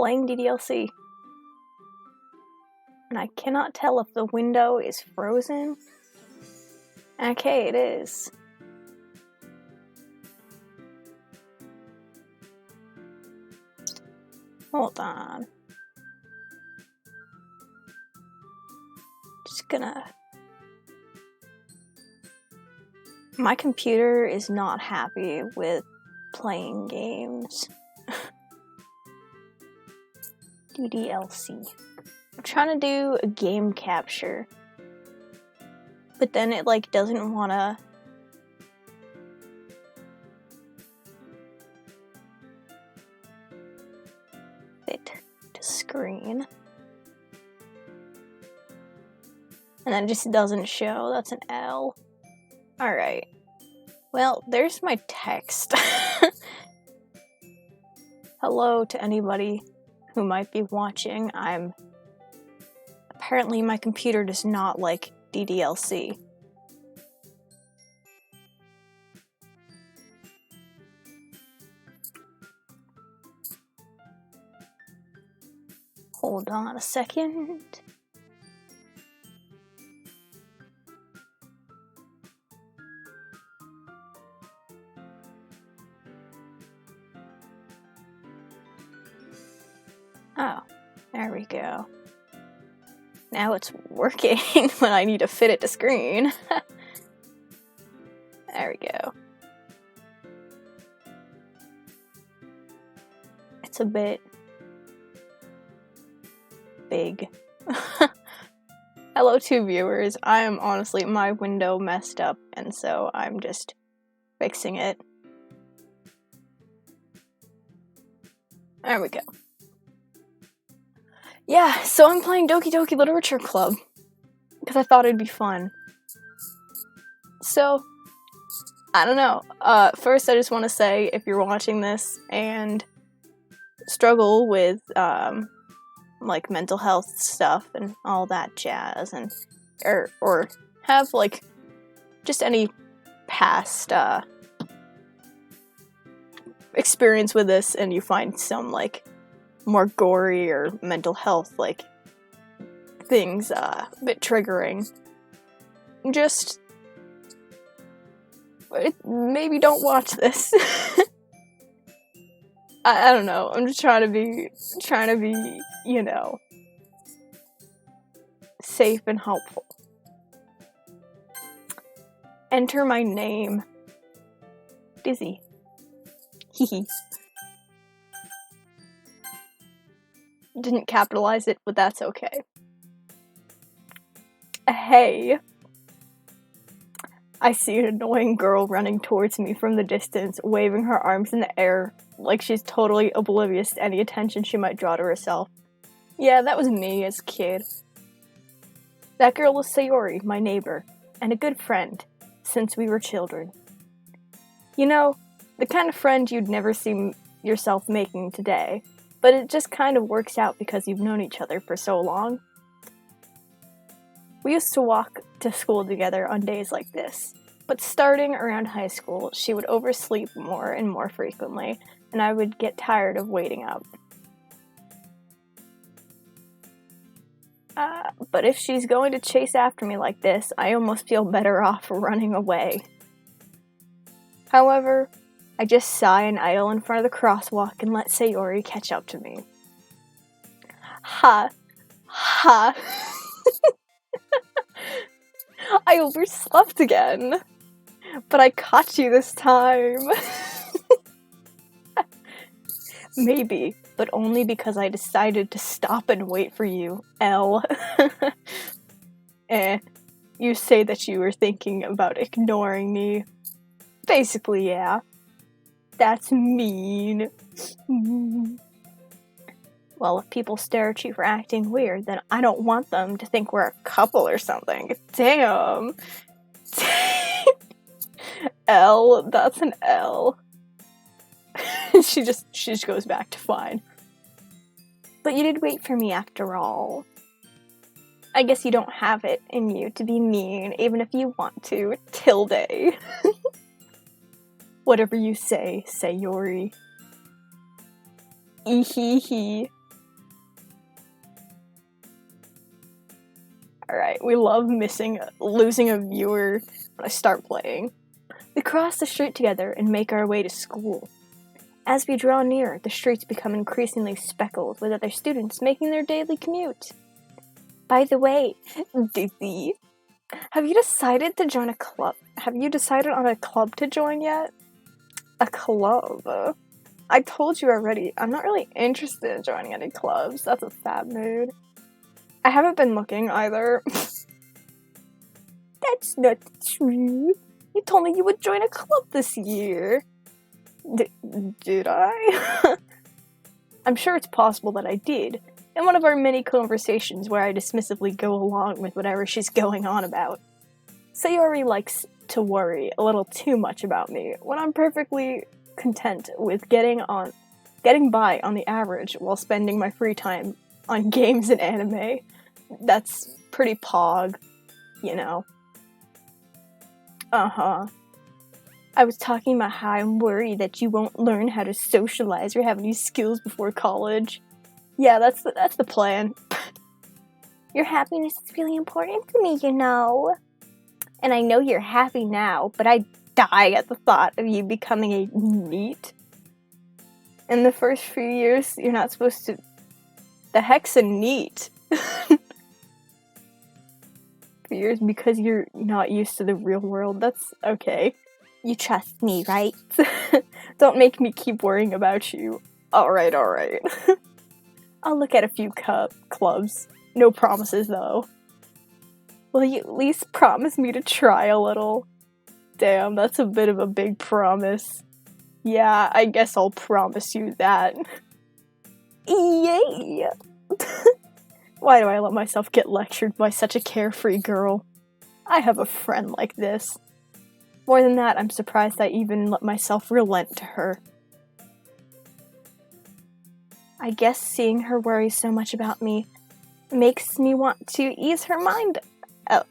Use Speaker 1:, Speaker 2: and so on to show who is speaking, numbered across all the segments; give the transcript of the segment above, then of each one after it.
Speaker 1: playing DDLC. And I cannot tell if the window is frozen. Okay, it is. Hold on. Just gonna... My computer is not happy with playing games. DDLC. I'm trying to do a game capture. But then it like doesn't wanna... fit to screen. And then it just doesn't show. That's an L. Alright. Well, there's my text. Hello to anybody who might be watching. Apparently my computer does not like DDLC. Hold on a second. Oh, there we go. Now it's working when I need to fit it to screen. There we go. It's a bit big. Hello to viewers. I am honestly, my window messed up, and so I'm just fixing it. There we go. Yeah, so I'm playing Doki Doki Literature Club, because I thought it'd be fun. So, I don't know. First I just want to say, if you're watching this and struggle with, like, mental health stuff and all that jazz, and or have, like, just any past, experience with this, and you find some, like, more gory or mental health, like, things, a bit triggering. Just, maybe don't watch this. I don't know, I'm just trying to be, you know, safe and helpful. Enter my name. Dizzy. Hehe. Didn't capitalize it, but that's okay. Hey. I see an annoying girl running towards me from the distance, waving her arms in the air like she's totally oblivious to any attention she might draw to herself. Yeah, that was me as a kid. That girl was Sayori, my neighbor, and a good friend, since we were children. You know, the kind of friend you'd never see yourself making today. But it just kind of works out because you've known each other for so long. We used to walk to school together on days like this. But starting around high school, she would oversleep more and more frequently, and I would get tired of waiting up. But if she's going to chase after me like this, I almost feel better off running away. However, I just sigh and idle in front of the crosswalk and let Sayori catch up to me. Ha. Ha. I overslept again. But I caught you this time. Maybe, but only because I decided to stop and wait for you, L. You say that you were thinking about ignoring me. Basically, yeah. That's mean. Well, if people stare at you for acting weird, then I don't want them to think we're a couple or something. Damn. L, that's an L. She just goes back to fine. But you did wait for me after all. I guess you don't have it in you to be mean, even if you want to. Tilde. Whatever you say, Sayori. Ehehe. Alright, we love losing a viewer when I start playing. We cross the street together and make our way to school. As we draw near, the streets become increasingly speckled with other students making their daily commute. By the way, Dizzy, have you decided to join a club? Have you decided on a club to join yet? A club? I told you already, I'm not really interested in joining any clubs. That's a fat mood. I haven't been looking either. That's not true. You told me you would join a club this year. Did I? I'm sure it's possible that I did, in one of our many conversations where I dismissively go along with whatever she's going on about. Sayori likes to worry a little too much about me, when I'm perfectly content with getting by on the average while spending my free time on games and anime. That's pretty pog, you know. Uh-huh. I was talking about how I'm worried that you won't learn how to socialize or have any skills before college. Yeah, that's the plan. Your happiness is really important to me, you know. And I know you're happy now, but I die at the thought of you becoming a NEET. In the first few years, you're not supposed to... The heck's a NEET? Years because you're not used to the real world. That's okay. You trust me, right? Don't make me keep worrying about you. Alright. I'll look at a few clubs. No promises, though. Will you at least promise me to try a little? Damn, that's a bit of a big promise. Yeah, I guess I'll promise you that. Yay! Why do I let myself get lectured by such a carefree girl? I have a friend like this. More than that, I'm surprised I even let myself relent to her. I guess seeing her worry so much about me makes me want to ease her mind.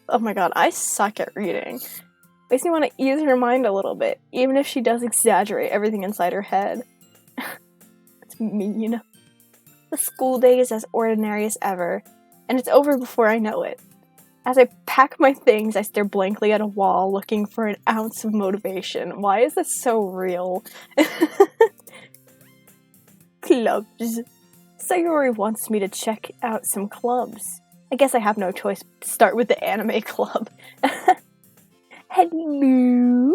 Speaker 1: Oh my god, I suck at reading. Makes me want to ease her mind a little bit, even if she does exaggerate everything inside her head. That's mean. The school day is as ordinary as ever, and it's over before I know it. As I pack my things, I stare blankly at a wall, looking for an ounce of motivation. Why is this so real? Clubs. Sayori wants me to check out some clubs. I guess I have no choice but to start with the anime club. Hello?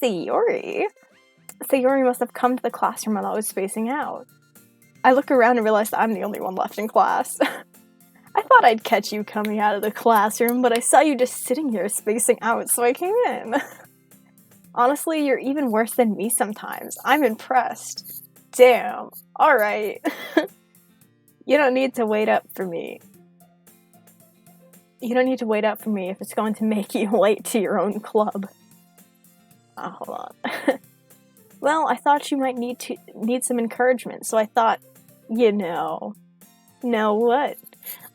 Speaker 1: Sayori? Sayori must have come to the classroom while I was spacing out. I look around and realize I'm the only one left in class. I thought I'd catch you coming out of the classroom, but I saw you just sitting here spacing out, so I came in. Honestly, you're even worse than me sometimes. I'm impressed. Damn. Alright. You don't need to wait up for me. You don't need to wait up for me if it's going to make you late to your own club. Hold on. Well, I thought you might need some encouragement, so I thought, you know what?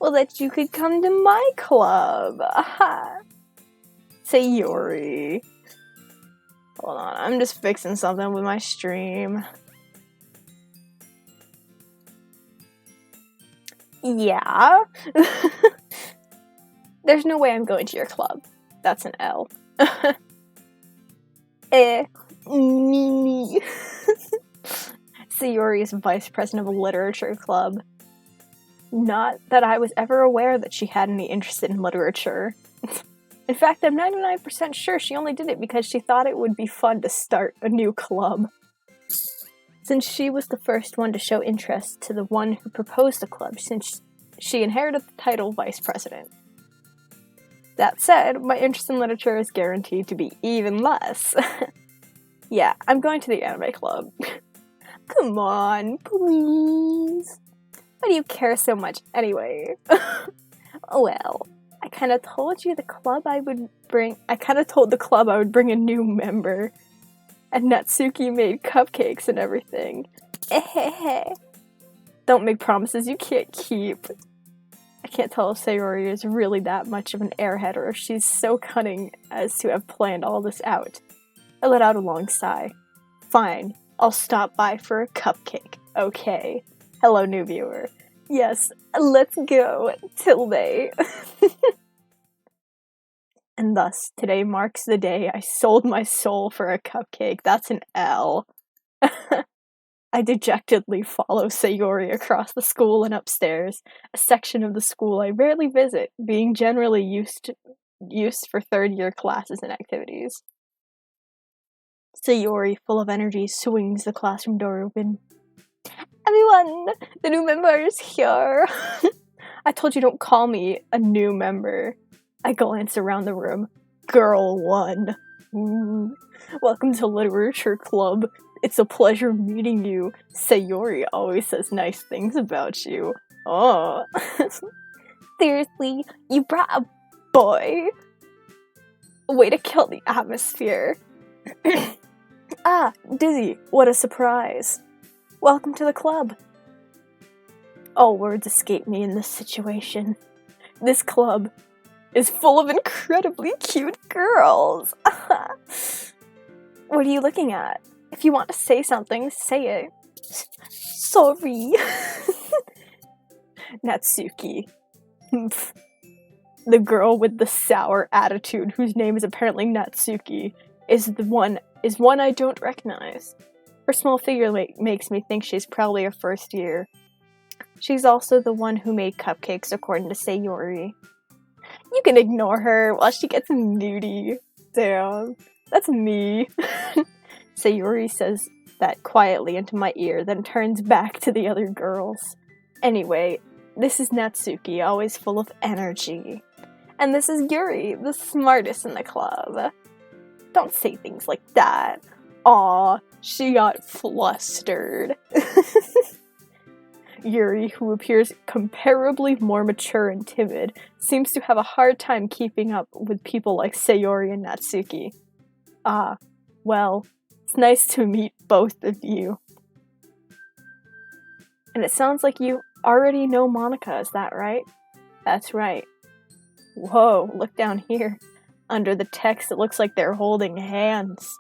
Speaker 1: Well, that you could come to my club. Aha. Sayori. Hold on, I'm just fixing something with my stream. Yeah? There's no way I'm going to your club. That's an L. Me. Sayori is vice president of a literature club. Not that I was ever aware that she had any interest in literature. In fact, I'm 99% sure she only did it because she thought it would be fun to start a new club. Since she was the first one to show interest to the one who proposed the club, since she inherited the title vice president. That said, my interest in literature is guaranteed to be even less. Yeah, I'm going to the anime club. Come on, please. Why do you care so much anyway? Well, I kind of told the club I would bring a new member. And Natsuki made cupcakes and everything. Don't make promises you can't keep. I can't tell if Sayori is really that much of an airhead or if she's so cunning as to have planned all this out. I let out a long sigh. Fine, I'll stop by for a cupcake. Okay. Hello, new viewer. Yes, let's go. Tilde. And thus, today marks the day I sold my soul for a cupcake. That's an L. I dejectedly follow Sayori across the school and upstairs, a section of the school I rarely visit, being generally used for third-year classes and activities. Sayori, full of energy, swings the classroom door open. Everyone! The new member is here! I told you don't call me a new member. I glance around the room. Girl 1. Ooh. Welcome to Literature Club. It's a pleasure meeting you. Sayori always says nice things about you. Oh. Seriously, you brought a boy? Way to kill the atmosphere. Ah, Dizzy, what a surprise. Welcome to the club. All words escape me in this situation. This club is full of incredibly cute girls. What are you looking at? If you want to say something, say it. Sorry. Natsuki. The girl with the sour attitude, whose name is apparently Natsuki, is one I don't recognize. Her small figure makes me think she's probably a first year. She's also the one who made cupcakes, according to Sayori. You can ignore her while she gets nudie. Damn, that's me. Sayori says that quietly into my ear, then turns back to the other girls. Anyway, this is Natsuki, always full of energy. And this is Yuri, the smartest in the club. Don't say things like that. Aw, she got flustered. Yuri, who appears comparably more mature and timid, seems to have a hard time keeping up with people like Sayori and Natsuki. Ah, well, it's nice to meet both of you. And it sounds like you already know Monica, is that right? That's right. Whoa, look down here. Under the text, it looks like they're holding hands.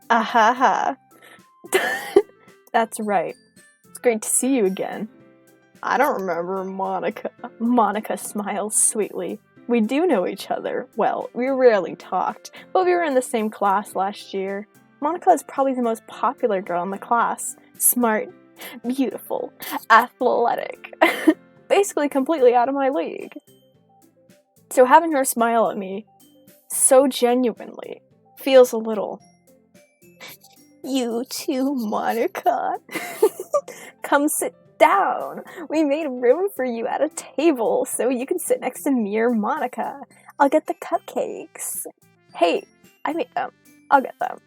Speaker 1: Ahaha. That's right. It's great to see you again. I don't remember Monica. Monica smiles sweetly. We do know each other. Well, we rarely talked, but we were in the same class last year. Monica is probably the most popular girl in the class. Smart, beautiful, athletic. Basically completely out of my league. So having her smile at me so genuinely feels a little... You too, Monica. Come sit down. We made room for you at a table so you can sit next to me or Monica. I'll get the cupcakes. Hey, I made them. I'll get them.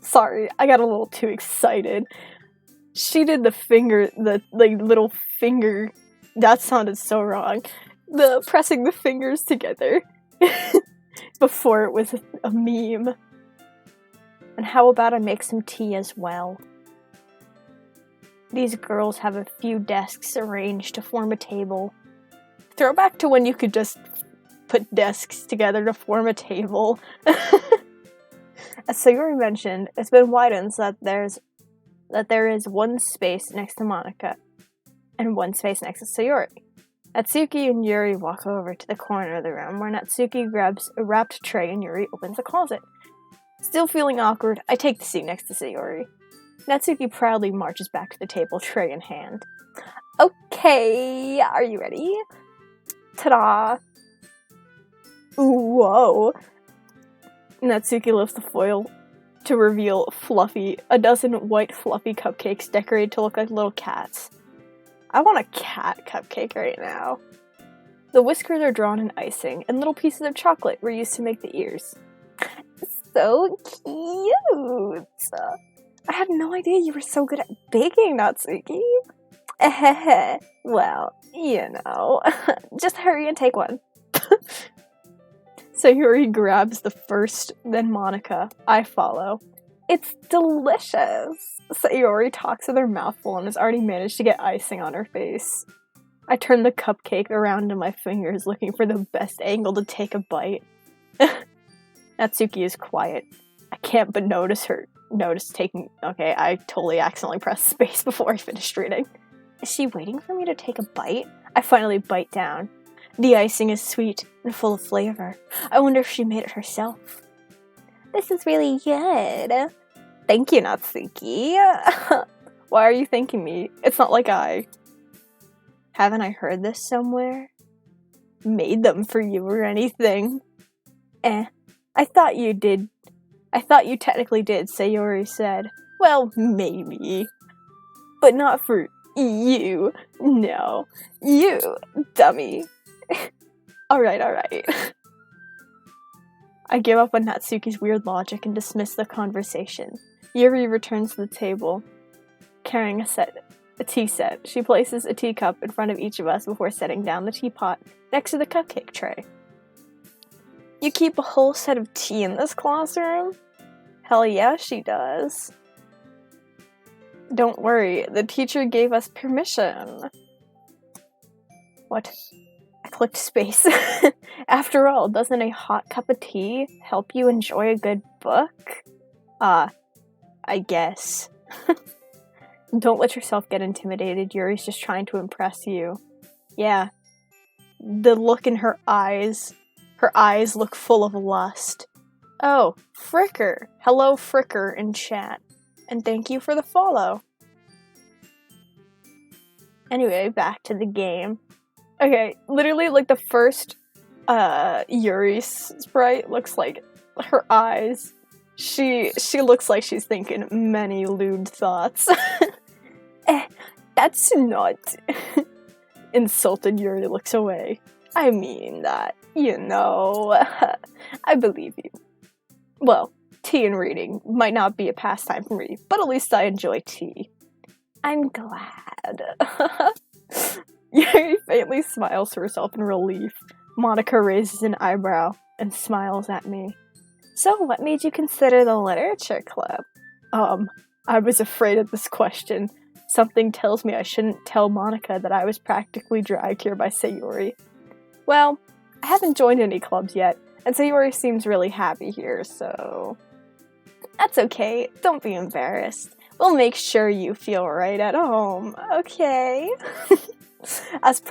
Speaker 1: Sorry, I got a little too excited. She did the finger, the little finger. That sounded so wrong. The pressing the fingers together. Before it was a meme. And how about I make some tea as well? These girls have a few desks arranged to form a table. Throwback to when you could just put desks together to form a table. As Sayori mentioned, it's been widened so that there is one space next to Monica and one space next to Sayori. Natsuki and Yuri walk over to the corner of the room where Natsuki grabs a wrapped tray and Yuri opens the closet. Still feeling awkward, I take the seat next to Sayori. Natsuki proudly marches back to the table, tray in hand. Okay, are you ready? Ta-da! Ooh, whoa! Natsuki lifts the foil to reveal a dozen white fluffy cupcakes decorated to look like little cats. I want a cat cupcake right now. The whiskers are drawn in icing, and little pieces of chocolate were used to make the ears. So cute! I had no idea you were so good at baking, Natsuki. Well, you know. Just hurry and take one. Sayori grabs the first, then Monica. I follow. It's delicious! Sayori talks with her mouth full and has already managed to get icing on her face. I turn the cupcake around in my fingers, looking for the best angle to take a bite. Natsuki is quiet. I can't but notice taking... Okay, I totally accidentally pressed space before I finished reading. Is she waiting for me to take a bite? I finally bite down. The icing is sweet and full of flavor. I wonder if she made it herself. This is really good. Thank you, Natsuki. Why are you thanking me? It's not like haven't I heard this somewhere? Made them for you or anything. I thought you did. I thought you technically did, Sayori said. Well, maybe. But not for you. No. You, dummy. Alright. I give up on Natsuki's weird logic and dismiss the conversation. Yuri returns to the table, carrying a tea set. She places a teacup in front of each of us before setting down the teapot next to the cupcake tray. You keep a whole set of tea in this classroom? Hell yeah, she does. Don't worry, the teacher gave us permission. What? I clicked space. After all, doesn't a hot cup of tea help you enjoy a good book? I guess. Don't let yourself get intimidated. Yuri's just trying to impress you. Yeah. The look in her eyes. Her eyes look full of lust. Oh, Fricker. Hello, Fricker in chat. And thank you for the follow. Anyway, back to the game. Okay, literally, like, the first, Yuri sprite looks like her eyes. She looks like she's thinking many lewd thoughts. That's not... Insulted Yuri looks away. I mean that, you know. I believe you. Well, tea and reading might not be a pastime for me, but at least I enjoy tea. I'm glad. Yuri faintly smiles to herself in relief. Monica raises an eyebrow and smiles at me. So, what made you consider the literature club? I was afraid of this question. Something tells me I shouldn't tell Monica that I was practically dragged here by Sayori. Well, I haven't joined any clubs yet, and Sayori seems really happy here, so... That's okay, don't be embarrassed. We'll make sure you feel right at home, okay? As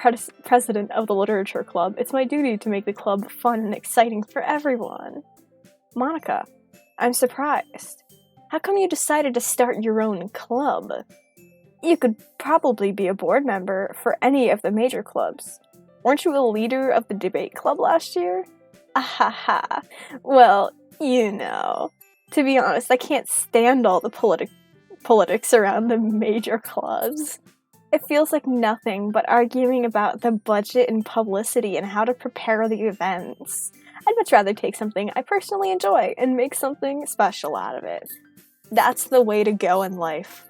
Speaker 1: president of the literature club, it's my duty to make the club fun and exciting for everyone. Monica, I'm surprised. How come you decided to start your own club? You could probably be a board member for any of the major clubs. Weren't you a leader of the debate club last year? Ahaha. Well, you know. To be honest, I can't stand all the politics around the major clubs. It feels like nothing but arguing about the budget and publicity and how to prepare the events. I'd much rather take something I personally enjoy and make something special out of it. That's the way to go in life.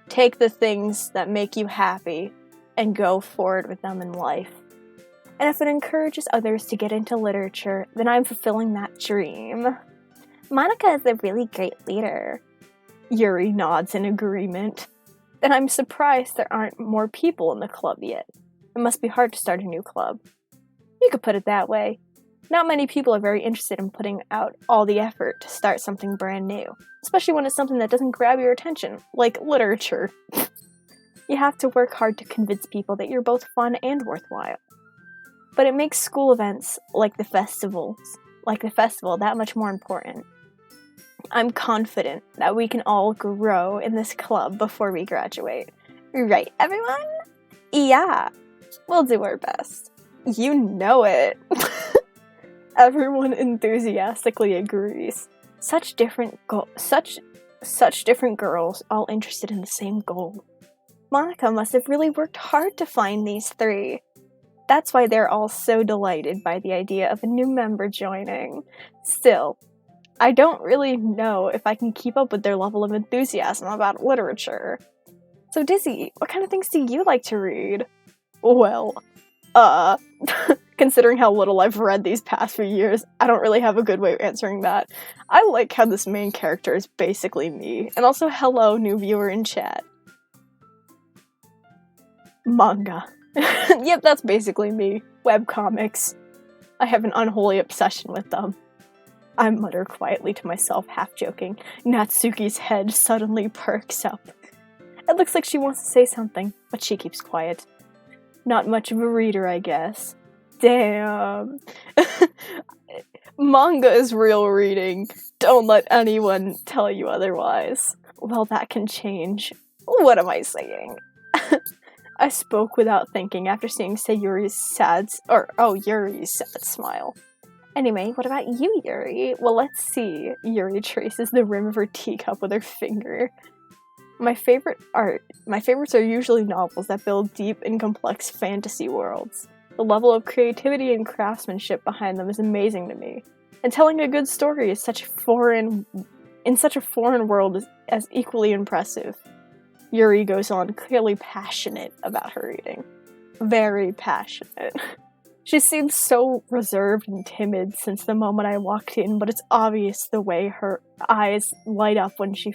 Speaker 1: Take the things that make you happy and go forward with them in life. And if it encourages others to get into literature, then I'm fulfilling that dream. Monica is a really great leader. Yuri nods in agreement. Then I'm surprised there aren't more people in the club yet. It must be hard to start a new club. You could put it that way. Not many people are very interested in putting out all the effort to start something brand new, especially when it's something that doesn't grab your attention, like literature. You have to work hard to convince people that you're both fun and worthwhile. But it makes school events like the festival that much more important. I'm confident that we can all grow in this club before we graduate. Right, everyone? Yeah, we'll do our best. You know it. Everyone enthusiastically agrees. Such different girls, all interested in the same goal. Monica must have really worked hard to find these three. That's why they're all so delighted by the idea of a new member joining. Still, I don't really know if I can keep up with their level of enthusiasm about literature. So Dizzy, what kind of things do you like to read? Well, considering how little I've read these past few years, I don't really have a good way of answering that. I like how this main character is basically me, and also hello, new viewer in chat. Manga. Yep, that's basically me. Webcomics. I have an unholy obsession with them. I mutter quietly to myself, half joking. Natsuki's head suddenly perks up. It looks like she wants to say something, but she keeps quiet. Not much of a reader, I guess. Damn. Manga is real reading. Don't let anyone tell you otherwise. Well, that can change. What am I saying? I spoke without thinking after seeing Yuri's sad smile. Anyway, what about you, Yuri? Well, let's see. Yuri traces the rim of her teacup with her finger. My favorites are usually novels that build deep and complex fantasy worlds. The level of creativity and craftsmanship behind them is amazing to me. And telling a good story is in such a foreign world as equally impressive. Yuri goes on, clearly passionate about her reading. Very passionate. She seems so reserved and timid since the moment I walked in, but it's obvious the way her eyes light up that she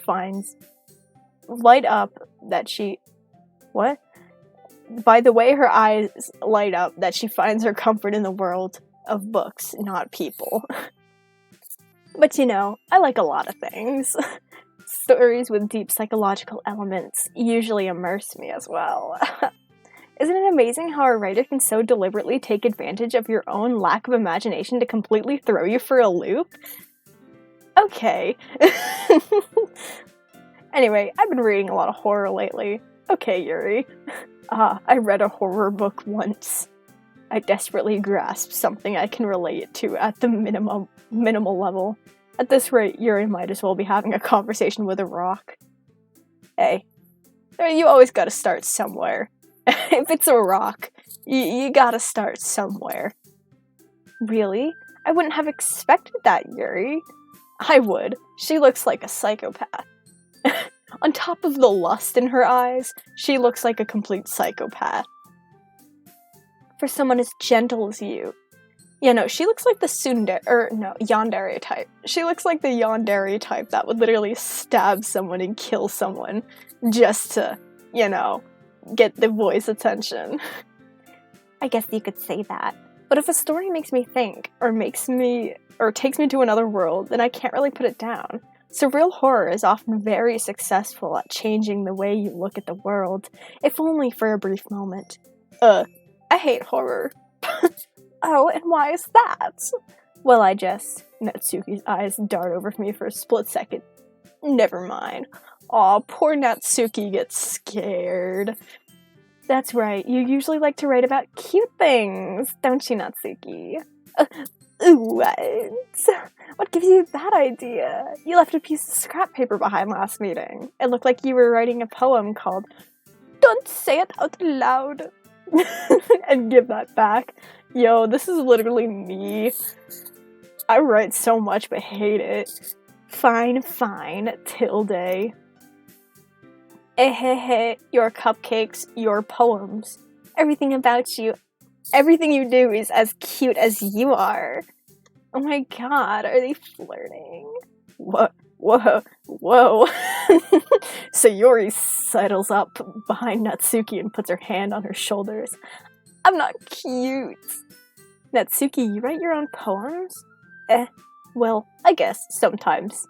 Speaker 1: finds her comfort in the world of books, not people. But I like a lot of things. Stories with deep psychological elements usually immerse me as well. Isn't it amazing how a writer can so deliberately take advantage of your own lack of imagination to completely throw you for a loop? Okay. Anyway, I've been reading a lot of horror lately. Okay, Yuri. I read a horror book once. I desperately grasped something I can relate to at the minimal level. At this rate, Yuri might as well be having a conversation with a rock. Hey, you always gotta start somewhere. If it's a rock, you gotta start somewhere. Really? I wouldn't have expected that, Yuri. I would. She looks like a psychopath. On top of the lust in her eyes, she looks like a complete psychopath. For someone as gentle as you. Yeah, no, she looks like the yandere type. She looks like the yandere type that would literally stab someone and kill someone just to, get the boys' attention. I guess you could say that. But if a story makes me think, or takes me to another world, then I can't really put it down. Surreal horror is often very successful at changing the way you look at the world, if only for a brief moment. I hate horror. Oh, and why is that? Well, Natsuki's eyes dart over me for a split second. Never mind. Aw, poor Natsuki gets scared. That's right, you usually like to write about cute things, don't you, Natsuki? What? What gives you that idea? You left a piece of scrap paper behind last meeting. It looked like you were writing a poem called Don't Say It Out Loud. And give that back. Yo, this is literally me. I write so much but hate it. Fine, tilde. Your cupcakes, your poems. Everything about you. Everything you do is as cute as you are. Oh my god, are they flirting? Whoa. Sayori settles up behind Natsuki and puts her hand on her shoulders. I'm not cute. Natsuki, you write your own poems? Well, I guess sometimes.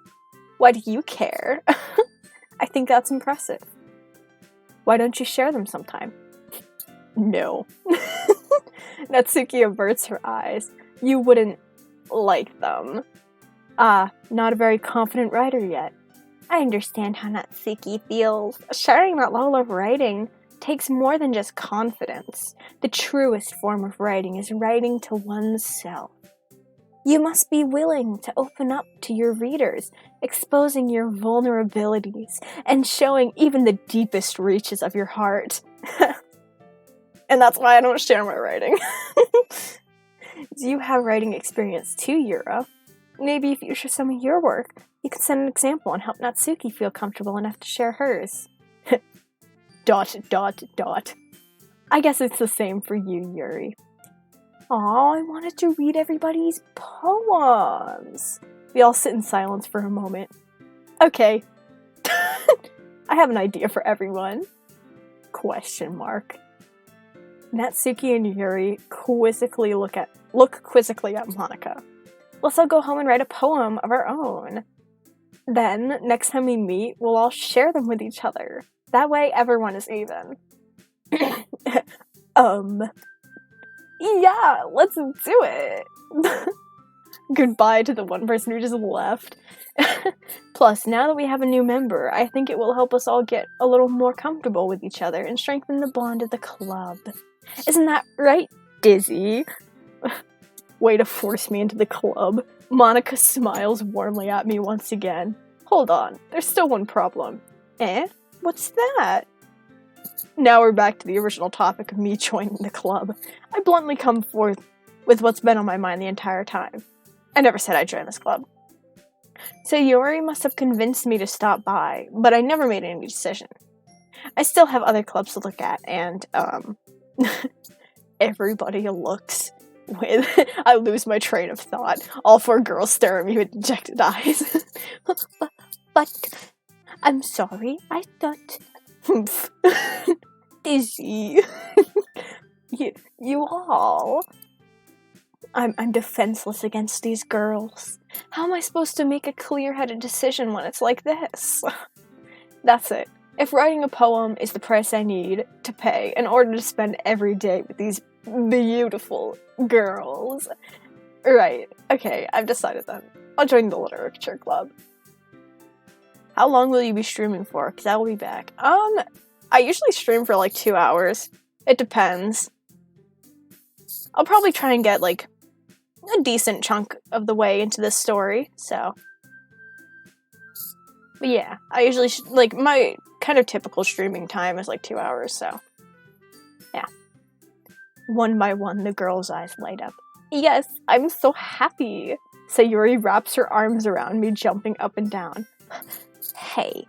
Speaker 1: Why do you care? I think that's impressive. Why don't you share them sometime? No. Natsuki averts her eyes. You wouldn't like them. Not a very confident writer yet. I understand how Natsuki feels. Sharing that level of writing takes more than just confidence. The truest form of writing is writing to oneself. You must be willing to open up to your readers, exposing your vulnerabilities, and showing even the deepest reaches of your heart. And that's why I don't share my writing. Do you have writing experience too, Yura? Maybe if you share some of your work, you can set an example and help Natsuki feel comfortable enough to share hers. ... I guess it's the same for you, Yuri. Aw, I wanted to read everybody's poems. We all sit in silence for a moment. Okay. I have an idea for everyone. ? Natsuki and Yuri quizzically look quizzically at Monika. Let's all go home and write a poem of our own. Then, next time we meet, we'll all share them with each other. That way, everyone is even. Yeah, let's do it. Goodbye to the one person who just left. Plus, now that we have a new member, I think it will help us all get a little more comfortable with each other and strengthen the bond of the club. Isn't that right, Dizzy? Way to force me into the club. Monica smiles warmly at me once again. Hold on, there's still one problem. Eh? What's that? Now we're back to the original topic of me joining the club. I bluntly come forth with what's been on my mind the entire time. I never said I'd join this club. Sayori must have convinced me to stop by, but I never made any decision. I still have other clubs to look at, and, everybody looks with... I lose my train of thought. All four girls stare at me with dejected eyes. but, I'm sorry, I thought... Dizzy. you all... I'm defenseless against these girls. How am I supposed to make a clear-headed decision when it's like this? That's it. If writing a poem is the price I need to pay in order to spend every day with these beautiful girls. Right, okay, I've decided then. I'll join the literature club. How long will you be streaming for? Because I will be back. I usually stream for like 2 hours. It depends. I'll probably try and get like a decent chunk of the way into this story, so. But yeah, I usually, like, my kind of typical streaming time is like 2 hours, so. Yeah. One by one, the girl's eyes light up. Yes, I'm so happy! Sayuri wraps her arms around me, jumping up and down. Hey.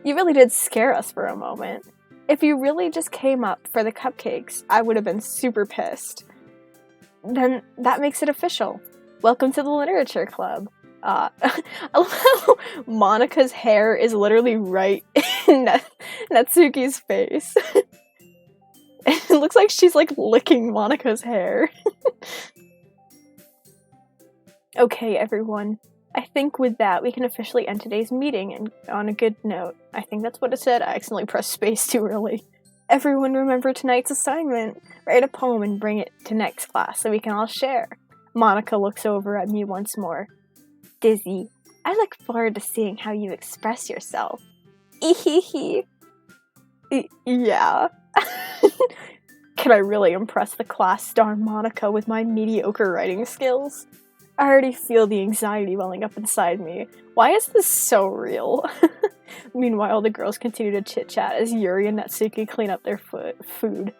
Speaker 1: You really did scare us for a moment. If you really just came up for the cupcakes, I would have been super pissed. Then that makes it official. Welcome to the literature club. I love how Monika's hair is literally right in Natsuki's face. It looks like she's like licking Monika's hair. Okay, everyone. I think with that, we can officially end today's meeting and on a good note. I think that's what it said. I accidentally pressed space too early. Everyone remember tonight's assignment. Write a poem and bring it to next class so we can all share. Monika looks over at me once more. Dizzy, I look forward to seeing how you express yourself. Ehehe. Yeah. Can I really impress the class star Monika with my mediocre writing skills? I already feel the anxiety welling up inside me. Why is this so real? Meanwhile, the girls continue to chit-chat as Yuri and Natsuki clean up their food.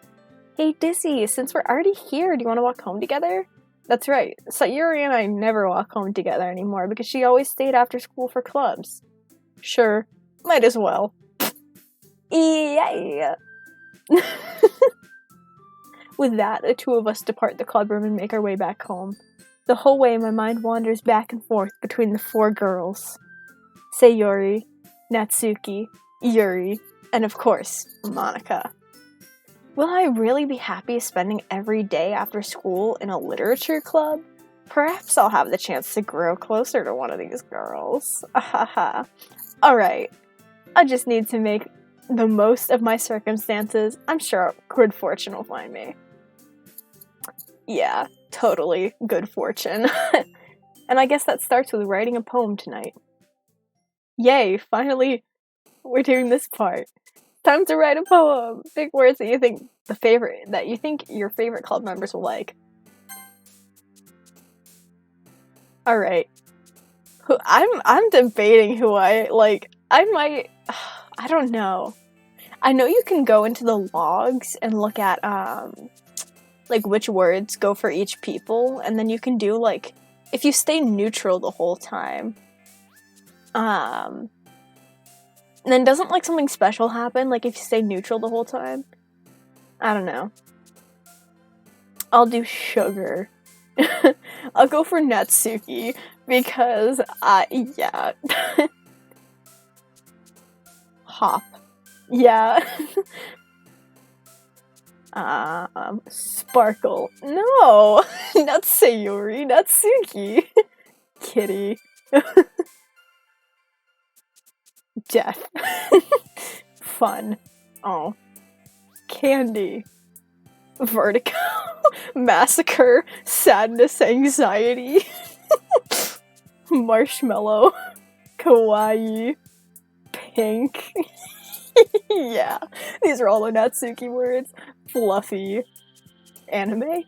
Speaker 1: Hey Dizzy, since we're already here, do you want to walk home together? That's right, Sayuri and I never walk home together anymore because she always stayed after school for clubs. Sure, might as well. Yeah. With that, the two of us depart the club room and make our way back home. The whole way, my mind wanders back and forth between the four girls. Sayori, Natsuki, Yuri, and of course, Monika. Will I really be happy spending every day after school in a literature club? Perhaps I'll have the chance to grow closer to one of these girls. Alright, I just need to make the most of my circumstances. I'm sure good fortune will find me. Yeah, totally good fortune. And I guess that starts with writing a poem tonight. Yay, finally we're doing this part. Time to write a poem. Pick words that you think your favorite club members will like. Alright. I'm debating who I like. I don't know. I know you can go into the logs and look at like which words go for each people, and then you can do like if you stay neutral the whole time. Then doesn't like something special happen like if you stay neutral the whole time? I don't know. I'll do sugar. I'll go for Natsuki because yeah. Hop. Yeah. Sparkle. No! Not Sayori, Natsuki. Kitty. Death. Fun. Oh. Candy. Vertigo. Massacre, sadness, anxiety, marshmallow, kawaii, pink. Yeah, these are all the Natsuki words. Fluffy. Anime?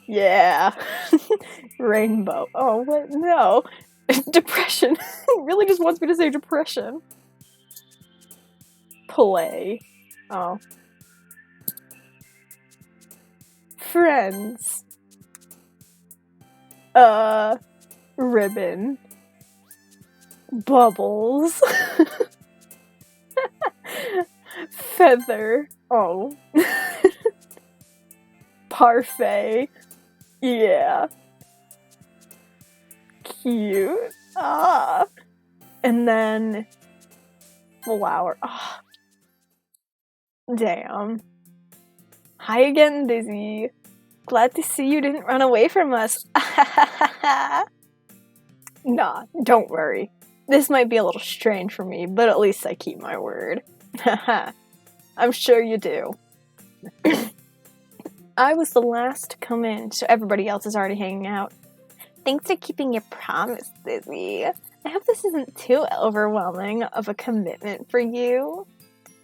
Speaker 1: Yeah. Rainbow. Oh, what? No. Depression. It really just wants me to say depression. Play. Oh. Friends. Ribbon. Bubbles. Feather. Oh. Parfait. Yeah. Cute. Ah. And then flower. Ah. Damn. Hi again, Dizzy. Glad to see you didn't run away from us. Nah, don't worry. This might be a little strange for me, but at least I keep my word. I'm sure you do. I was the last to come in, so everybody else is already hanging out. Thanks for keeping your promise, Dizzy. I hope this isn't too overwhelming of a commitment for you.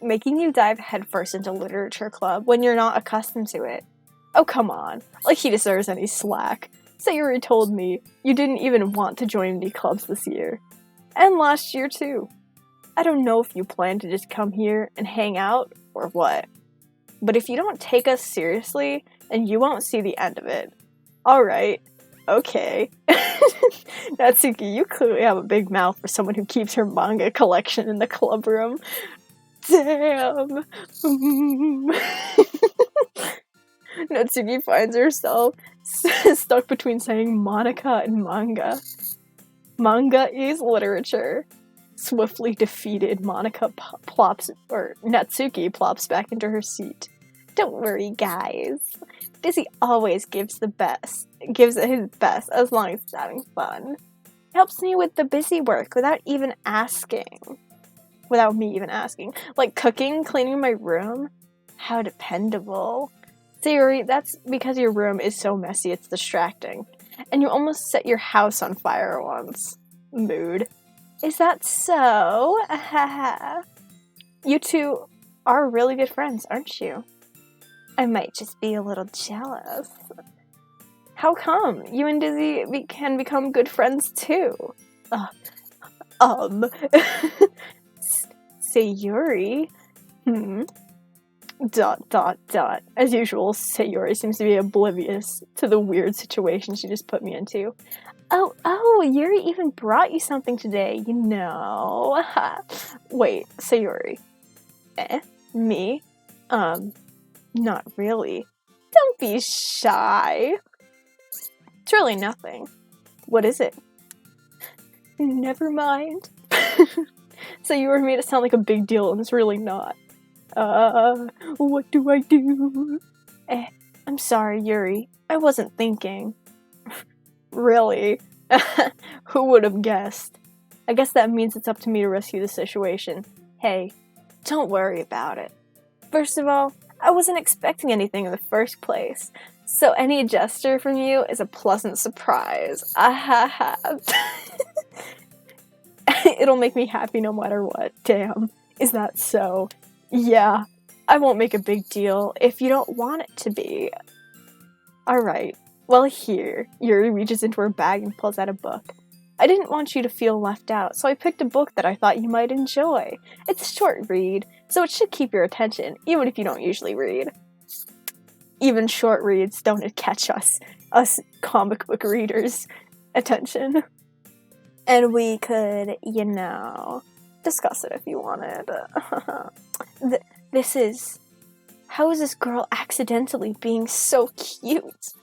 Speaker 1: Making you dive headfirst into literature club when you're not accustomed to it. Oh, come on. Like he deserves any slack. Sayuri told me you didn't even want to join any clubs this year. And last year, too. I don't know if you plan to just come here and hang out or what. But if you don't take us seriously, then you won't see the end of it. Alright. Okay. Natsuki, you clearly have a big mouth for someone who keeps her manga collection in the club room. Damn. Natsuki finds herself stuck between saying Monica and manga. Manga is literature. Swiftly defeated, Natsuki plops back into her seat. Don't worry, guys. Dizzy always gives it his best as long as it's having fun. Helps me with the busy work without me even asking. Like cooking, cleaning my room. How dependable. Sayuri, that's because your room is so messy it's distracting. And you almost set your house on fire once. Mood. Is that so? You two are really good friends, aren't you? I might just be a little jealous. How come? You and Dizzy can become good friends too. Sayuri? As usual, Sayuri seems to be oblivious to the weird situation she just put me into. Oh, Yuri even brought you something today, you know. Wait, Sayuri. Me? Not really. Don't be shy. It's really nothing. What is it? Never mind. Sayuri made it sound like a big deal, and it's really not. What do I do? I'm sorry, Yuri. I wasn't thinking. Really? Who would have guessed? I guess that means it's up to me to rescue the situation. Hey, don't worry about it. First of all, I wasn't expecting anything in the first place, so any gesture from you is a pleasant surprise. It'll make me happy no matter what. Damn, is that so? Yeah, I won't make a big deal if you don't want it to be. Alright, well here, Yuri reaches into her bag and pulls out a book. I didn't want you to feel left out, so I picked a book that I thought you might enjoy. It's a short read, so it should keep your attention, even if you don't usually read. Even short reads don't catch us comic book readers' attention. And we could, discuss it if you wanted. How is this girl accidentally being so cute?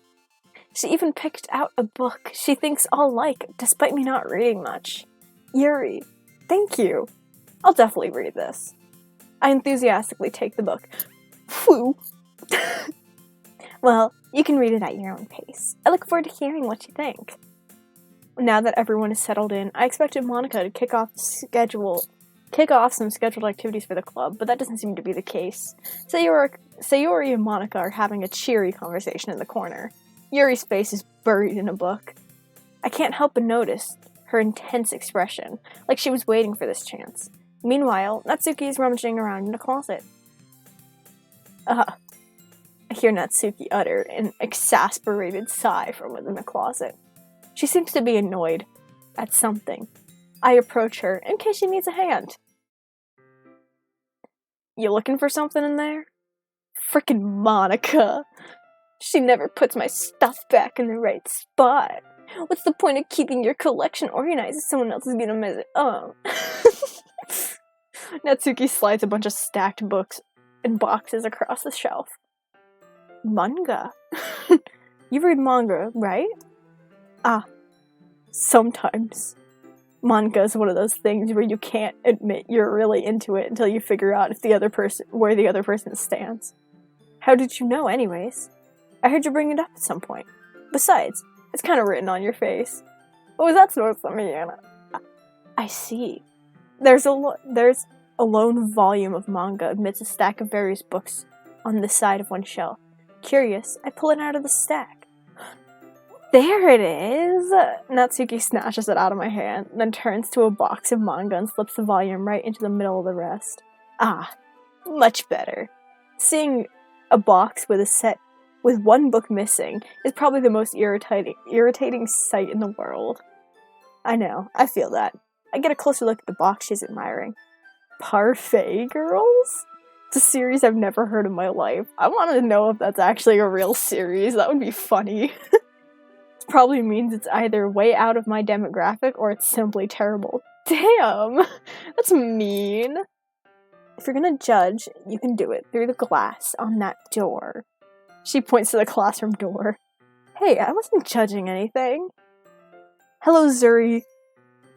Speaker 1: She even picked out a book she thinks I'll like, despite me not reading much. Yuri, thank you. I'll definitely read this. I enthusiastically take the book. Whew. Well, you can read it at your own pace. I look forward to hearing what you think. Now that everyone is settled in, I expected Monica to kick off some scheduled activities for the club, but that doesn't seem to be the case. Sayori and Monica are having a cheery conversation in the corner. Yuri's face is buried in a book. I can't help but notice her intense expression, like she was waiting for this chance. Meanwhile, Natsuki is rummaging around in a closet. I hear Natsuki utter an exasperated sigh from within the closet. She seems to be annoyed at something. I approach her in case she needs a hand. You looking for something in there? Frickin' Monica! She never puts my stuff back in the right spot. What's the point of keeping your collection organized if someone else is gonna mess it up? Natsuki slides a bunch of stacked books and boxes across the shelf. Manga? You read manga, right? Sometimes. Manga is one of those things where you can't admit you're really into it until you figure out where the other person stands. How did you know, anyways? I heard you bring it up at some point. Besides, it's kind of written on your face. What was that supposed to mean? I see. There's a lone volume of manga amidst a stack of various books on the side of one shelf. Curious, I pull it out of the stack. There it is! Natsuki snatches it out of my hand, then turns to a box of manga and slips the volume right into the middle of the rest. Much better. Seeing a box with one book missing is probably the most irritating sight in the world. I know, I feel that. I get a closer look at the box she's admiring. Parfait Girls? It's a series I've never heard in my life. I want to know if that's actually a real series. That would be funny. It probably means it's either way out of my demographic or it's simply terrible. Damn! That's mean. If you're gonna judge, you can do it through the glass on that door. She points to the classroom door. Hey, I wasn't judging anything. Hello, Zuri.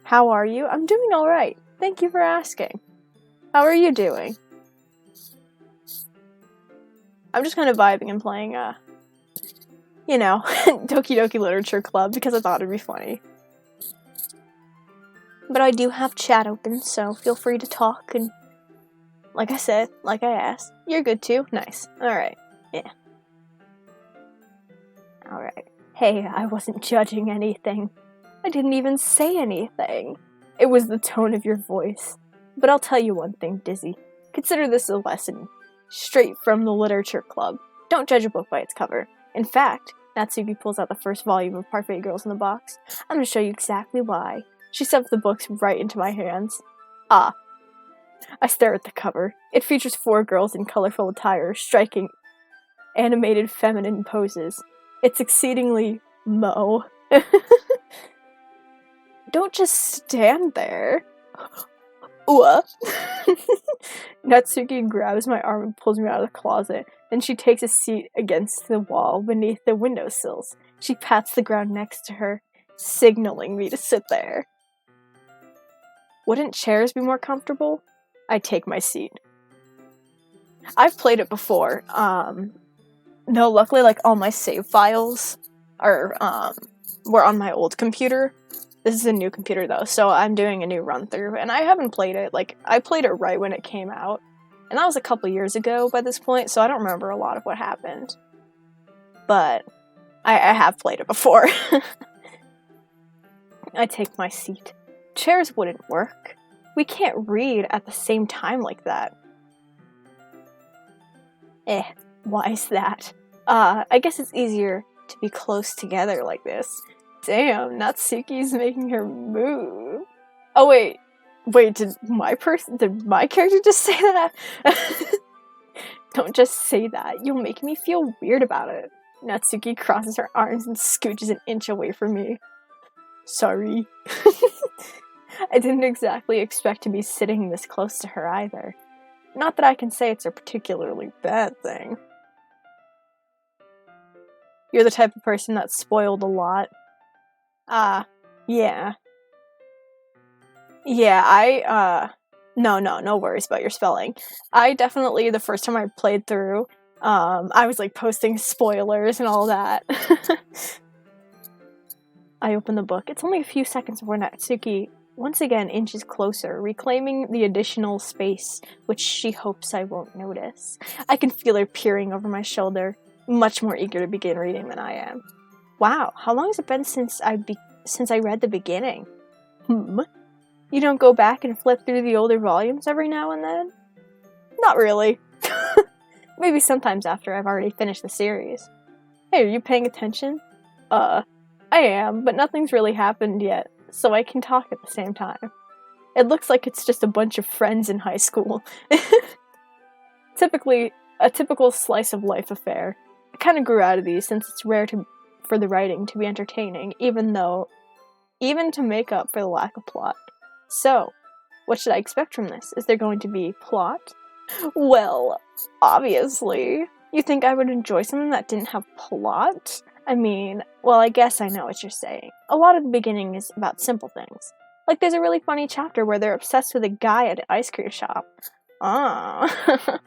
Speaker 1: How are you? I'm doing alright. Thank you for asking. How are you doing? I'm just kind of vibing and playing, Doki Doki Literature Club because I thought it'd be funny. But I do have chat open, so feel free to talk, and like I said, like I asked, you're good too? Nice. Alright. Yeah. Alright. Hey, I wasn't judging anything. I didn't even say anything. It was the tone of your voice. But I'll tell you one thing, Dizzy. Consider this a lesson. Straight from the Literature Club. Don't judge a book by its cover. In fact, Natsuki pulls out the first volume of Parfait Girls in the box. I'm gonna show you exactly why. She stuffs the books right into my hands. I stare at the cover. It features 4 girls in colorful attire, striking, animated feminine poses. It's exceedingly mo. Don't just stand there. Natsuki grabs my arm and pulls me out of the closet. Then she takes a seat against the wall beneath the windowsills. She pats the ground next to her, signaling me to sit there. Wouldn't chairs be more comfortable? I take my seat. I've played it before. No, luckily, like, all my save files were on my old computer. This is a new computer, though, so I'm doing a new run-through, and I haven't played it. Like, I played it right when it came out, and that was a couple years ago by this point, so I don't remember a lot of what happened. But I have played it before. I take my seat. Chairs wouldn't work. We can't read at the same time like that. Why is that? I guess it's easier to be close together like this. Damn, Natsuki's making her move. Oh wait, did my character just say that? Don't just say that, you'll make me feel weird about it. Natsuki crosses her arms and scooches an inch away from me. Sorry. I didn't exactly expect to be sitting this close to her either. Not that I can say it's a particularly bad thing. You're the type of person that's spoiled a lot. Yeah. Yeah, no worries about your spelling. I definitely, the first time I played through, I was like posting spoilers and all that. I open the book. It's only a few seconds before Natsuki once again inches closer, reclaiming the additional space which she hopes I won't notice. I can feel her peering over my shoulder, much more eager to begin reading than I am. Wow, how long has it been since I read the beginning? You don't go back and flip through the older volumes every now and then? Not really. Maybe sometimes after I've already finished the series. Hey, are you paying attention? I am, but nothing's really happened yet, so I can talk at the same time. It looks like it's just a bunch of friends in high school. A typical slice of life affair. I kind of grew out of these since it's rare for the writing to be entertaining, even to make up for the lack of plot. So, what should I expect from this? Is there going to be plot? Well, obviously. You think I would enjoy something that didn't have plot? I mean, well, I guess I know what you're saying. A lot of the beginning is about simple things. Like there's a really funny chapter where they're obsessed with a guy at an ice cream shop. Ah.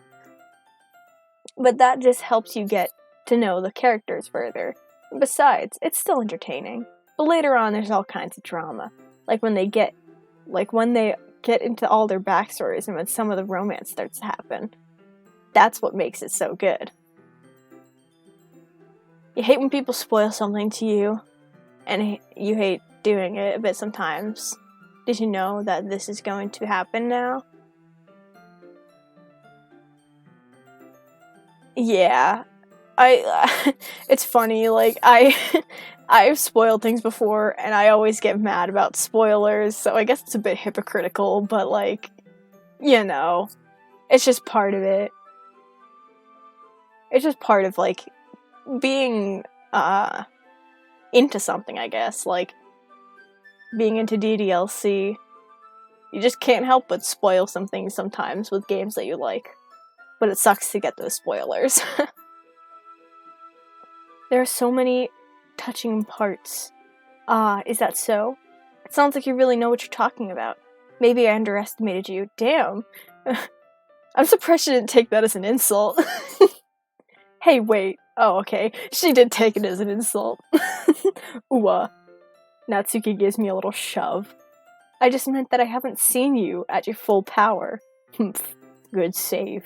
Speaker 1: But that just helps you get to know the characters further. Besides, it's still entertaining. But later on, there's all kinds of drama. Like when they get into all their backstories and when some of the romance starts to happen. That's what makes it so good. You hate when people spoil something to you, and you hate doing it a bit sometimes. Did you know that this is going to happen now? Yeah. It's funny, like, I've spoiled things before, and I always get mad about spoilers, so I guess it's a bit hypocritical, but, like, you know, it's just part of it. It's just part of, like, being, into something, I guess, like, being into DDLC. You just can't help but spoil some things sometimes with games that you like. But it sucks to get those spoilers. There are so many touching parts. Is that so? It sounds like you really know what you're talking about. Maybe I underestimated you. Damn. I'm surprised she didn't take that as an insult. Hey, wait. Oh, okay. She did take it as an insult. Ooh. Natsuki gives me a little shove. I just meant that I haven't seen you at your full power. Good save.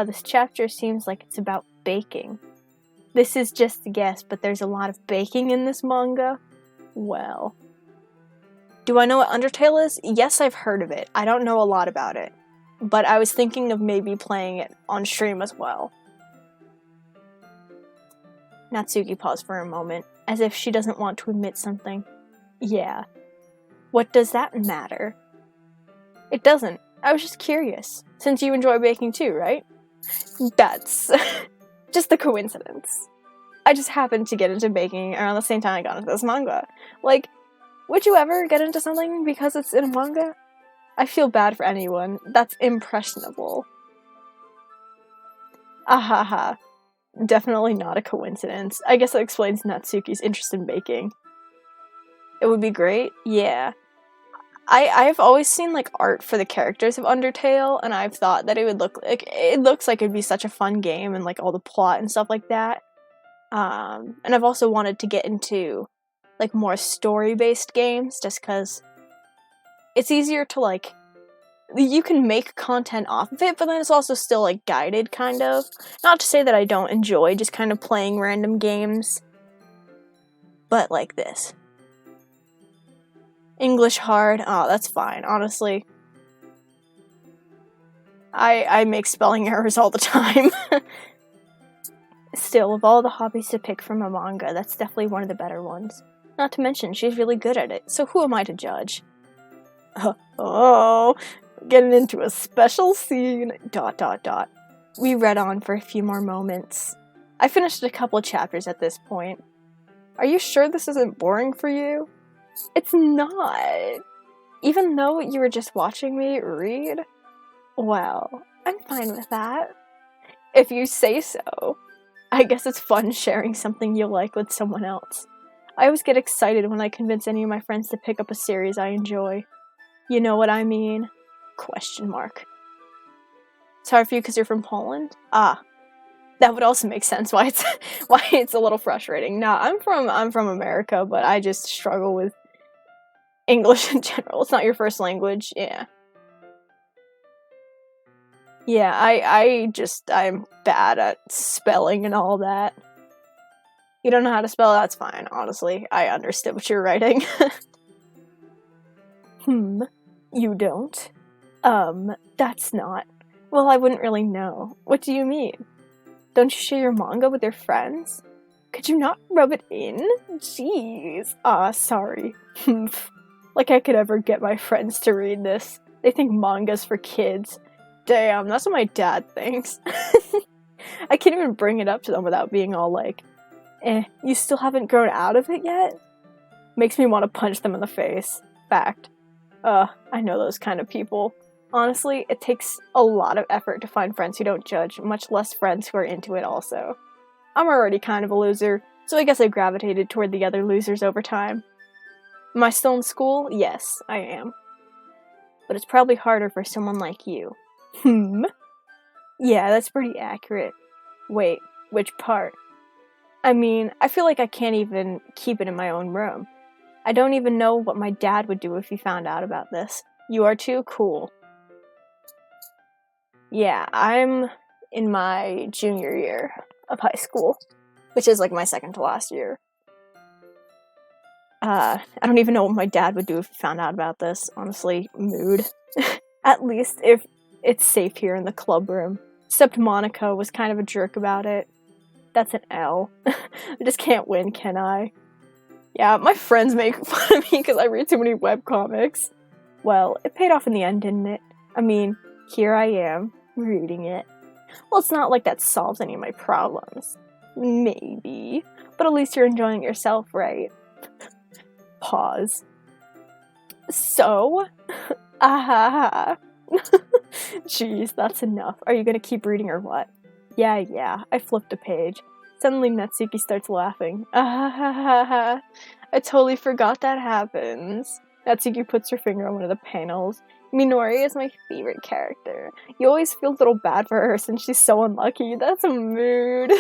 Speaker 1: This chapter seems like it's about baking. This is just a guess, but there's a lot of baking in this manga. Well. Do I know what Undertale is? Yes, I've heard of it. I don't know a lot about it. But I was thinking of maybe playing it on stream as well. Natsuki paused for a moment, as if she doesn't want to admit something. Yeah. What does that matter? It doesn't. I was just curious, since you enjoy baking too, right? That's just a coincidence. I just happened to get into baking around the same time I got into this manga. Like, would you ever get into something because it's in a manga? I feel bad for anyone. That's impressionable. Ahaha. Definitely not a coincidence. I guess that explains Natsuki's interest in baking. It would be great? Yeah. I've always seen, like, art for the characters of Undertale, and I've thought that it looks like it'd be such a fun game, and, like, all the plot and stuff like that. And I've also wanted to get into, like, more story-based games, just because it's easier to, like, you can make content off of it, but then it's also still, like, guided, kind of. Not to say that I don't enjoy just kind of playing random games, but like this. English hard. Oh, that's fine, honestly. I make spelling errors all the time. Still, of all the hobbies to pick from a manga, that's definitely one of the better ones. Not to mention, she's really good at it, so who am I to judge? Oh, getting into a special scene, ... We read on for a few more moments. I finished a couple of chapters at this point. Are you sure this isn't boring for you? It's not. Even though you were just watching me read? Well, I'm fine with that. If you say so. I guess it's fun sharing something you like with someone else. I always get excited when I convince any of my friends to pick up a series I enjoy. You know what I mean? ? Sorry for you because you're from Poland? That would also make sense why it's a little frustrating. No, I'm from America, but I just struggle with English in general. It's not your first language. Yeah. Yeah, I'm bad at spelling and all that. You don't know how to spell? That's fine, honestly. I understood what you're writing. You don't? That's not. Well, I wouldn't really know. What do you mean? Don't you share your manga with your friends? Could you not rub it in? Jeez. Sorry. Like I could ever get my friends to read this. They think manga's for kids. Damn, that's what my dad thinks. I can't even bring it up to them without being all like, you still haven't grown out of it yet? Makes me want to punch them in the face. Fact. I know those kind of people. Honestly, it takes a lot of effort to find friends who don't judge, much less friends who are into it also. I'm already kind of a loser, so I guess I gravitated toward the other losers over time. Am I still in school? Yes, I am. But it's probably harder for someone like you. Yeah, that's pretty accurate. Wait, which part? I mean, I feel like I can't even keep it in my own room. I don't even know what my dad would do if he found out about this. You are too cool. Yeah, I'm in my junior year of high school, which is like my second to last year. I don't even know what my dad would do if he found out about this, honestly. Mood. At least if it's safe here in the club room. Except Monica was kind of a jerk about it. That's an L. I just can't win, can I? Yeah, my friends make fun of me because I read too many webcomics. Well, it paid off in the end, didn't it? I mean, here I am, reading it. Well, it's not like that solves any of my problems. Maybe. But at least you're enjoying yourself, right? Pause. So? Jeez, that's enough. Are you gonna keep reading or what? Yeah, I flipped a page. Suddenly Natsuki starts laughing. I totally forgot that happens. Natsuki puts her finger on one of the panels. Minori is my favorite character. You always feel a little bad for her since she's so unlucky. That's a mood.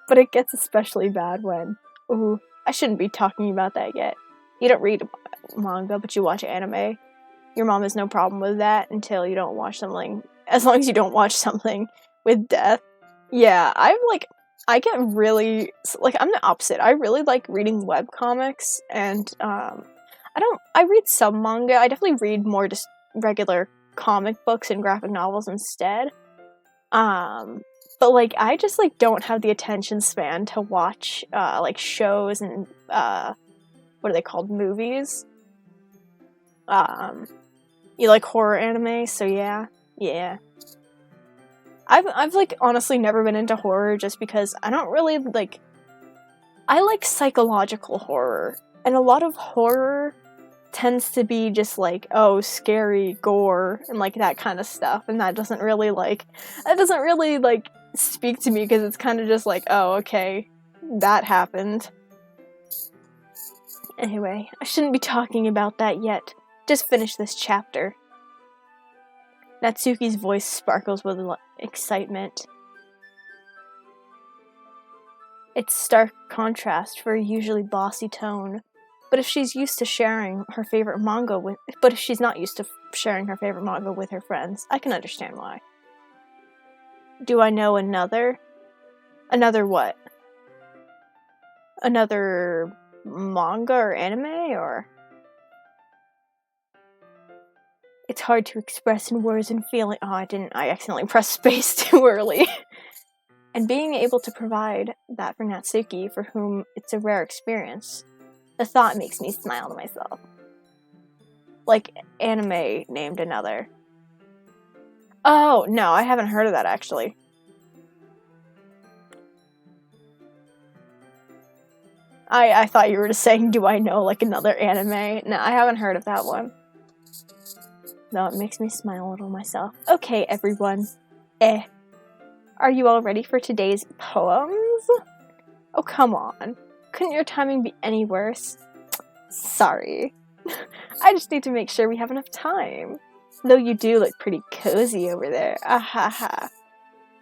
Speaker 1: But it gets especially bad when... Ooh, I shouldn't be talking about that yet. You don't read manga, but you watch anime. Your mom has no problem with that until you don't watch something... As long as you don't watch something with death. Yeah, I get really... Like, I'm the opposite. I really like reading webcomics, and, I read some manga. I definitely read more just regular comic books and graphic novels instead. But, like, I just, like, don't have the attention span to watch, like, shows and, what are they called? Movies? You like horror anime, so yeah. I've like, honestly never been into horror just because I don't really, like... I like psychological horror, and a lot of horror tends to be just like, oh, scary, gore, and like that kind of stuff, and that doesn't really, like, speak to me, because it's kind of just like, oh, okay, that happened. Anyway, I shouldn't be talking about that yet. Just finish this chapter. Natsuki's voice sparkles with excitement. It's stark contrast for a usually bossy tone. But if she's used to sharing her favorite manga with... But if she's not used to sharing her favorite manga with her friends, I can understand why. Do I know another? Another what? Another manga or anime, or... It's hard to express in words and feeling... Oh, I accidentally pressed space too early. And being able to provide that for Natsuki, for whom it's a rare experience... The thought makes me smile to myself. Like, anime named another. Oh, no, I haven't heard of that, actually. I thought you were just saying, do I know, like, another anime? No, I haven't heard of that one. No, it makes me smile a little myself. Okay, everyone. Are you all ready for today's poems? Oh, come on. Couldn't your timing be any worse? Sorry. I just need to make sure we have enough time. Though you do look pretty cozy over there. Ahaha.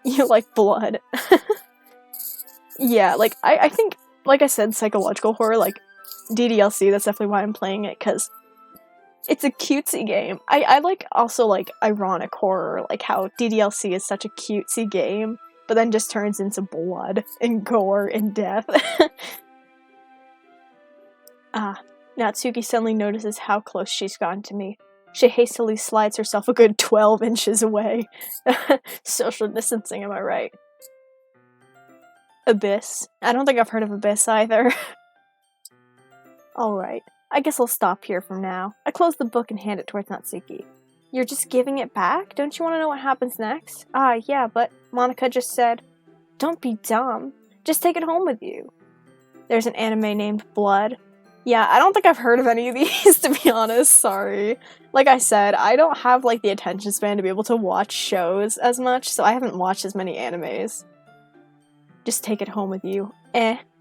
Speaker 1: You like blood. Yeah, like, I think, like I said, psychological horror, like, DDLC, that's definitely why I'm playing it, because it's a cutesy game. I like also like ironic horror, like how DDLC is such a cutesy game, but then just turns into blood and gore and death. Natsuki suddenly notices how close she's gotten to me. She hastily slides herself a good 12 inches away. Social distancing, am I right? Abyss. I don't think I've heard of Abyss either. Alright, I guess I'll stop here for now. I close the book and hand it towards Natsuki. You're just giving it back? Don't you want to know what happens next? Yeah, but Monica just said, don't be dumb. Just take it home with you. There's an anime named Blood. Yeah, I don't think I've heard of any of these, to be honest, sorry. Like I said, I don't have, like, the attention span to be able to watch shows as much, so I haven't watched as many animes. Just take it home with you.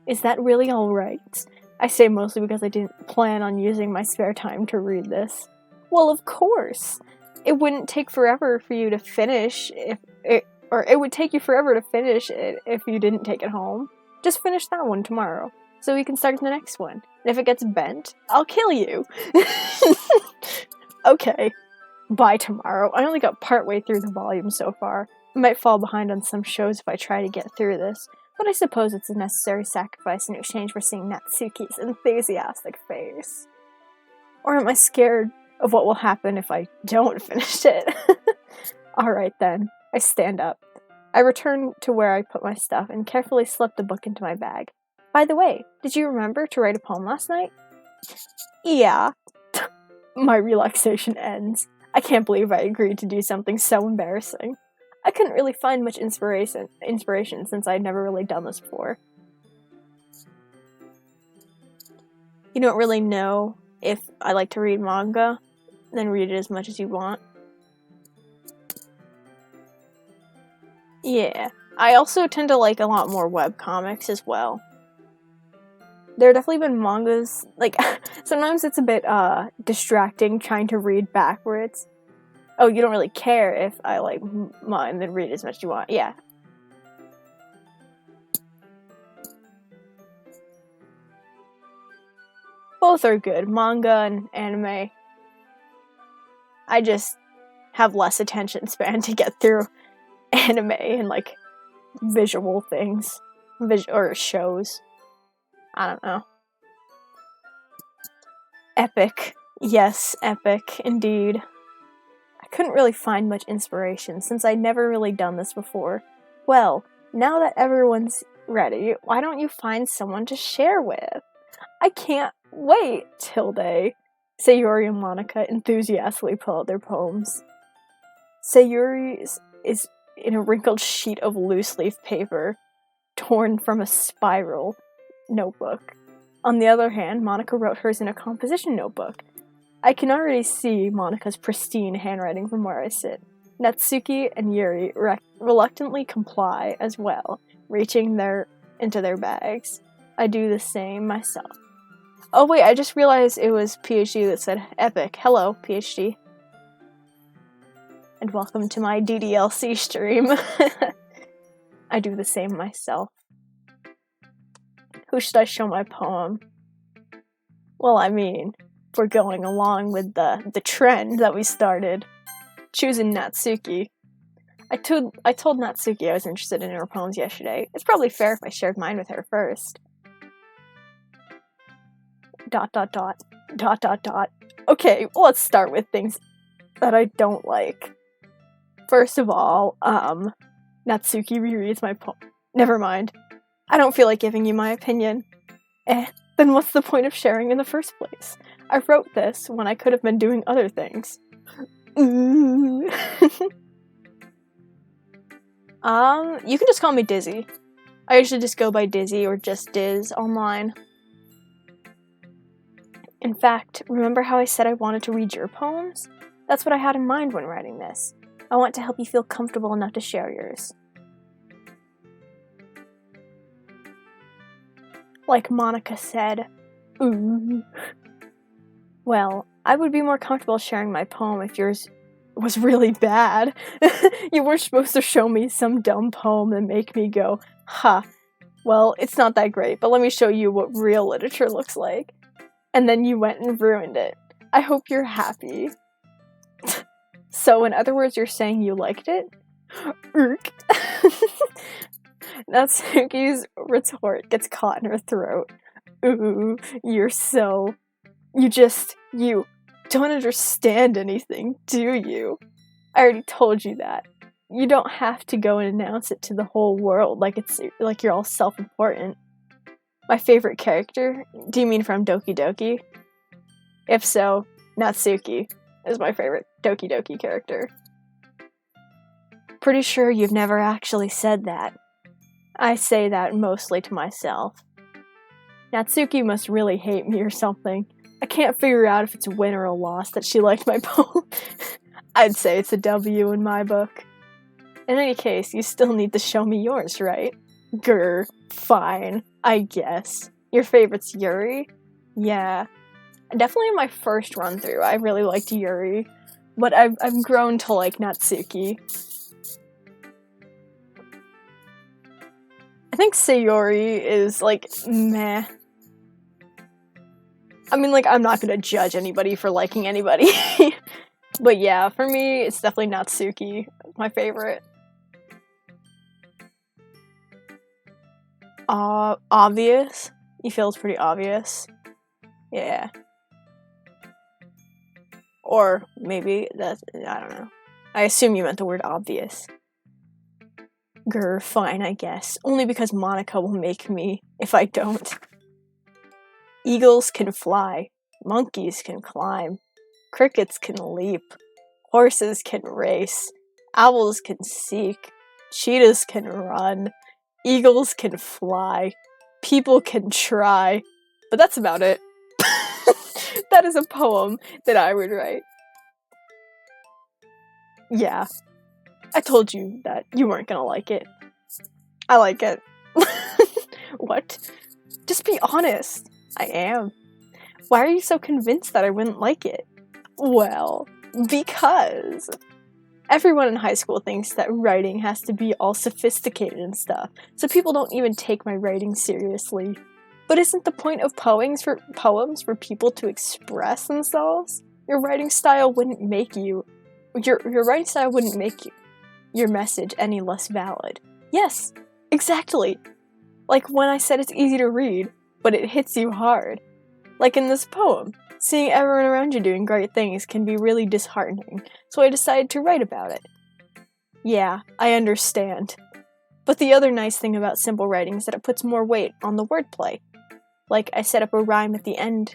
Speaker 1: Is that really alright? I say mostly because I didn't plan on using my spare time to read this. Well, of course! It wouldn't take forever for you to finish or it would take you forever to finish it if you didn't take it home. Just finish that one tomorrow, so we can start the next one. And if it gets bent, I'll kill you! Okay. By tomorrow. I only got partway through the volume so far. I might fall behind on some shows if I try to get through this, but I suppose it's a necessary sacrifice in exchange for seeing Natsuki's enthusiastic face. Or am I scared of what will happen if I don't finish it? Alright then. I stand up. I return to where I put my stuff and carefully slip the book into my bag. By the way, did you remember to write a poem last night? Yeah. My relaxation ends. I can't believe I agreed to do something so embarrassing. I couldn't really find much inspiration since I'd never really done this before. You don't really know if I like to read manga, then read it as much as you want. Yeah, I also tend to like a lot more webcomics as well. There have definitely been mangas, like, sometimes it's a bit, distracting trying to read backwards. Oh, you don't really care if I, like, mine, then read as much as you want. Yeah. Both are good, manga and anime. I just have less attention span to get through anime and, like, visual things. Or shows. I don't know. Epic. Yes, epic, indeed. I couldn't really find much inspiration since I'd never really done this before. Well, now that everyone's ready, why don't you find someone to share with? I can't wait, Tilde. Sayuri and Monica enthusiastically pull out their poems. Sayuri is in a wrinkled sheet of loose-leaf paper, torn from a spiral notebook. On the other hand, Monica wrote hers in a composition notebook. I can already see Monica's pristine handwriting from where I sit. Natsuki and Yuri reluctantly comply as well, reaching into their bags. I do the same myself. Oh wait, I just realized it was PhD that said epic. Hello, PhD. And welcome to my DDLC stream. I do the same myself. Who should I show my poem? Well, I mean, if we're going along with the trend that we started, choosing Natsuki. I told Natsuki I was interested in her poems yesterday. It's probably fair if I shared mine with her first. ... Okay, well, let's start with things that I don't like. First of all, Natsuki rereads my poem. Never mind. I don't feel like giving you my opinion. Then what's the point of sharing in the first place? I wrote this when I could have been doing other things. You can just call me Dizzy. I usually just go by Dizzy or just Diz online. In fact, remember how I said I wanted to read your poems? That's what I had in mind when writing this. I want to help you feel comfortable enough to share yours. Like Monica said, ooh. Well, I would be more comfortable sharing my poem if yours was really bad. You weren't supposed to show me some dumb poem and make me go, ha. Well, it's not that great, but let me show you what real literature looks like. and then you went and ruined it. I hope you're happy. So, in other words, you're saying you liked it? Urk. Natsuki's retort gets caught in her throat. Ooh, you don't understand anything, do you? I already told you that. You don't have to go and announce it to the whole world like you're all self-important. My favorite character? Do you mean from Doki Doki? If so, Natsuki is my favorite Doki Doki character. Pretty sure you've never actually said that. I say that mostly to myself. Natsuki must really hate me or something. I can't figure out if it's a win or a loss that she liked my poem. I'd say it's a W in my book. In any case, you still need to show me yours, right? Grr, fine, I guess. Your favorite's Yuri? Yeah. Definitely in my first run-through, I really liked Yuri. But I've grown to like Natsuki. I think Sayori is, like, meh. I mean, like, I'm not gonna judge anybody for liking anybody. But yeah, for me, it's definitely Natsuki, my favorite. Obvious? You feel it's pretty obvious? Yeah. Or maybe that's, I don't know. I assume you meant the word obvious. Grr, fine, I guess. Only because Monica will make me if I don't. Eagles can fly. Monkeys can climb. Crickets can leap. Horses can race. Owls can seek. Cheetahs can run. Eagles can fly. People can try. But that's about it. That is a poem that I would write. Yeah. I told you that you weren't gonna like it. I like it. What? Just be honest. I am. Why are you so convinced that I wouldn't like it? Well, because everyone in high school thinks that writing has to be all sophisticated and stuff, so people don't even take my writing seriously. But isn't the point of poems for people to express themselves? Your writing style wouldn't make your message any less valid. Yes, exactly. Like when I said it's easy to read, but it hits you hard. Like in this poem, seeing everyone around you doing great things can be really disheartening, so I decided to write about it. Yeah, I understand. But the other nice thing about simple writing is that it puts more weight on the wordplay. Like, I set up a rhyme at the end,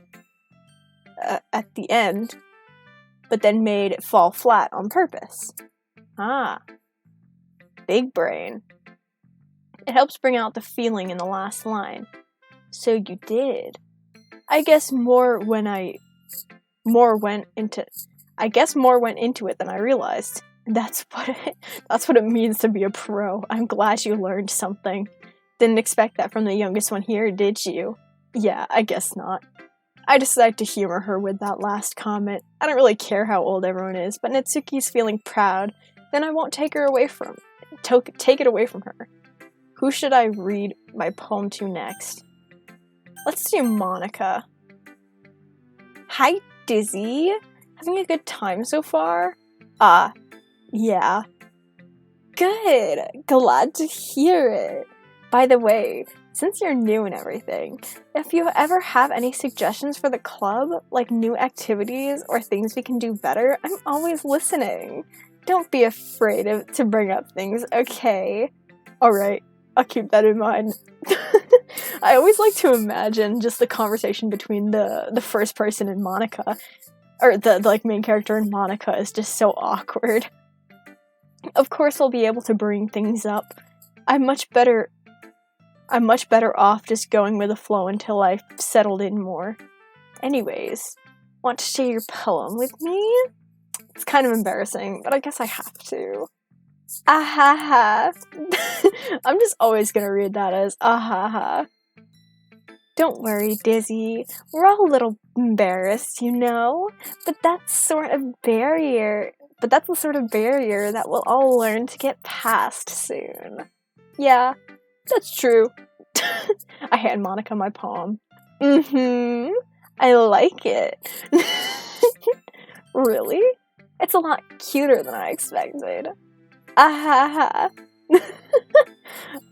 Speaker 1: but then made it fall flat on purpose. Ah. Big brain. It helps bring out the feeling in the last line. So you did. I guess more went into it than I realized. That's what it means to be a pro. I'm glad you learned something. Didn't expect that from the youngest one here, did you? Yeah, I guess not. I decided to humor her with that last comment. I don't really care how old everyone is, but Natsuki's feeling proud, then I won't take it away from her. Who should I read my poem to next? Let's do Monica. Hi, Dizzy. Having a good time so far? Yeah. Good. Glad to hear it. By the way, since you're new and everything, if you ever have any suggestions for the club, like new activities or things we can do better, I'm always listening. Don't be afraid to bring up things, okay? Alright, I'll keep that in mind. I always like to imagine just the conversation between the first person and Monica, or the main character and Monica is just so awkward. Of course I'll be able to bring things up. I'm much better off just going with the flow until I've settled in more. Anyways, want to share your poem with me? It's kind of embarrassing, but I guess I have to. Ahaha. I'm just always gonna read that as ahaha. Don't worry, Dizzy. We're all a little embarrassed, you know? But that's the sort of barrier that we'll all learn to get past soon. Yeah, that's true. I hand Monica my poem. I like it. Really? It's a lot cuter than I expected. Ah ha ha.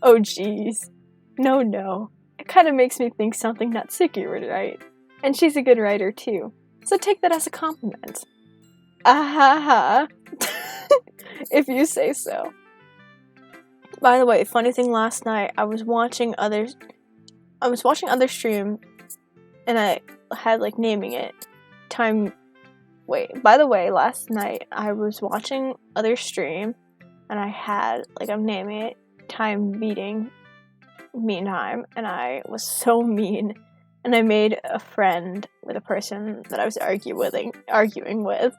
Speaker 1: Oh jeez. No. It kind of makes me think something Natsuki would write. And she's a good writer too. So take that as a compliment. Ah ha ha. If you say so. By the way, funny thing, last night I was watching other stream, and I had like naming it time. Wait, by the way, last night I was watching other stream, and I had like I'm naming it time beating mean time, and I was so mean, and I made a friend with a person that I was arguing with.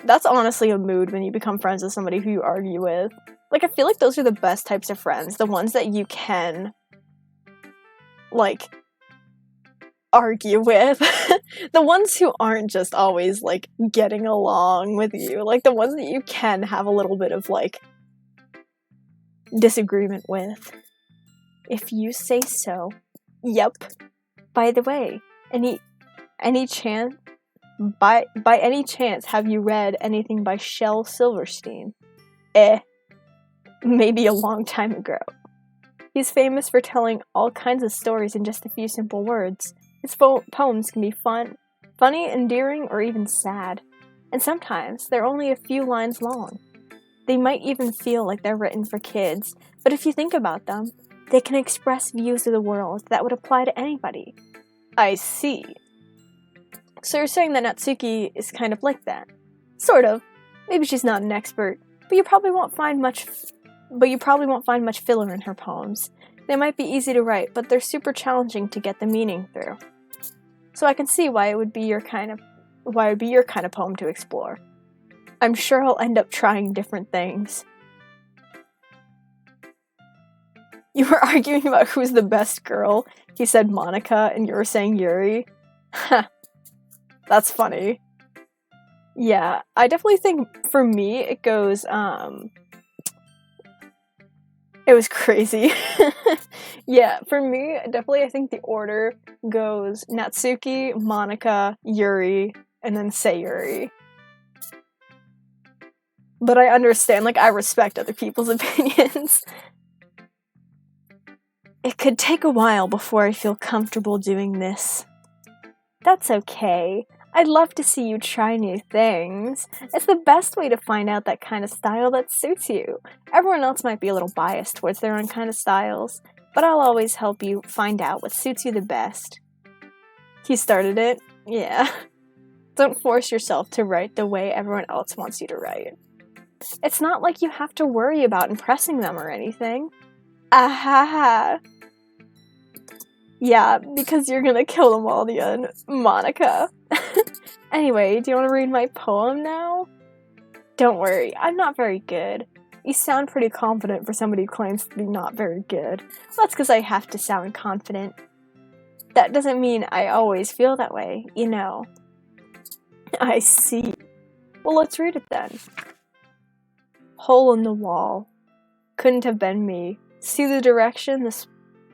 Speaker 1: That's honestly a mood when you become friends with somebody who you argue with. Like, I feel like those are the best types of friends, the ones that you can, like, argue with. The ones who aren't just always, like, getting along with you. Like, the ones that you can have a little bit of, like, disagreement with. If you say so. Yep. By the way, any chance, by any chance, have you read anything by Shel Silverstein? Maybe a long time ago. He's famous for telling all kinds of stories in just a few simple words. His poems can be funny, endearing, or even sad. And sometimes they're only a few lines long. They might even feel like they're written for kids, but if you think about them, they can express views of the world that would apply to anybody. I see. So you're saying that Natsuki is kind of like that? Sort of. Maybe she's not an expert, but you probably won't find much filler in her poems. They might be easy to write, but they're super challenging to get the meaning through. So I can see why it would be your kind of poem to explore. I'm sure I'll end up trying different things. You were arguing about who's the best girl. He said Monica, and you were saying Yuri. Ha. That's funny. Yeah, I definitely think for me it goes, it was crazy. Yeah, for me, definitely I think the order goes Natsuki, Monica, Yuri, and then Sayuri. But I understand, like, I respect other people's opinions. It could take a while before I feel comfortable doing this. That's okay. I'd love to see you try new things. It's the best way to find out that kind of style that suits you. Everyone else might be a little biased towards their own kind of styles, but I'll always help you find out what suits you the best. He started it? Yeah. Don't force yourself to write the way everyone else wants you to write. It's not like you have to worry about impressing them or anything. Ahaha. Yeah, because you're gonna kill them all, the end. Monica. Anyway, do you want to read my poem now? Don't worry, I'm not very good. You sound pretty confident for somebody who claims to be not very good. That's because I have to sound confident. That doesn't mean I always feel that way, you know. I see. Well, let's read it then. Hole in the wall. Couldn't have been me. See the direction the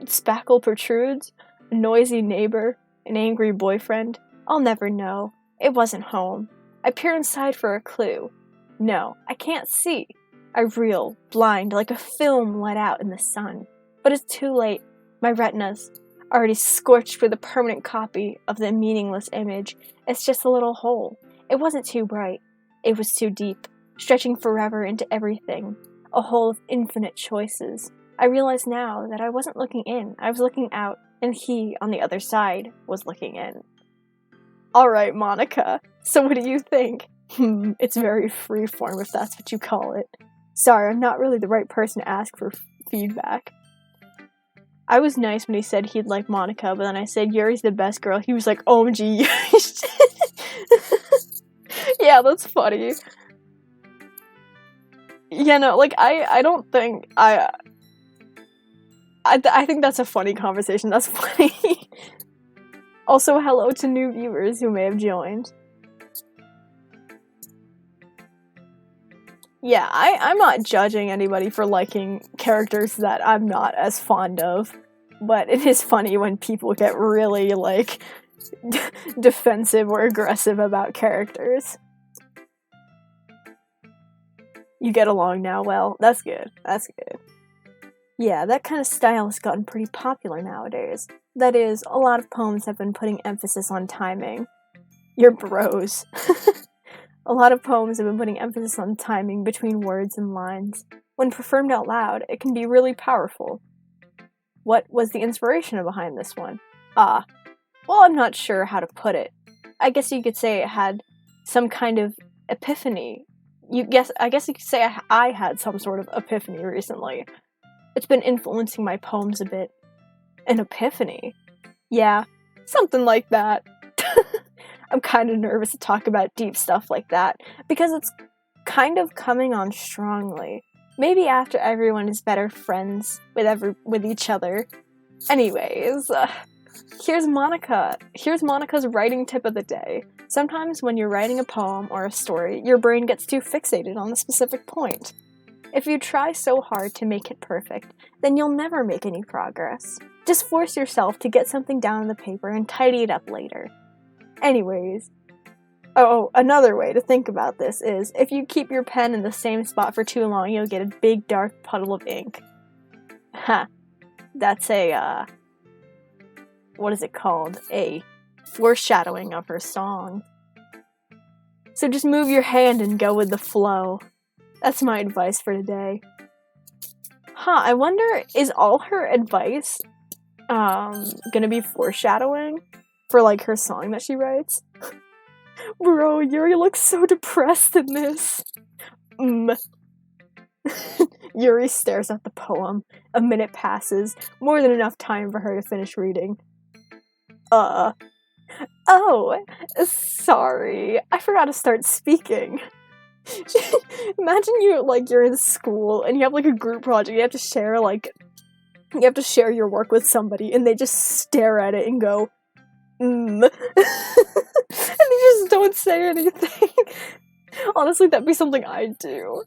Speaker 1: spackle protrudes? A noisy neighbor? An angry boyfriend? I'll never know. It wasn't home. I peer inside for a clue. No, I can't see. I reel, blind, like a film let out in the sun. But it's too late. My retina's already scorched with a permanent copy of the meaningless image. It's just a little hole. It wasn't too bright. It was too deep, stretching forever into everything. A hole of infinite choices. I realize now that I wasn't looking in. I was looking out, and he, on the other side, was looking in. Alright, Monica. So what do you think? It's very freeform, if that's what you call it. Sorry, I'm not really the right person to ask for feedback. I was nice when he said he'd like Monica, but then I said Yuri's the best girl. He was like, OMG, Yuri. Yeah, that's funny. Yeah, no, like, I don't think, I think that's a funny conversation. That's funny. Also, hello to new viewers who may have joined. Yeah, I'm not judging anybody for liking characters that I'm not as fond of, but it is funny when people get really, like, defensive or aggressive about characters. You get along now well. That's good. That's good. Yeah, that kind of style has gotten pretty popular nowadays. That is, a lot of poems have been putting emphasis on timing. You're bros. A lot of poems have been putting emphasis on timing between words and lines. When performed out loud, it can be really powerful. What was the inspiration behind this one? Well, I'm not sure how to put it. I guess you could say it had some kind of epiphany. I guess you could say I had some sort of epiphany recently. It's been influencing my poems a bit. An epiphany? Yeah, something like that. I'm kind of nervous to talk about deep stuff like that, because it's kind of coming on strongly. Maybe after everyone is better friends with each other. Anyways, here's Monica. Here's Monica's writing tip of the day. Sometimes when you're writing a poem or a story, your brain gets too fixated on a specific point. If you try so hard to make it perfect, then you'll never make any progress. Just force yourself to get something down on the paper and tidy it up later. Anyways, another way to think about this is, if you keep your pen in the same spot for too long, you'll get a big dark puddle of ink. Ha. That's what is it called? A foreshadowing of her song. So just move your hand and go with the flow. That's my advice for today. I wonder, is all her advice gonna be foreshadowing for, like, her song that she writes? Bro, Yuri looks so depressed in this. Yuri stares at the poem. A minute passes, more than enough time for her to finish reading. Oh, sorry, I forgot to start speaking. Imagine you're in school and you have, like, a group project. You have to share your work with somebody, and they just stare at it and go, and they just don't say anything. Honestly, that'd be something I'd do.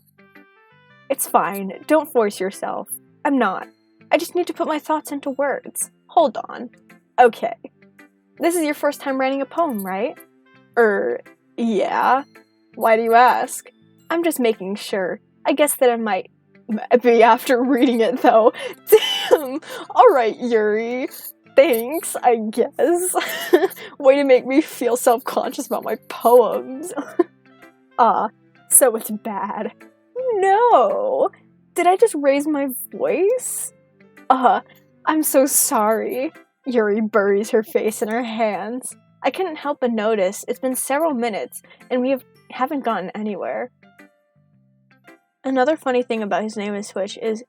Speaker 1: It's fine. Don't force yourself. I'm not. I just need to put my thoughts into words. Hold on. Okay. This is your first time writing a poem, right? Yeah. Why do you ask? I'm just making sure. I guess that it might be after reading it, though. Damn! Alright, Yuri. Thanks, I guess. Way to make me feel self-conscious about my poems. So it's bad. No! Did I just raise my voice? I'm so sorry. Yuri buries her face in her hands. I couldn't help but notice. It's been several minutes, and we haven't gotten anywhere. Another funny thing about his name in Twitch is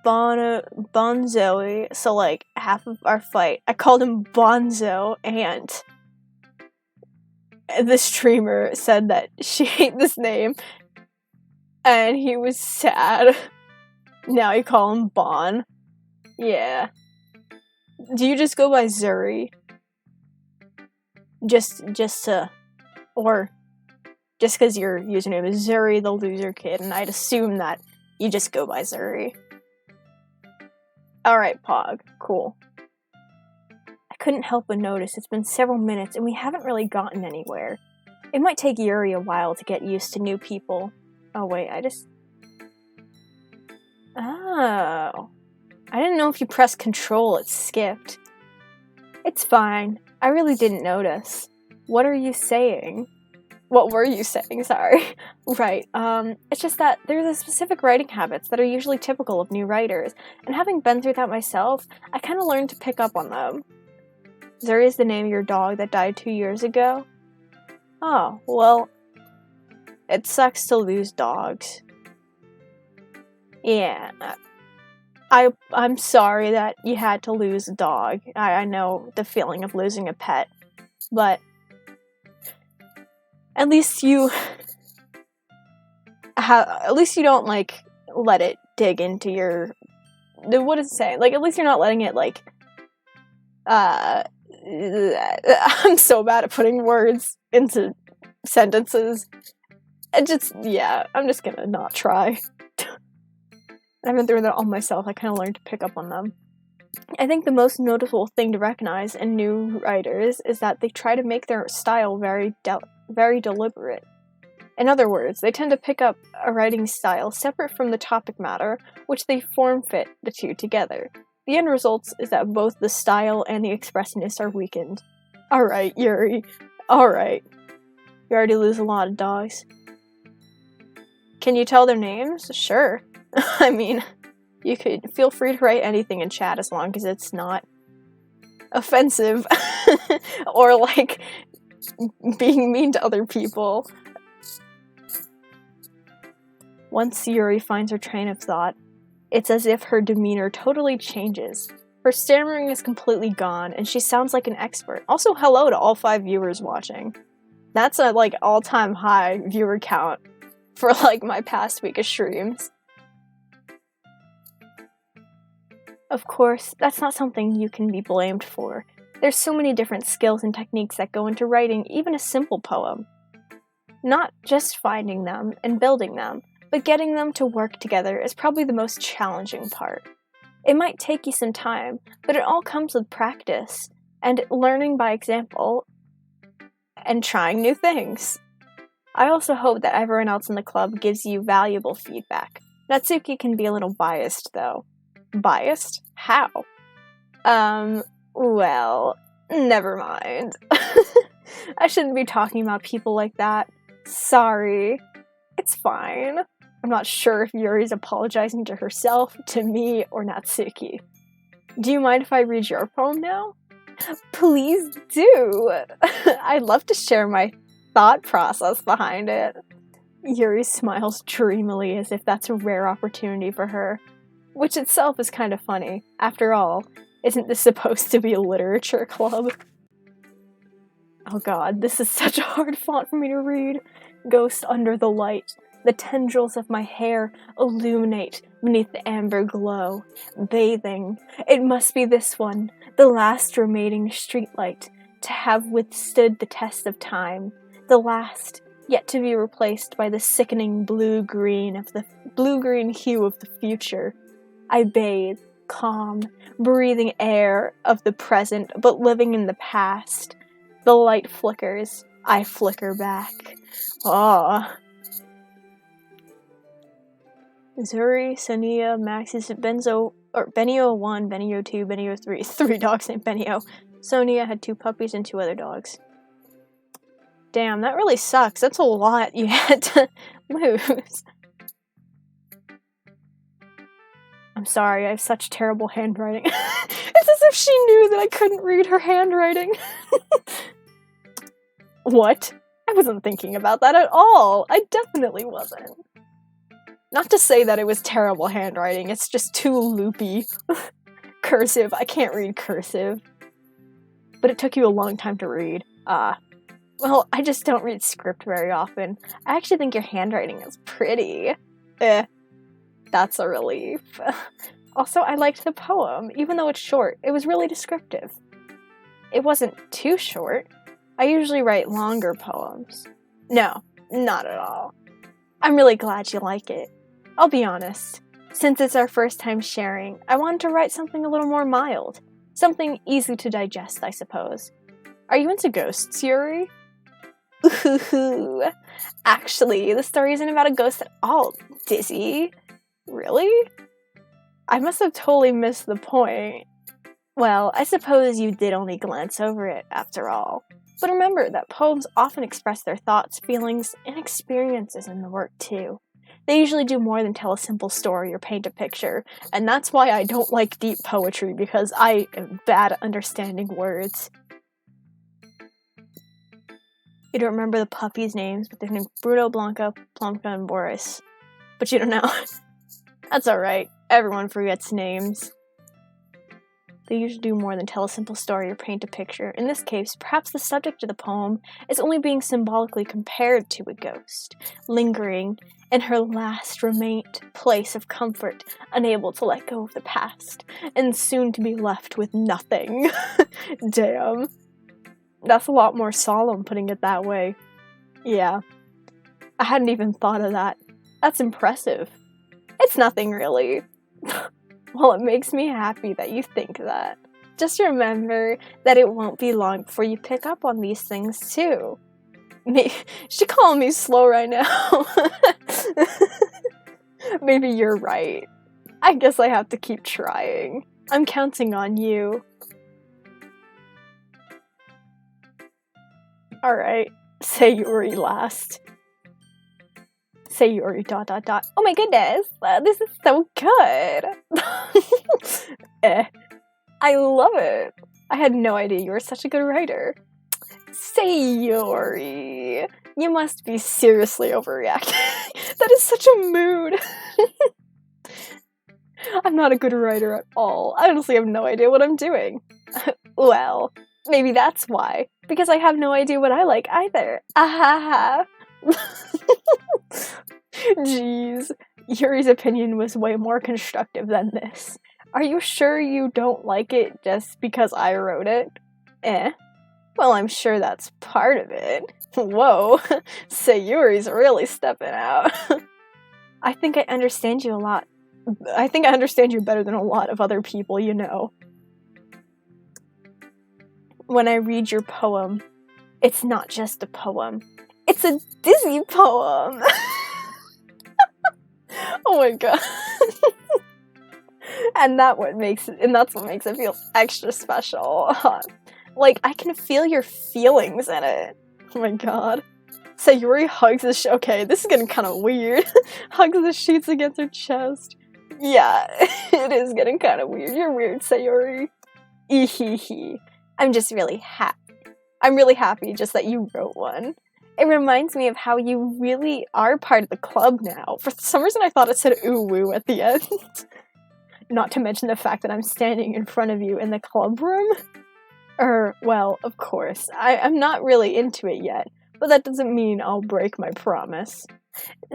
Speaker 1: Bonzoe, so, like, half of our fight, I called him Bonzo, and the streamer said that she hated this name, and he was sad. Now you call him Bon. Yeah. Do you just go by Zuri? Just because your username is Zuri the Loser Kid, and I'd assume that you just go by Zuri. Alright, Pog. Cool. I couldn't help but notice it's been several minutes and we haven't really gotten anywhere. It might take Yuri a while to get used to new people. Oh wait, Oh. I didn't know if you pressed Control, it skipped. It's fine. I really didn't notice. What are you saying? What were you saying? Sorry. Right, it's just that there's a specific writing habits that are usually typical of new writers, and having been through that myself, I kind of learned to pick up on them. Zuri is the name of your dog that died 2 years ago? Oh, well, it sucks to lose dogs. Yeah, I'm sorry that you had to lose a dog. I know the feeling of losing a pet, but at least you don't, like, let it dig into your, what is it saying? Like, at least you're not letting it, like, I'm so bad at putting words into sentences. I'm just gonna not try. I've been through that all myself. I kind of learned to pick up on them. I think the most notable thing to recognize in new writers is that they try to make their style very deliberate. In other words, they tend to pick up a writing style separate from the topic matter, which they form-fit the two together. The end result is that both the style and the expressiveness are weakened. Alright, Yuri. Alright. You already lose a lot of dogs. Can you tell their names? Sure. I mean, you could feel free to write anything in chat as long as it's not offensive or like being mean to other people. Once Yuri finds her train of thought, it's as if her demeanor totally changes. Her stammering is completely gone, and she sounds like an expert. Also, hello to all 5 viewers watching. That's a, like, all-time high viewer count for, like, my past week of streams. Of course, that's not something you can be blamed for. There's so many different skills and techniques that go into writing even a simple poem. Not just finding them and building them, but getting them to work together is probably the most challenging part. It might take you some time, but it all comes with practice, and learning by example, and trying new things. I also hope that everyone else in the club gives you valuable feedback. Natsuki can be a little biased, though. Biased? How? Well, never mind. I shouldn't be talking about people like that. Sorry. It's fine. I'm not sure if Yuri's apologizing to herself, to me, or Natsuki. Do you mind if I read your poem now? Please do! I'd love to share my thought process behind it. Yuri smiles dreamily as if that's a rare opportunity for her, which itself is kind of funny. After all, isn't this supposed to be a literature club? Oh god, this is such a hard font for me to read. Ghost under the light. The tendrils of my hair illuminate beneath the amber glow. Bathing. It must be this one, the last remaining streetlight, to have withstood the test of time. The last, yet to be replaced by the sickening blue-green hue of the future. I bathe, calm, breathing air of the present, but living in the past. The light flickers. I flicker back. Ah. Zuri, Sonia, Maxis, Benio 1, Benio 2, Benio 3. 3 dogs named Benio. Sonia had 2 puppies and 2 other dogs. Damn, that really sucks. That's a lot you had to lose. I'm sorry, I have such terrible handwriting. It's as if she knew that I couldn't read her handwriting. What? I wasn't thinking about that at all. I definitely wasn't. Not to say that it was terrible handwriting, it's just too loopy. Cursive, I can't read cursive. But it took you a long time to read. Well, I just don't read script very often. I actually think your handwriting is pretty. That's a relief. Also, I liked the poem, even though it's short. It was really descriptive. It wasn't too short. I usually write longer poems. No, not at all. I'm really glad you like it. I'll be honest. Since it's our first time sharing, I wanted to write something a little more mild. Something easy to digest, I suppose. Are you into ghosts, Yuri? Ooh, actually, the story isn't about a ghost at all, Dizzy. Really? I must have totally missed the point. Well, I suppose you did only glance over it, after all. But remember that poems often express their thoughts, feelings, and experiences in the work, too. They usually do more than tell a simple story or paint a picture, and that's why I don't like deep poetry, because I am bad at understanding words. You don't remember the puppies' names, but they're named Bruno, Blanca, Plumka, and Boris. But you don't know. That's alright. Everyone forgets names. They usually do more than tell a simple story or paint a picture. In this case, perhaps the subject of the poem is only being symbolically compared to a ghost, lingering in her last remained place of comfort, unable to let go of the past, and soon to be left with nothing. Damn. That's a lot more solemn, putting it that way. Yeah. I hadn't even thought of that. That's impressive. It's nothing, really. Well, it makes me happy that you think that. Just remember that it won't be long before you pick up on these things too. She's calling me slow right now. Maybe you're right. I guess I have to keep trying. I'm counting on you. Alright, Sayuri last. Sayuri ... Oh my goodness, this is so good! I love it! I had no idea you were such a good writer. Sayuri, you must be seriously overreacting. That is such a mood! I'm not a good writer at all. I honestly have no idea what I'm doing. Well, maybe that's why. Because I have no idea what I like either. Ahaha. Jeez, Yuri's opinion was way more constructive than this. Are you sure you don't like it just because I wrote it? Well, I'm sure that's part of it. Whoa, Sayuri's really stepping out. I think I understand you a lot. I think I understand you better than a lot of other people you know. When I read your poem, it's not just a poem. It's a Disney poem! Oh my god. And that's what makes it feel extra special. Like, I can feel your feelings in it. Oh my god. Sayuri hugs the okay, this is getting kind of weird. Hugs the sheets against her chest. Yeah, it is getting kind of weird. You're weird, Sayuri. Ehehe. I'm really happy just that you wrote one. It reminds me of how you really are part of the club now. For some reason I thought it said ooh woo at the end. Not to mention the fact that I'm standing in front of you in the club room. Well, of course. I'm not really into it yet, but that doesn't mean I'll break my promise.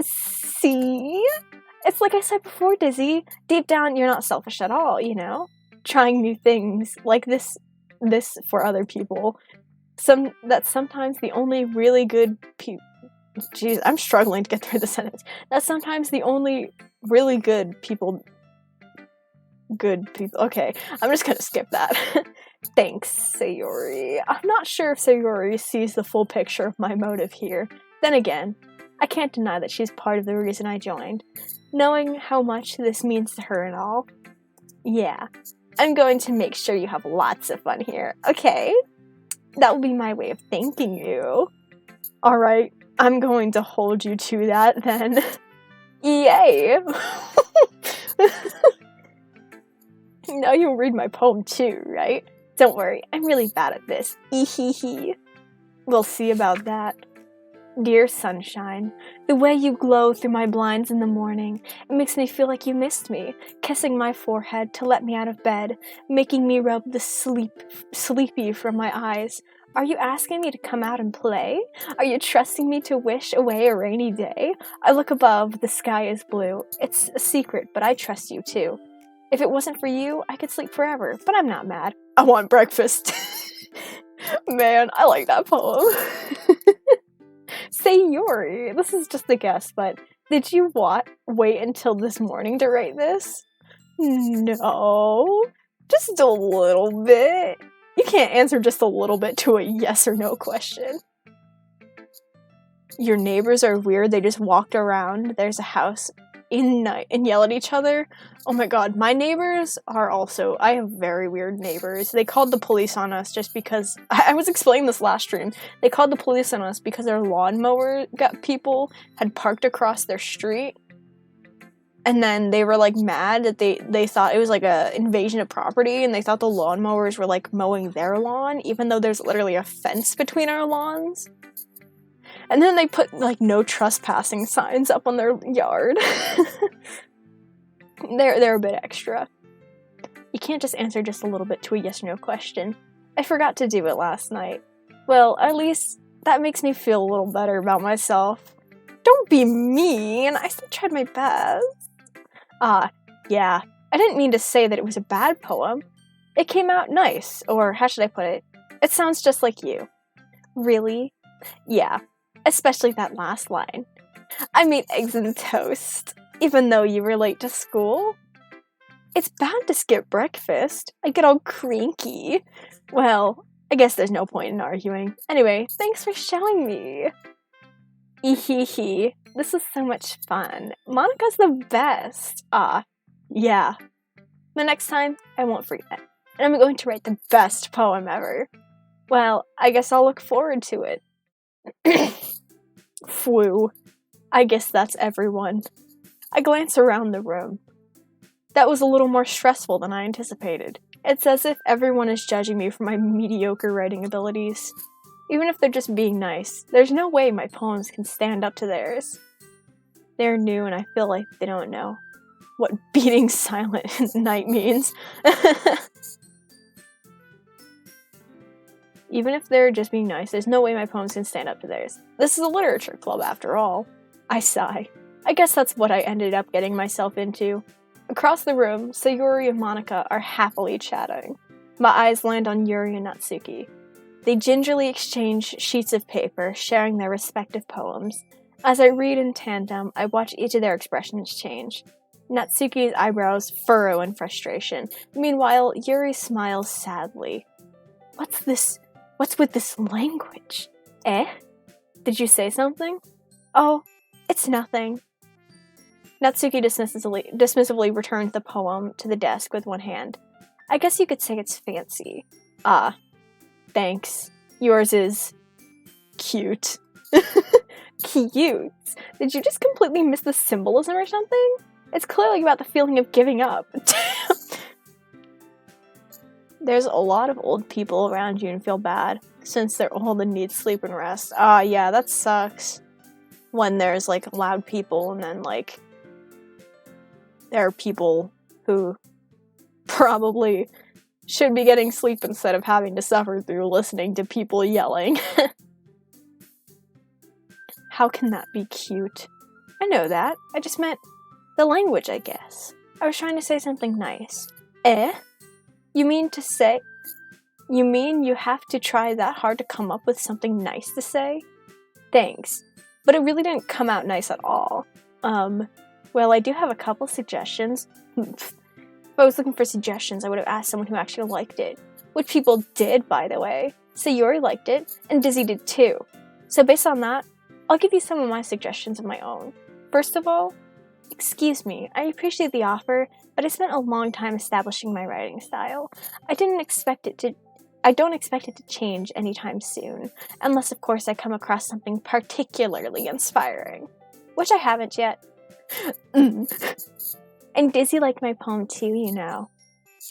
Speaker 1: See? It's like I said before, Dizzy. Deep down, you're not selfish at all, you know? Trying new things like this for other people. That's sometimes the only really good people. Jeez, I'm struggling to get through the sentence. That's sometimes the only really good people. Okay, I'm just gonna skip that. Thanks, Sayuri. I'm not sure if Sayuri sees the full picture of my motive here. Then again, I can't deny that she's part of the reason I joined. Knowing how much this means to her and all. Yeah, I'm going to make sure you have lots of fun here, okay? That will be my way of thanking you. Alright, I'm going to hold you to that then. Yay! Now you'll read my poem too, right? Don't worry, I'm really bad at this. Ehehe. We'll see about that. Dear sunshine, the way you glow through my blinds in the morning, it makes me feel like you missed me, kissing my forehead to let me out of bed, making me rub the sleepy from my eyes. Are you asking me to come out and play? Are you trusting me to wish away a rainy day? I look above, the sky is blue. It's a secret, but I trust you too. If it wasn't for you, I could sleep forever, but I'm not mad. I want breakfast. Man, I like that poem. Sayuri, this is just a guess, but did you wait until this morning to write this? No, just a little bit. You can't answer just a little bit to a yes or no question. Your neighbors are weird, they just walked around, there's a house in night and yell at each other. Oh my god, my neighbors are also, I have very weird neighbors. They called the police on us just because, I was explaining this last stream, they called the police on us because their lawnmower people had parked across their street. And then they were like mad that they thought it was like a invasion of property and they thought the lawnmowers were like mowing their lawn, even though there's literally a fence between our lawns. And then they put, like, no trespassing signs up on their yard. They're a bit extra. You can't just answer just a little bit to a yes or no question. I forgot to do it last night. Well, at least that makes me feel a little better about myself. Don't be mean, I still tried my best. Yeah, I didn't mean to say that it was a bad poem. It came out nice, or how should I put it? It sounds just like you. Really? Yeah. Especially that last line. I made eggs and toast, even though you were late to school. It's bound to skip breakfast. I get all cranky. Well, I guess there's no point in arguing. Anyway, thanks for showing me. Ehehe. This is so much fun. Monica's the best. Yeah. The next time, I won't forget. And I'm going to write the best poem ever. Well, I guess I'll look forward to it. Phew. I guess that's everyone. I glance around the room. That was a little more stressful than I anticipated. It's as if everyone is judging me for my mediocre writing abilities. Even if they're just being nice, there's no way my poems can stand up to theirs. They're new and I feel like they don't know what beating silent night means. Even if they're just being nice, there's no way my poems can stand up to theirs. This is a literature club after all. I sigh. I guess that's what I ended up getting myself into. Across the room, Sayuri and Monica are happily chatting. My eyes land on Yuri and Natsuki. They gingerly exchange sheets of paper, sharing their respective poems. As I read in tandem, I watch each of their expressions change. Natsuki's eyebrows furrow in frustration. Meanwhile, Yuri smiles sadly. What's with this language? Eh? Did you say something? Oh, it's nothing. Natsuki dismissively returns the poem to the desk with one hand. I guess you could say it's fancy. Thanks. Yours is cute. Cute? Did you just completely miss the symbolism or something? It's clearly about the feeling of giving up. There's a lot of old people around you and feel bad, since they're old and need sleep and rest. Yeah, that sucks. When there's, like, loud people and then, like, there are people who probably should be getting sleep instead of having to suffer through listening to people yelling. How can that be cute? I know that. I just meant the language, I guess. I was trying to say something nice. Eh? You mean you have to try that hard to come up with something nice to say? Thanks. But it really didn't come out nice at all. Well, I do have a couple suggestions. If I was looking for suggestions, I would have asked someone who actually liked it. Which people did, by the way. Sayuri liked it, and Dizzy did too. So based on that, I'll give you some of my suggestions of my own. First of all, excuse me, I appreciate the offer, but I spent a long time establishing my writing style. I don't expect it to change anytime soon, unless of course I come across something particularly inspiring. Which I haven't yet. And Dizzy liked my poem too, you know.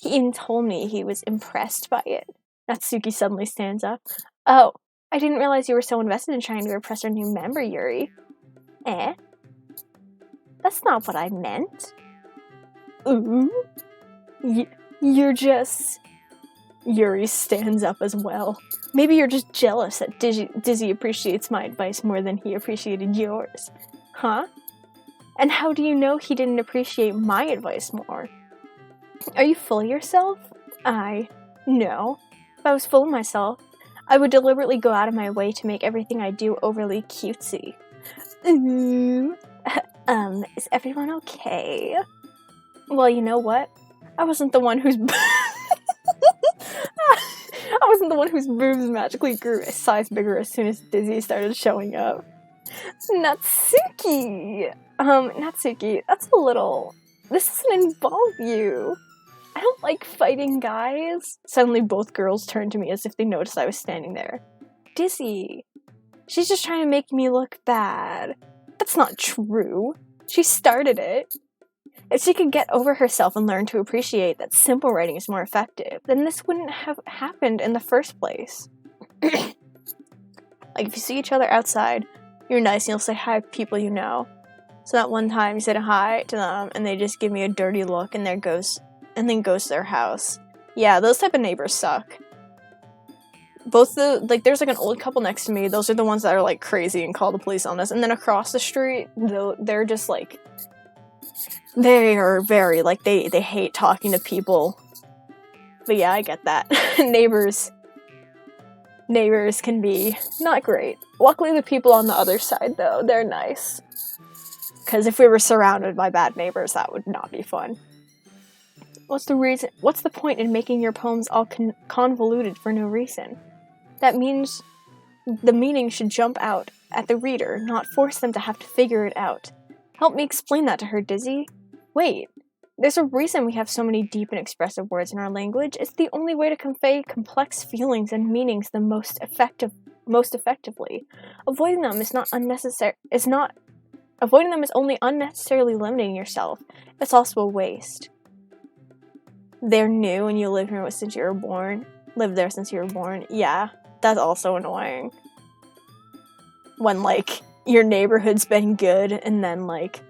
Speaker 1: He even told me he was impressed by it. Natsuki suddenly stands up. Oh, I didn't realize you were so invested in trying to impress our new member, Yuri. Eh? That's not what I meant. Ooh? You're just... Yuri stands up as well. Maybe you're just jealous that Dizzy appreciates my advice more than he appreciated yours. Huh? And how do you know he didn't appreciate my advice more? Are you full of yourself? No. If I was full of myself, I would deliberately go out of my way to make everything I do overly cutesy. Ooh. Is everyone okay? Well, you know what? I wasn't the one whose boobs magically grew a size bigger as soon as Dizzy started showing up. Natsuki! Natsuki, that's a little... This doesn't involve you. I don't like fighting guys. Suddenly both girls turned to me as if they noticed I was standing there. Dizzy. She's just trying to make me look bad. That's not true. She started it. If she could get over herself and learn to appreciate that simple writing is more effective, then this wouldn't have happened in the first place. Like, if you see each other outside, you're nice and you'll say hi to people you know. So that one time you said hi to them and they just give me a dirty look and then goes to their house. Yeah, those type of neighbors suck. There's like an old couple next to me. Those are the ones that are like crazy and call the police on us. And then across the street, they're just like, they are very, like, they hate talking to people. But yeah, I get that. Neighbors can be not great. Luckily, the people on the other side, though, they're nice. Because if we were surrounded by bad neighbors, that would not be fun. What's the point in making your poems all convoluted for no reason? That means the meaning should jump out at the reader, not force them to have to figure it out. Help me explain that to her, Dizzy. Wait, there's a reason we have so many deep and expressive words in our language. It's the only way to convey complex feelings and meanings the most effectively. Avoiding them is only unnecessarily limiting yourself. It's also a waste. They're new and you live here since you were born. Lived there since you were born. Yeah, that's also annoying. When, like, your neighborhood's been good and then, like,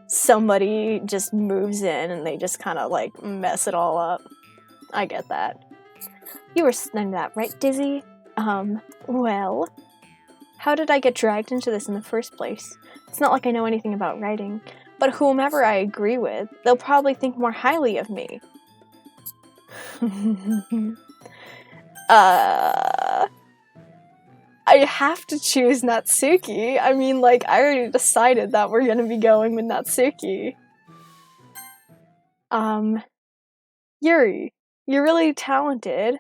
Speaker 1: somebody just moves in and they just kind of, like, mess it all up. I get that. You were studying that, right, Dizzy? Well, how did I get dragged into this in the first place? It's not like I know anything about writing, but whomever I agree with, they'll probably think more highly of me. I have to choose Natsuki. I mean, like, I already decided that we're gonna be going with Natsuki. Yuri, you're really talented.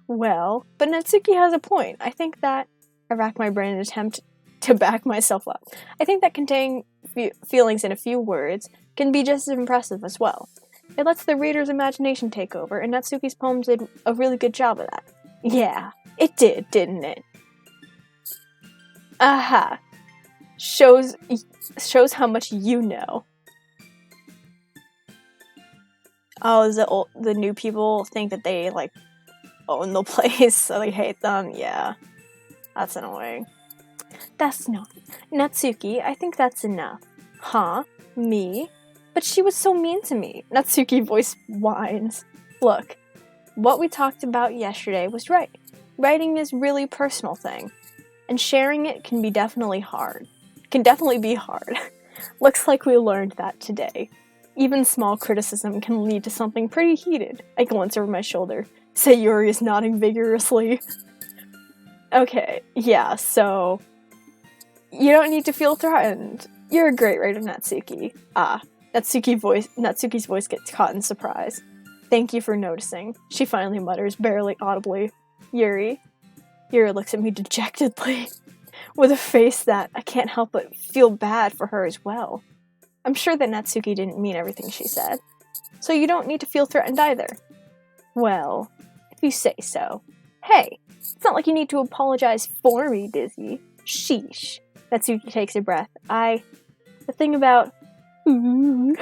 Speaker 1: Well, but Natsuki has a point. I think that I racked my brain in an attempt to back myself up. I think that conveying feelings in a few words can be just as impressive as well. It lets the reader's imagination take over, and Natsuki's poems did a really good job of that. Yeah, it did, didn't it? Aha. Shows how much you know. Oh, the new people think that they, like, own the place, so they hate them? Yeah. That's annoying. That's enough. Natsuki, I think that's enough. Huh? Me? But she was so mean to me. Natsuki voice whines. Look, what we talked about yesterday was right. Writing is really a personal thing. And sharing it can definitely be hard. Looks like we learned that today. Even small criticism can lead to something pretty heated. I glance over my shoulder. Sayuri is nodding vigorously. Okay, yeah, so... You don't need to feel threatened. You're a great writer, Natsuki. Natsuki's voice gets caught in surprise. Thank you for noticing. She finally mutters, barely audibly. Yuri looks at me dejectedly, with a face that I can't help but feel bad for her as well. I'm sure that Natsuki didn't mean everything she said, so you don't need to feel threatened either. Well, if you say so. Hey, it's not like you need to apologize for me, Dizzy. Sheesh. Natsuki takes a breath. The thing about... Would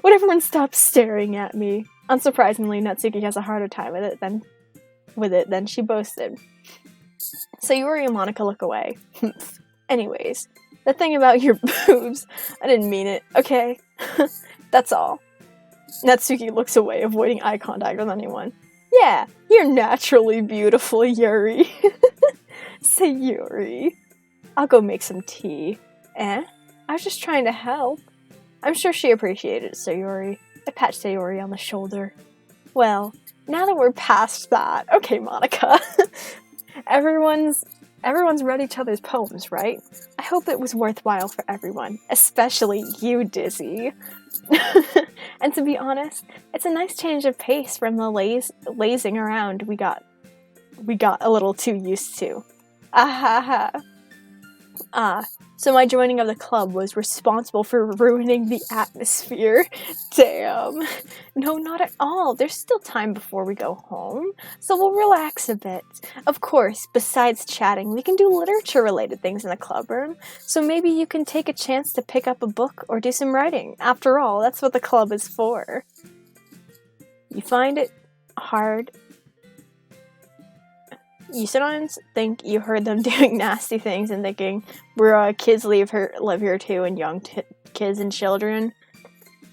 Speaker 1: everyone stop staring at me? Unsurprisingly, Natsuki has a harder time with it than she boasted. Sayuri and Monica look away. Anyways, the thing about your boobs, I didn't mean it, okay? That's all. Natsuki looks away, avoiding eye contact with anyone. Yeah, you're naturally beautiful, Yuri. Sayuri. I'll go make some tea. I was just trying to help. I'm sure she appreciated it, Sayuri. I pat Sayuri on the shoulder. Well, now that we're past that, okay, Monica. Everyone's read each other's poems, right? I hope it was worthwhile for everyone, especially you, Dizzy. And to be honest, it's a nice change of pace from the lazing around we got a little too used to. So my joining of the club was responsible for ruining the atmosphere. Damn. No, not at all. There's still time before we go home, so we'll relax a bit. Of course, besides chatting, we can do literature-related things in the club room, so maybe you can take a chance to pick up a book or do some writing. After all, that's what the club is for. You find it hard... You sometimes think you heard them doing nasty things and thinking, bruh, kids live here too, and young kids and children.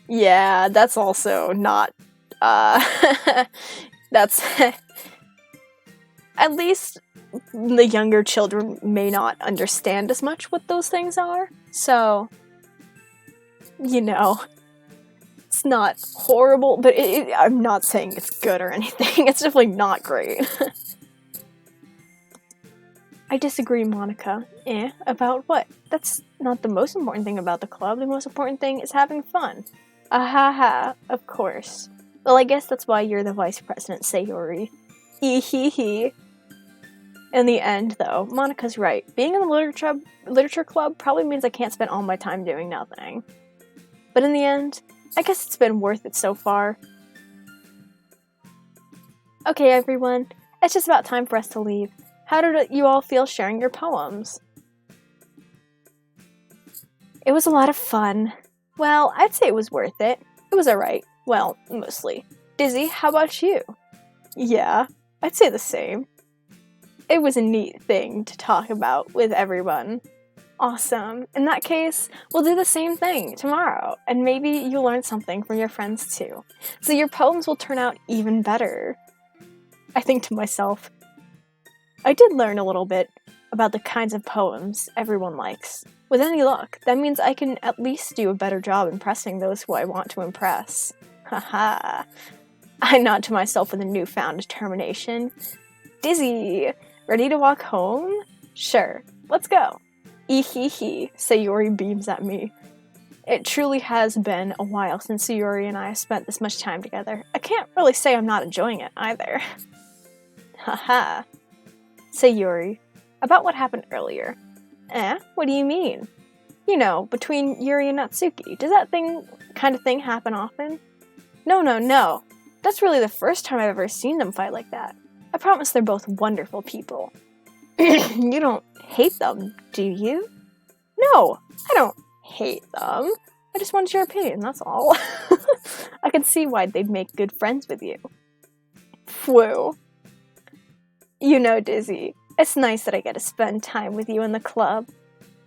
Speaker 1: Yeah, that's also not, that's, at least the younger children may not understand as much what those things are, so, you know, it's not horrible, but I'm not saying it's good or anything, it's definitely not great. I disagree, Monica. About what? That's not the most important thing about the club. The most important thing is having fun. Of course. Well, I guess that's why you're the vice president, Sayori. Ehehe. In the end, though, Monika's right. Being in the literature club probably means I can't spend all my time doing nothing. But in the end, I guess it's been worth it so far. Okay, everyone, it's just about time for us to leave. How did you all feel sharing your poems? It was a lot of fun. Well, I'd say it was worth it. It was alright. Well, mostly. Dizzy, how about you? Yeah, I'd say the same. It was a neat thing to talk about with everyone. Awesome. In that case, we'll do the same thing tomorrow, and maybe you'll learn something from your friends too. So your poems will turn out even better. I think to myself, I did learn a little bit about the kinds of poems everyone likes. With any luck, that means I can at least do a better job impressing those who I want to impress. Haha. I nod to myself with a newfound determination. Dizzy, ready to walk home? Sure, let's go. Ehehe, Sayori beams at me. It truly has been a while since Sayori and I have spent this much time together. I can't really say I'm not enjoying it either. Haha. Sayori, about what happened earlier. What do you mean? You know, between Yuri and Natsuki. Does that kind of thing happen often? No. That's really the first time I've ever seen them fight like that. I promise they're both wonderful people. You don't hate them, do you? No, I don't hate them. I just wanted your opinion, that's all. I can see why they'd make good friends with you. Phew. You know, Dizzy, it's nice that I get to spend time with you in the club.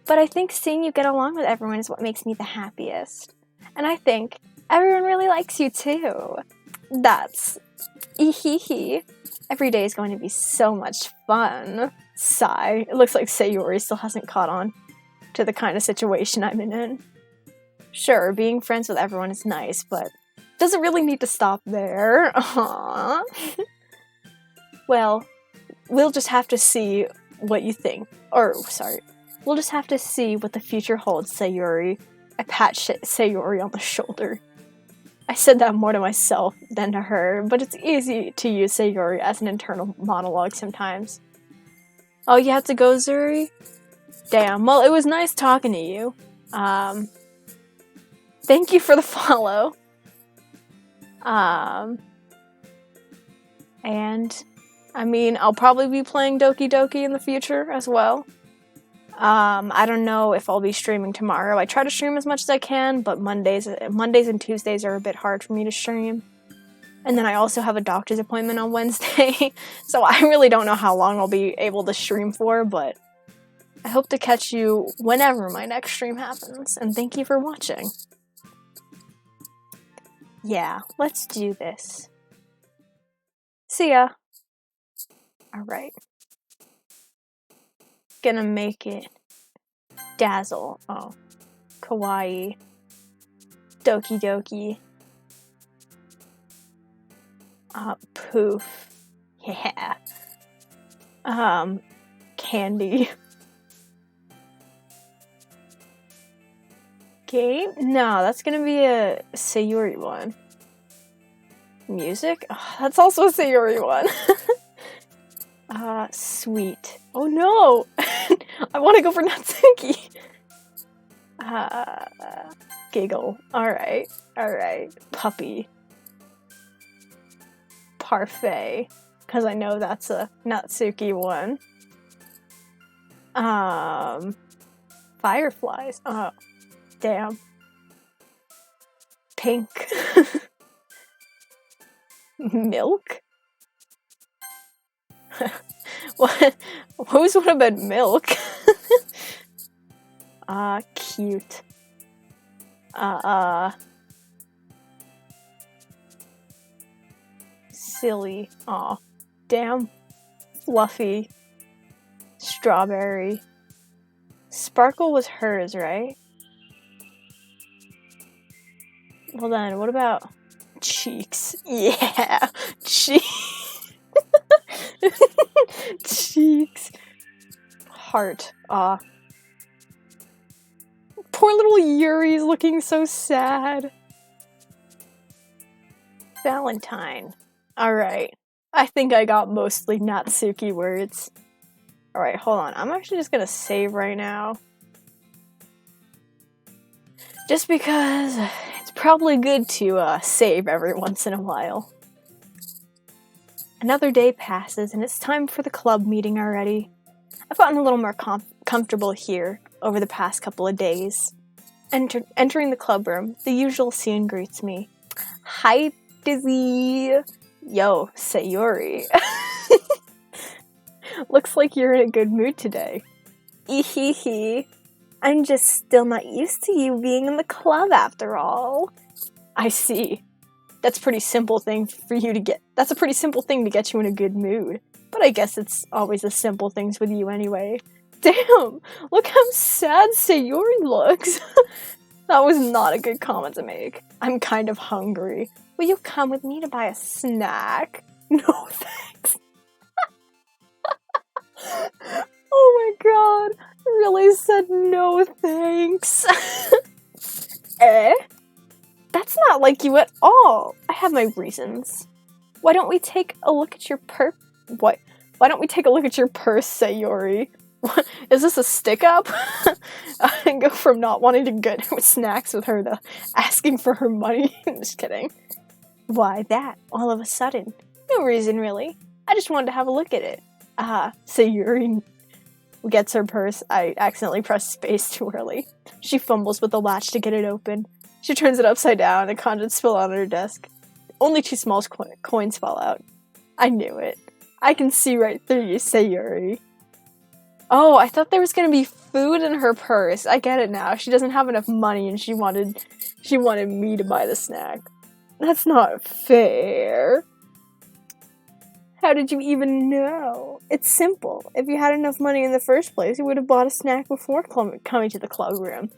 Speaker 1: But I think seeing you get along with everyone is what makes me the happiest. And I think everyone really likes you too. That's ehehe. Every day is going to be so much fun. Sigh. It looks like Sayori still hasn't caught on to the kind of situation I'm in. Sure, being friends with everyone is nice, but doesn't really need to stop there. Aww. Well, we'll just have to see what you think. We'll just have to see what the future holds, Sayori. I pat Sayori on the shoulder. I said that more to myself than to her, but it's easy to use Sayori as an internal monologue sometimes. Oh, you have to go, Zuri? Damn, well, it was nice talking to you. Thank you for the follow. And, I mean, I'll probably be playing Doki Doki in the future as well. I don't know if I'll be streaming tomorrow. I try to stream as much as I can, but Mondays and Tuesdays are a bit hard for me to stream. And then I also have a doctor's appointment on Wednesday, so I really don't know how long I'll be able to stream for, but I hope to catch you whenever my next stream happens, and thank you for watching. Yeah, let's do this. See ya. Alright. Gonna make it dazzle. Oh, kawaii. Doki Doki. Poof. Yeah. Candy. Game? No, that's gonna be a Sayuri one. Music? Oh, that's also a Sayuri one. Sweet. Oh no! I want to go for Natsuki! Giggle. Alright. Puppy. Parfait. Because I know that's a Natsuki one. Fireflies. Oh, damn. Pink. Milk? What? Whose would have been milk? Cute. Silly. Aw. Damn. Fluffy. Strawberry. Sparkle was hers, right? Well then, what about cheeks? Yeah! Cheeks! Cheeks. Heart. Aw. Poor little Yuri's looking so sad. Valentine. Alright. I think I got mostly Natsuki words. Alright, hold on. I'm actually just gonna save right now. Just because it's probably good to save every once in a while. Another day passes and it's time for the club meeting already. I've gotten a little more comfortable here over the past couple of days. Entering the club room, the usual scene greets me. Hi, Dizzy! Yo, Sayori. Looks like you're in a good mood today. Ehehe. I'm just still not used to you being in the club after all. I see. That's a pretty simple thing to get you in a good mood. But I guess it's always the simple things with you anyway. Damn! Look how sad Sayori looks! That was not a good comment to make. I'm kind of hungry. Will you come with me to buy a snack? No thanks. Oh my god. Really said no thanks. Eh? That's not like you at all. I have my reasons. Why don't we take a look at your What? Why don't we take a look at your purse, Sayori? What? Is this a stick-up? I go from not wanting to get snacks with her to asking for her money. Just kidding. Why that? All of a sudden. No reason, really. I just wanted to have a look at it. Sayori gets her purse. I accidentally pressed space too early. She fumbles with the latch to get it open. She turns it upside down and contents spill on her desk. Only 2 small coins fall out. I knew it. I can see right through you, Sayori. Oh, I thought there was gonna be food in her purse. I get it now. She doesn't have enough money and she wanted me to buy the snack. That's not fair. How did you even know? It's simple. If you had enough money in the first place, you would have bought a snack before coming to the club room.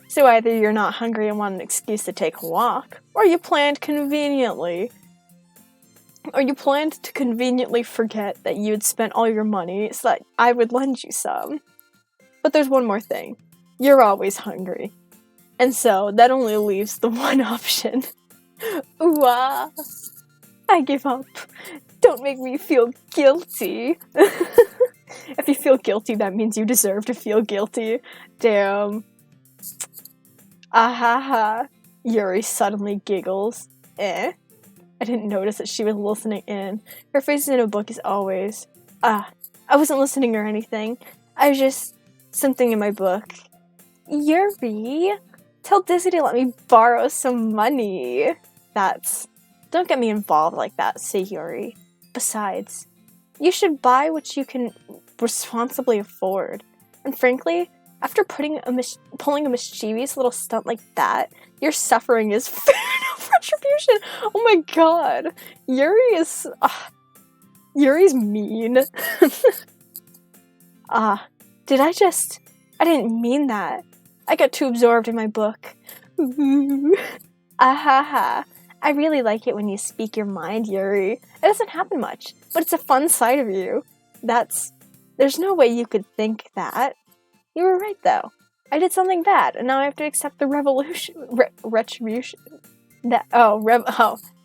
Speaker 1: So either you're not hungry and want an excuse to take a walk, or you planned to conveniently forget that you had spent all your money so that I would lend you some. But there's one more thing. You're always hungry. And so that only leaves the one option. Ooh, I give up. Don't make me feel guilty. If you feel guilty, that means you deserve to feel guilty. Damn. Ahaha. Yuri suddenly giggles. I didn't notice that she was listening in. Her face in a book as always. I wasn't listening or anything. I was just something in my book. Yuri, tell Dizzy to let me borrow some money. Don't get me involved like that, Sayori. Besides, you should buy what you can responsibly afford. And frankly, after pulling a mischievous little stunt like that, your suffering is fair enough retribution. Oh my god. Yuri's mean. I didn't mean that. I got too absorbed in my book. Ahaha. I really like it when you speak your mind, Yuri. It doesn't happen much, but it's a fun side of you. There's no way you could think that. You were right, though. I did something bad, and now I have to accept the retribution.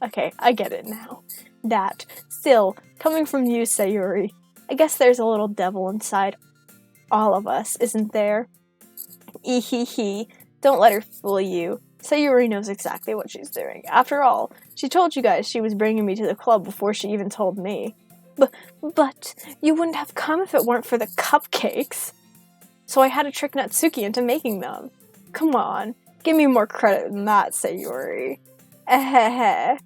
Speaker 1: Okay, I get it now. That. Still, coming from you, Sayori, I guess there's a little devil inside all of us, isn't there? Ehehe. Don't let her fool you. Sayori knows exactly what she's doing. After all, she told you guys she was bringing me to the club before she even told me. But you wouldn't have come if it weren't for the cupcakes. So I had to trick Natsuki into making them. Come on, give me more credit than that, Sayori. Ehehe.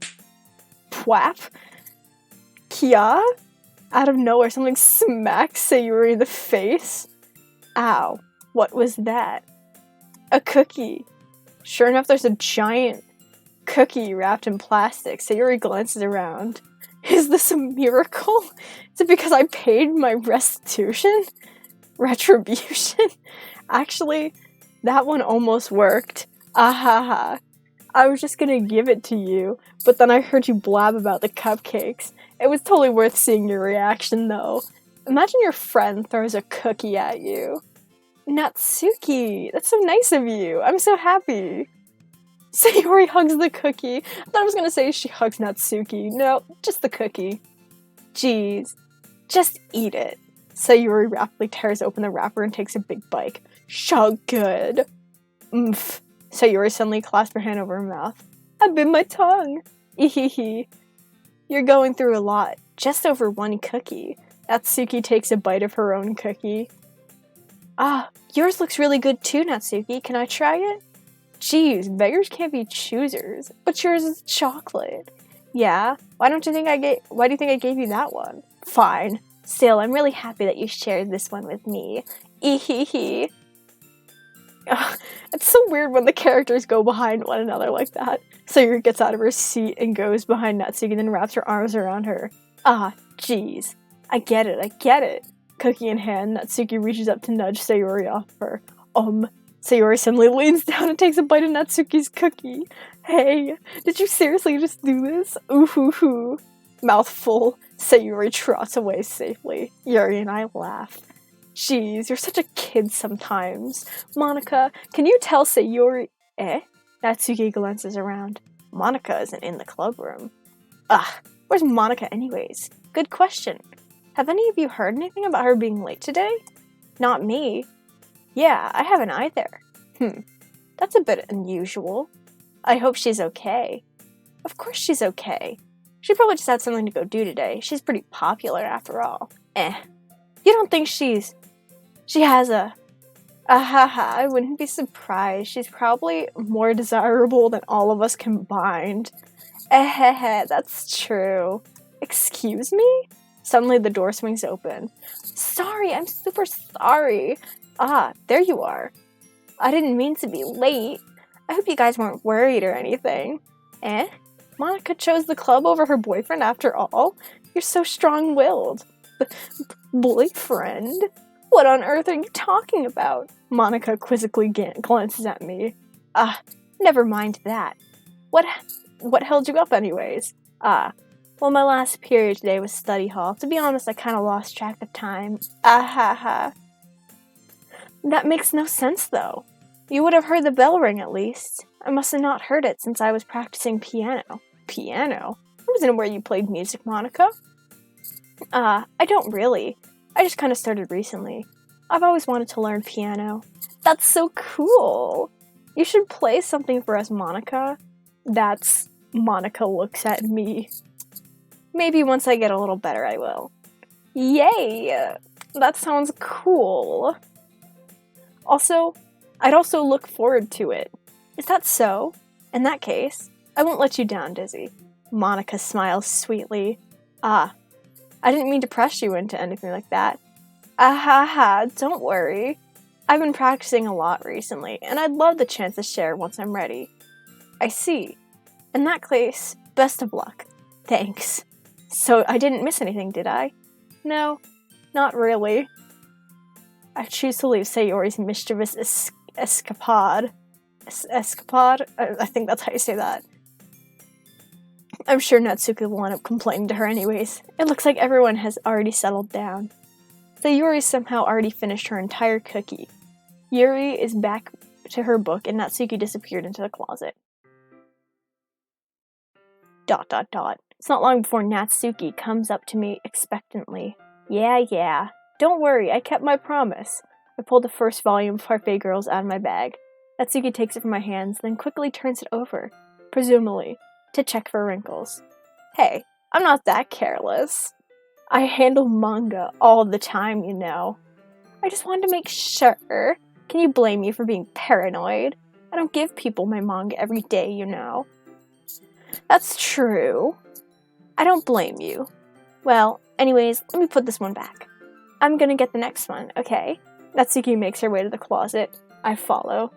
Speaker 1: Pwap. Kia? Out of nowhere, something smacks Sayori in the face. Ow, what was that? A cookie. Sure enough, there's a giant cookie wrapped in plastic. Sayori glances around. Is this a miracle? Is it because I paid my restitution? Retribution? Actually, that one almost worked. Ahaha. I was just gonna give it to you, but then I heard you blab about the cupcakes. It was totally worth seeing your reaction, though. Imagine your friend throws a cookie at you. Natsuki, that's so nice of you. I'm so happy. Sayori hugs the cookie. I thought I was gonna say she hugs Natsuki. No, just the cookie. Jeez. Just eat it. Sayori rapidly tears open the wrapper and takes a big bite. So good. Oomph. Sayori suddenly clasped her hand over her mouth. I bit my tongue. Ehehe. You're going through a lot. Just over one cookie. Natsuki takes a bite of her own cookie. Ah, yours looks really good too, Natsuki. Can I try it? Jeez, beggars can't be choosers. But yours is chocolate. Yeah? Why do you think I gave you that one? Fine. Still, I'm really happy that you shared this one with me. Ehehe. It's so weird when the characters go behind one another like that. Sayori gets out of her seat and goes behind Natsuki, then wraps her arms around her. Ah, jeez. I get it. Cookie in hand, Natsuki reaches up to nudge Sayori off her. Sayori suddenly leans down and takes a bite of Natsuki's cookie. Hey, did you seriously just do this? Ooh hoo hoo. Mouth full, Sayori trots away safely. Yuri and I laugh. Jeez, you're such a kid sometimes. Monica, can you tell Sayori... Natsuki glances around. Monica isn't in the club room. Where's Monica anyways? Good question. Have any of you heard anything about her being late today? Not me. Yeah, I haven't either. That's a bit unusual. I hope she's okay. Of course she's okay. She probably just had something to go do today. She's pretty popular after all. You don't think she has a... I wouldn't be surprised. She's probably more desirable than all of us combined. That's true. Excuse me? Suddenly the door swings open. Sorry, I'm super sorry. There you are. I didn't mean to be late. I hope you guys weren't worried or anything. Monica chose the club over her boyfriend after all? You're so strong-willed. Boyfriend? What on earth are you talking about? Monica quizzically glances at me. Never mind that. What held you up anyways? Well, my last period today was study hall. To be honest, I kind of lost track of time. That makes no sense, though. You would have heard the bell ring at least. I must have not heard it since I was practicing piano. Piano? I wasn't aware you played music, Monica. I don't really. I just kind of started recently. I've always wanted to learn piano. That's so cool! You should play something for us, Monica. Monica looks at me. Maybe once I get a little better, I will. Yay! That sounds cool. Also, I'd also look forward to it. Is that so? In that case, I won't let you down, Dizzy. Monica smiles sweetly. I didn't mean to press you into anything like that. Don't worry. I've been practicing a lot recently, and I'd love the chance to share once I'm ready. I see. In that case, best of luck. Thanks. So I didn't miss anything, did I? No, not really. I choose to leave Sayori's mischievous escapade. Escapade? I think that's how you say that. I'm sure Natsuki will end up complaining to her anyways. It looks like everyone has already settled down. Sayori somehow already finished her entire cookie. Yuri is back to her book and Natsuki disappeared into the closet. ... It's not long before Natsuki comes up to me expectantly. Yeah. Don't worry, I kept my promise. I pulled the first volume of Parfait Girls out of my bag. Natsuki takes it from my hands, then quickly turns it over, presumably to check for wrinkles. Hey, I'm not that careless. I handle manga all the time, you know. I just wanted to make sure. Can you blame me for being paranoid? I don't give people my manga every day, you know. That's true. I don't blame you. Well, anyways, let me put this one back. I'm gonna get the next one, okay? Natsuki makes her way to the closet. I follow.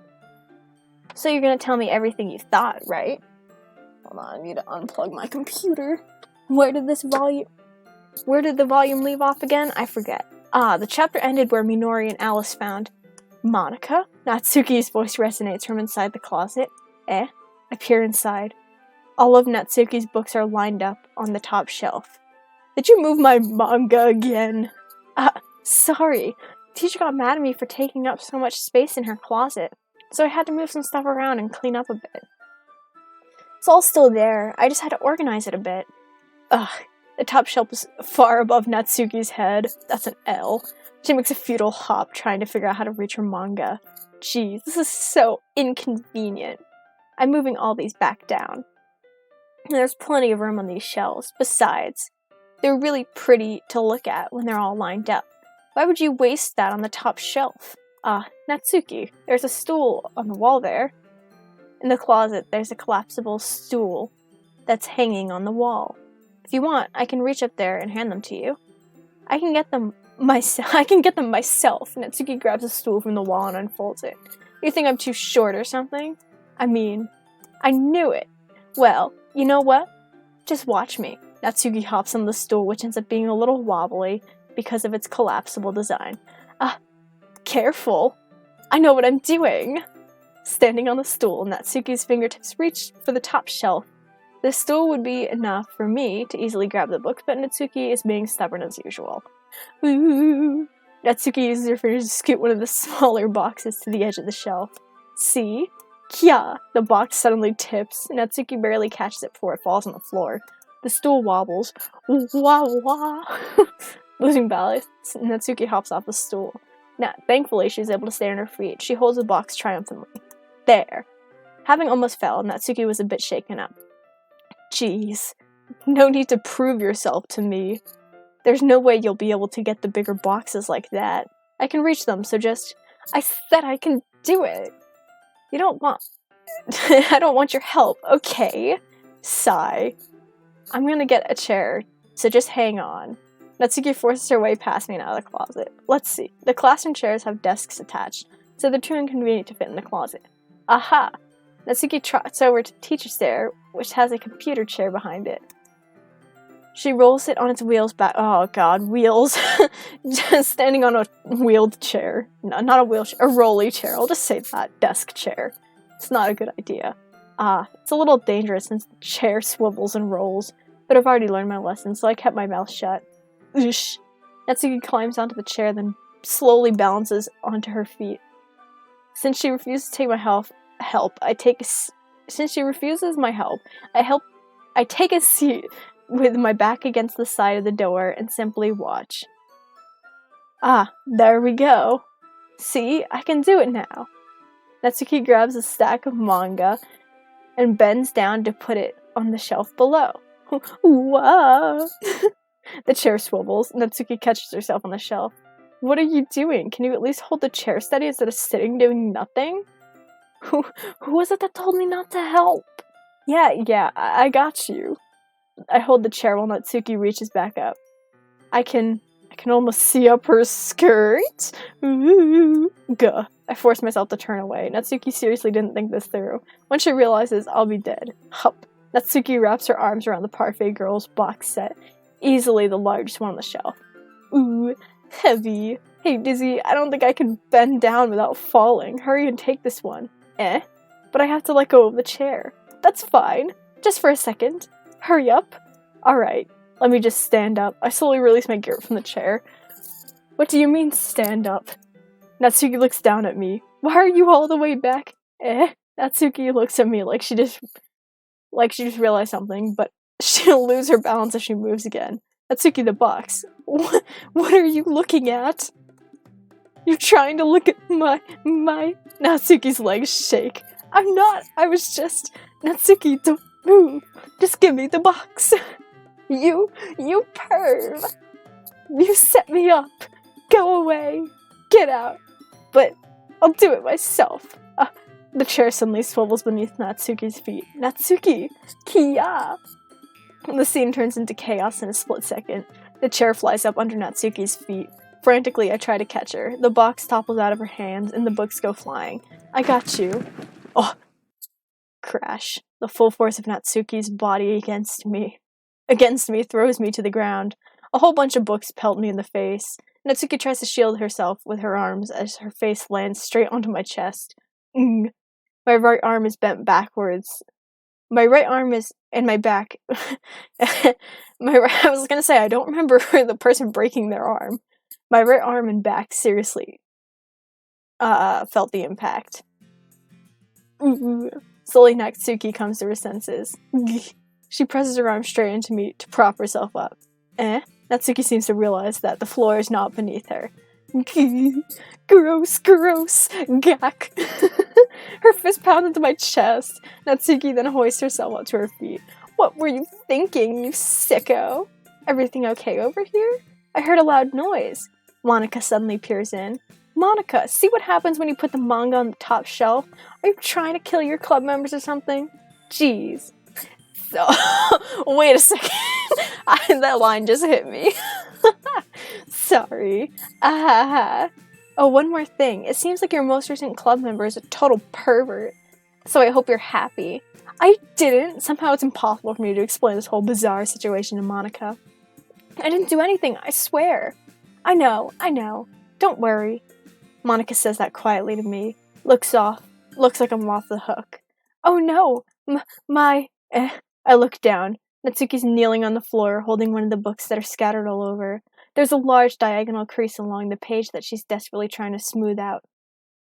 Speaker 1: So you're gonna tell me everything you thought, right? Hold on, I need to unplug my computer. Where did the volume leave off again? I forget. The chapter ended where Minori and Alice found Monica? Natsuki's voice resonates from inside the closet. I peer inside. All of Natsuki's books are lined up on the top shelf. Did you move my manga again? Sorry. Teacher got mad at me for taking up so much space in her closet, so I had to move some stuff around and clean up a bit. It's all still there. I just had to organize it a bit. Ugh. The top shelf is far above Natsuki's head. That's an L. She makes a futile hop trying to figure out how to reach her manga. Jeez, this is so inconvenient. I'm moving all these back down. And there's plenty of room on these shelves. Besides, they're really pretty to look at when they're all lined up. Why would you waste that on the top shelf? Natsuki, there's a stool on the wall there. In the closet, there's a collapsible stool that's hanging on the wall. If you want, I can reach up there and hand them to you. I can get them myself. Natsuki grabs a stool from the wall and unfolds it. You think I'm too short or something? I mean, I knew it. Well, you know what? Just watch me. Natsuki hops on the stool, which ends up being a little wobbly because of its collapsible design. Careful. I know what I'm doing. Standing on the stool, Natsuki's fingertips reach for the top shelf. The stool would be enough for me to easily grab the books, but Natsuki is being stubborn as usual. Ooh. Natsuki uses her fingers to scoot one of the smaller boxes to the edge of the shelf. See? Kya! The box suddenly tips. Natsuki barely catches it before it falls on the floor. The stool wobbles. Wah wah! Losing balance, Natsuki hops off the stool. Thankfully, she's able to stay on her feet. She holds the box triumphantly. There. Having almost fell, Natsuki was a bit shaken up. Jeez. No need to prove yourself to me. There's no way you'll be able to get the bigger boxes like that. I can reach them, so just... I said I can do it. You don't want... I don't want your help, okay? Sigh. I'm gonna get a chair, so just hang on. Natsuki forces her way past me and out of the closet. Let's see. The classroom chairs have desks attached, so they're too inconvenient to fit in the closet. Aha! Natsuki trots over to the teacher's chair, which has a computer chair behind it. She rolls it on its wheels back. Oh god, wheels. Just standing on a wheeled chair. No, not a wheelchair, a rolly chair. I'll just say that. Desk chair. It's not a good idea. It's a little dangerous since the chair swivels and rolls, but I've already learned my lesson, so I kept my mouth shut. Oosh. Natsuki climbs onto the chair, then slowly balances onto her feet. Since she refuses to take my help, I take a seat with my back against the side of the door and simply watch. There we go. See, I can do it now. Natsuki grabs a stack of manga and bends down to put it on the shelf below. Wow! The chair swivels. Natsuki catches herself on the shelf. What are you doing? Can you at least hold the chair steady instead of sitting doing nothing? Who was it that told me not to help? Yeah, I got you. I hold the chair while Natsuki reaches back up. I can almost see up her skirt. Ooh. Gah. I force myself to turn away. Natsuki seriously didn't think this through. When she realizes I'll be dead. Hup. Natsuki wraps her arms around the Parfait Girls box set. Easily the largest one on the shelf. Ooh, heavy. Hey, Dizzy, I don't think I can bend down without falling. Hurry and take this one. But I have to let go of the chair. That's fine. Just for a second. Hurry up. Alright, let me just stand up. I slowly release my grip from the chair. What do you mean, stand up? Natsuki looks down at me. Why are you all the way back? Natsuki looks at me like she just realized something, but she'll lose her balance if she moves again. Natsuki the box. What are you looking at? You're trying to look at my... Natsuki's legs shake. I'm not. I was just... Natsuki, don't move. Just give me the box. You perv. You set me up. Go away. Get out. But I'll do it myself. The chair suddenly swivels beneath Natsuki's feet. Natsuki! Kya! The scene turns into chaos in a split second. The chair flies up under Natsuki's feet. Frantically, I try to catch her. The box topples out of her hands, and the books go flying. I got you. Oh! Crash. The full force of Natsuki's body against me throws me to the ground. A whole bunch of books pelt me in the face. Natsuki tries to shield herself with her arms as her face lands straight onto my chest. My right arm is bent backwards. My right arm is in my back. I was gonna say, I don't remember the person breaking their arm. My right arm and back seriously felt the impact. Slowly, Natsuki comes to her senses. She presses her arm straight into me to prop herself up. Natsuki seems to realize that the floor is not beneath her. Gross, gack. Her fist pounds into my chest. Natsuki then hoists herself up to her feet. What were you thinking, you sicko? Everything okay over here? I heard a loud noise. Monica suddenly peers in. Monica, see what happens when you put the manga on the top shelf? Are you trying to kill your club members or something? Jeez. So, wait a second. That line just hit me. Sorry. Oh, one more thing. It seems like your most recent club member is a total pervert. So I hope you're happy. I didn't. Somehow it's impossible for me to explain this whole bizarre situation to Monica. I didn't do anything, I swear. I know. Don't worry. Monica says that quietly to me. Looks off. Looks like I'm off the hook. Oh no! I look down. Natsuki's kneeling on the floor, holding one of the books that are scattered all over. There's a large diagonal crease along the page that she's desperately trying to smooth out.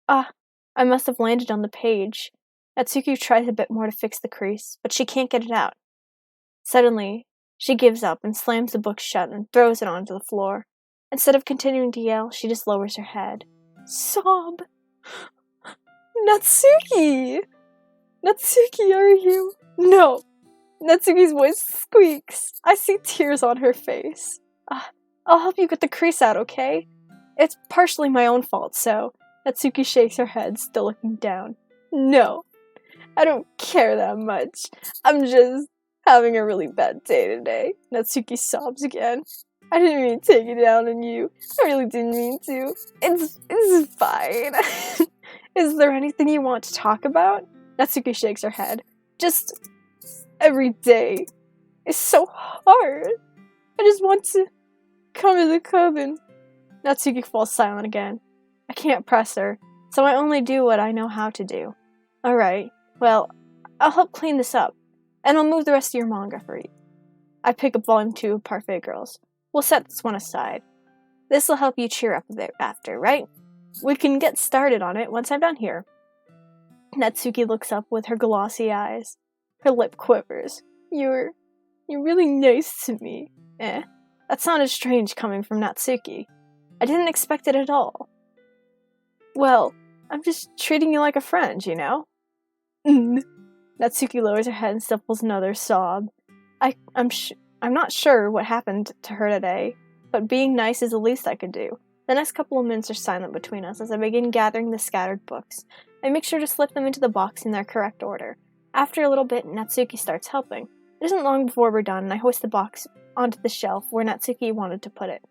Speaker 1: I must have landed on the page. Natsuki tries a bit more to fix the crease, but she can't get it out. Suddenly, she gives up and slams the book shut and throws it onto the floor. Instead of continuing to yell, she just lowers her head. Sob! Natsuki! Natsuki, are you? No! Natsuki's voice squeaks. I see tears on her face. I'll help you get the crease out, okay? It's partially my own fault, so... Natsuki shakes her head, still looking down. No, I don't care that much. I'm just having a really bad day today. Natsuki sobs again. I didn't mean to take it down on you. I really didn't mean to. It's fine. Is there anything you want to talk about? Natsuki shakes her head. Just every day. It's so hard. I just want to come to the club and... Natsuki falls silent again. I can't press her, so I only do what I know how to do. Alright, well, I'll help clean this up, and I'll move the rest of your manga for you. I pick up Volume 2 of Parfait Girls. We'll set this one aside. This'll help you cheer up a bit after, right? We can get started on it once I'm done here. Natsuki looks up with her glossy eyes. Her lip quivers. You're really nice to me. That sounded strange coming from Natsuki. I didn't expect it at all. Well, I'm just treating you like a friend, you know? Natsuki lowers her head and stifles another sob. I'm not sure what happened to her today, but being nice is the least I could do. The next couple of minutes are silent between us as I begin gathering the scattered books. I make sure to slip them into the box in their correct order. After a little bit, Natsuki starts helping. It isn't long before we're done, and I hoist the box onto the shelf where Natsuki wanted to put it.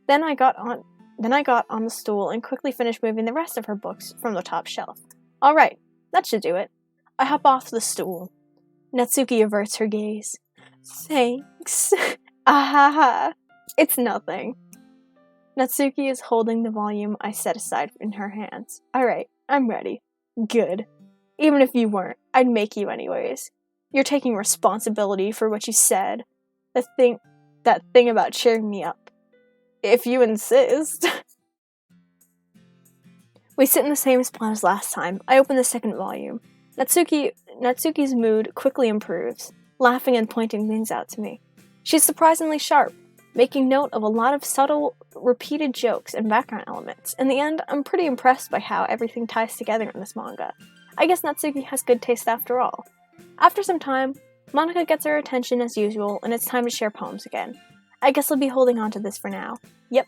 Speaker 1: Then I got on the stool and quickly finished moving the rest of her books from the top shelf. Alright, that should do it. I hop off the stool. Natsuki averts her gaze. Thanks. Ahaha. It's nothing. Natsuki is holding the volume I set aside in her hands. Alright, I'm ready. Good. Even if you weren't, I'd make you anyways. You're taking responsibility for what you said. That thing about cheering me up. If you insist. We sit in the same spot as last time. I open the second volume. Natsuki's mood quickly improves, laughing and pointing things out to me. She's surprisingly sharp, making note of a lot of subtle, repeated jokes and background elements. In the end, I'm pretty impressed by how everything ties together in this manga. I guess Natsuki has good taste after all. After some time, Monica gets her attention as usual, and it's time to share poems again. I guess I'll be holding on to this for now. Yep.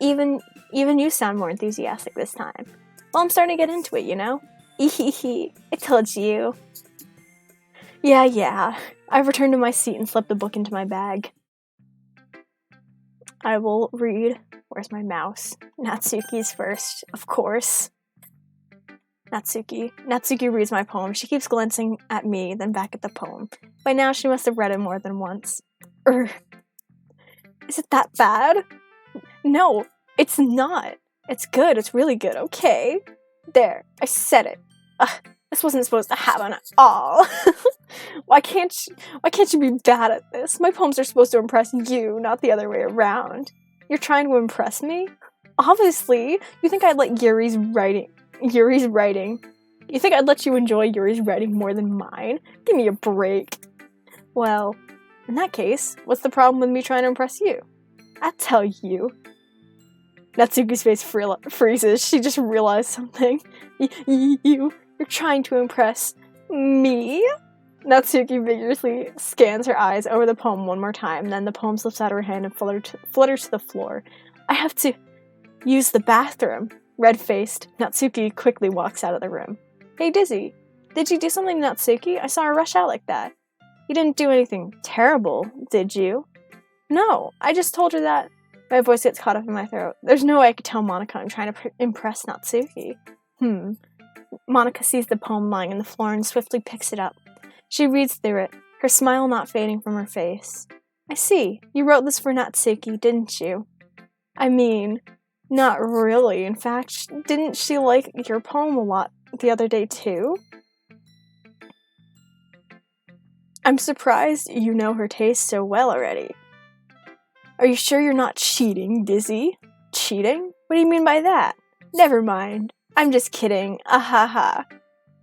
Speaker 1: Even you sound more enthusiastic this time. Well, I'm starting to get into it, you know? Ehehe, I told you. Yeah. I've returned to my seat and slipped the book into my bag. I will read. Where's my mouse? Natsuki's first, of course. Natsuki reads my poem. She keeps glancing at me, then back at the poem. By now, she must have read it more than once. Is it that bad? No, it's not. It's good. It's really good, okay? There, I said it. This wasn't supposed to happen at all. Why can't you be bad at this? My poems are supposed to impress you, not the other way around. You're trying to impress me? Obviously, you think I'd let Yuri's writing You think I'd let you enjoy Yuri's writing more than mine? Give me a break. Well, in that case, what's the problem with me trying to impress you? I'll tell you. Natsuki's face freezes. She just realized something. You're trying to impress me? Natsuki vigorously scans her eyes over the poem one more time, then the poem slips out of her hand and flutters to the floor. I have to use the bathroom. Red-faced, Natsuki quickly walks out of the room. Hey, Dizzy, did you do something to Natsuki? I saw her rush out like that. You didn't do anything terrible, did you? No, I just told her that. My voice gets caught up in my throat. There's no way I could tell Monika I'm trying to impress Natsuki. Monika sees the poem lying on the floor and swiftly picks it up. She reads through it, her smile not fading from her face. I see. You wrote this for Natsuki, didn't you? I mean, not really. In fact, didn't she like your poem a lot the other day too? I'm surprised you know her taste so well already. Are you sure you're not cheating, Dizzy? Cheating? What do you mean by that? Never mind. I'm just kidding. Ahaha.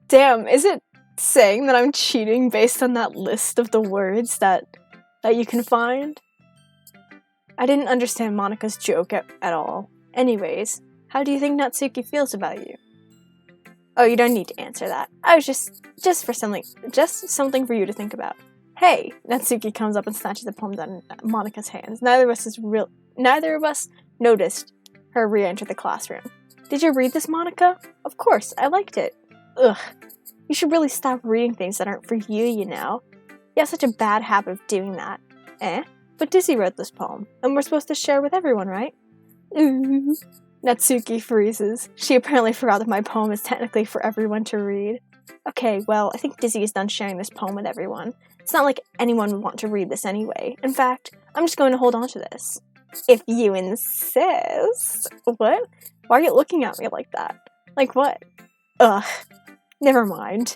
Speaker 1: Damn, is it saying that I'm cheating based on that list of the words that you can find? I didn't understand Monika's joke at all. Anyways, how do you think Natsuki feels about you? Oh, you don't need to answer that. I was just something for you to think about. Hey, Natsuki comes up and snatches the poem out of Monika's hands. Neither of us noticed her re-enter the classroom. Did you read this, Monika? Of course, I liked it. Ugh, you should really stop reading things that aren't for you, you know. You have such a bad habit of doing that. But Dizzy wrote this poem, and we're supposed to share with everyone, right? Ooh. Natsuki freezes. She apparently forgot that my poem is technically for everyone to read. Okay, well, I think Dizzy is done sharing this poem with everyone. It's not like anyone would want to read this anyway. In fact, I'm just going to hold on to this. If you insist. What? Why are you looking at me like that? Like what? Ugh. Never mind.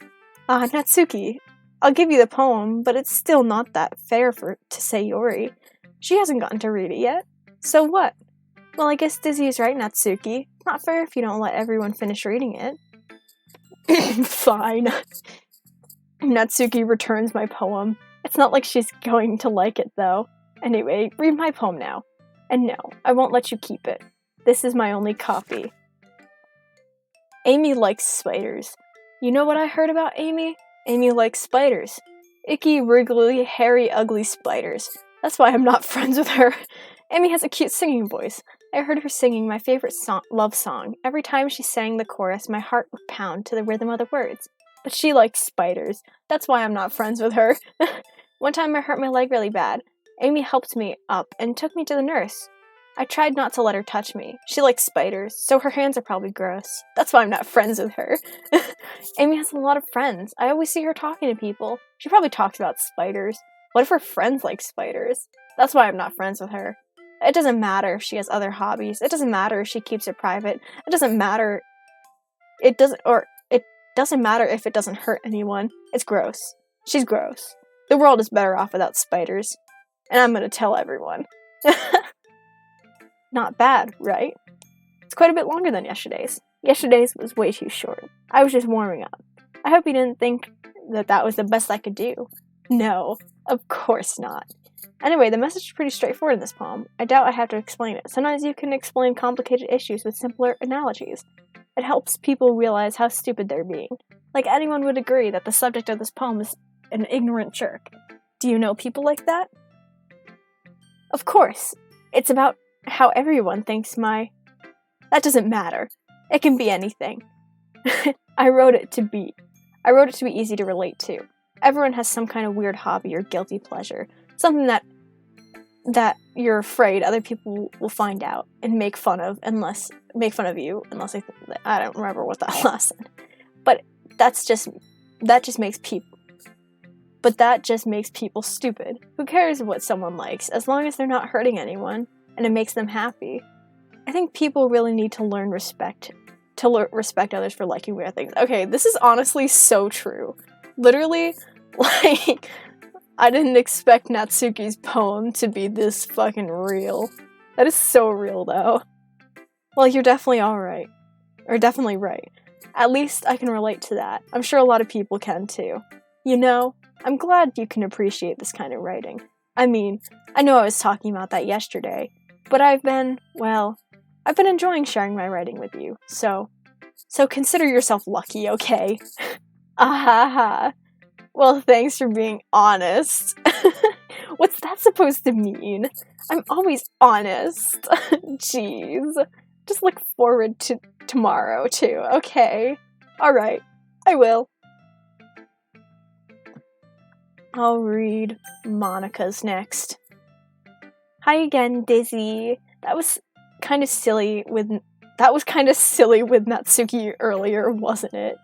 Speaker 1: Natsuki, I'll give you the poem, but it's still not that fair to Sayori. She hasn't gotten to read it yet. So what? Well, I guess Dizzy is right, Natsuki. Not fair if you don't let everyone finish reading it. Fine. Natsuki returns my poem. It's not like she's going to like it, though. Anyway, read my poem now. And no, I won't let you keep it. This is my only copy. Amy likes spiders. You know what I heard about Amy? Amy likes spiders. Icky, wriggly, hairy, ugly spiders. That's why I'm not friends with her. Amy has a cute singing voice. I heard her singing my favorite love song. Every time she sang the chorus, my heart would pound to the rhythm of the words. But she likes spiders. That's why I'm not friends with her. One time I hurt my leg really bad. Amy helped me up and took me to the nurse. I tried not to let her touch me. She likes spiders, so her hands are probably gross. That's why I'm not friends with her. Amy has a lot of friends. I always see her talking to people. She probably talks about spiders. What if her friends like spiders? That's why I'm not friends with her. It doesn't matter if she has other hobbies. It doesn't matter if she keeps it private. It doesn't matter. It doesn't matter if it doesn't hurt anyone. It's gross. She's gross. The world is better off without spiders. And I'm gonna tell everyone. Not bad, right? It's quite a bit longer than yesterday's. Yesterday's was way too short. I was just warming up. I hope you didn't think that was the best I could do. No, of course not. Anyway, the message is pretty straightforward in this poem. I doubt I have to explain it. Sometimes you can explain complicated issues with simpler analogies. It helps people realize how stupid they're being. Like anyone would agree that the subject of this poem is an ignorant jerk. Do you know people like that? Of course. It's about how everyone thinks That doesn't matter. It can be anything. I wrote it to be easy to relate to. Everyone has some kind of weird hobby or guilty pleasure. Something that you're afraid other people will find out and make fun of you unless I don't remember what that last said. But that just makes people stupid. Who cares what someone likes as long as they're not hurting anyone and it makes them happy? I think people really need to learn respect others for liking weird things. Okay, this is honestly so true. Literally, like, I didn't expect Natsuki's poem to be this fucking real. That is so real, though. Well, you're definitely alright. Or definitely right. At least I can relate to that. I'm sure a lot of people can too. You know, I'm glad you can appreciate this kind of writing. I mean, I know I was talking about that yesterday, but I've been enjoying sharing my writing with you, so consider yourself lucky, okay? Ahaha. Well, thanks for being honest. What's that supposed to mean? I'm always honest. Jeez. Just look forward to tomorrow, too, okay? Alright, I will. I'll read Monica's next. Hi again, Dizzy. That was kind of silly with Natsuki earlier, wasn't it?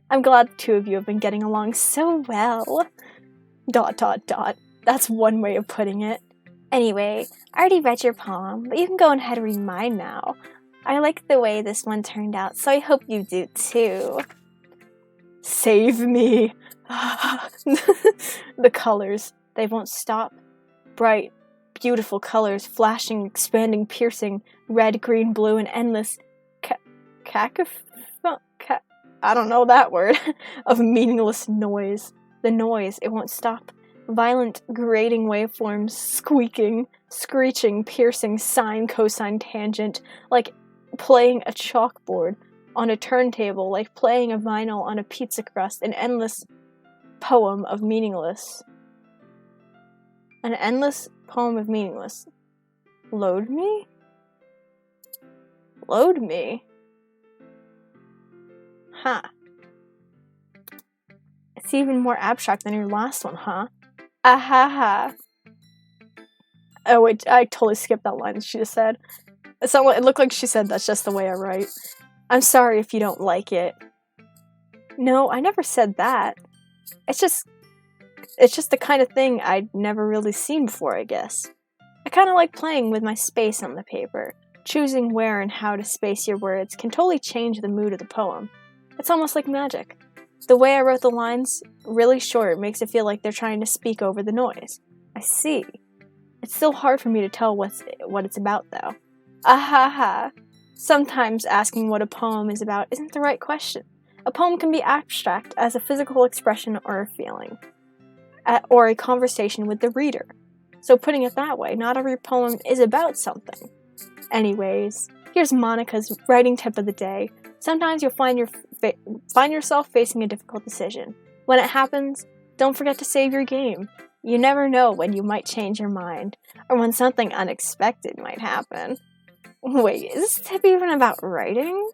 Speaker 1: I'm glad the two of you have been getting along so well. ... That's one way of putting it. Anyway, I already read your poem, but you can go ahead and read mine now. I like the way this one turned out, so I hope you do too. Save me. The colors, they won't stop. Bright, beautiful colors, flashing, expanding, piercing, red, green, blue, and endless I don't know that word, of meaningless noise. The noise, it won't stop. Violent, grating waveforms, squeaking, screeching, piercing, sine, cosine, tangent, like playing a chalkboard on a turntable, like playing a vinyl on a pizza crust, an endless poem of meaningless. An endless poem of meaningless. Load me? Load me? Huh. It's even more abstract than your last one, huh? Ahaha. Oh wait, I totally skipped that line she just said. It looked like she said that's just the way I write. I'm sorry if you don't like it. No, I never said that. It's just the kind of thing I'd never really seen before, I guess. I kind of like playing with my space on the paper. Choosing where and how to space your words can totally change the mood of the poem. It's almost like magic. The way I wrote the lines, really short, makes it feel like they're trying to speak over the noise. I see. It's still hard for me to tell what it's about, though. Ahaha. Sometimes asking what a poem is about isn't the right question. A poem can be abstract as a physical expression or a feeling, or a conversation with the reader. So putting it that way, not every poem is about something. Anyways, here's Monica's writing tip of the day. Sometimes you'll find yourself facing a difficult decision. When it happens, don't forget to save your game. You never know when you might change your mind, or when something unexpected might happen. Wait, is this tip even about writing?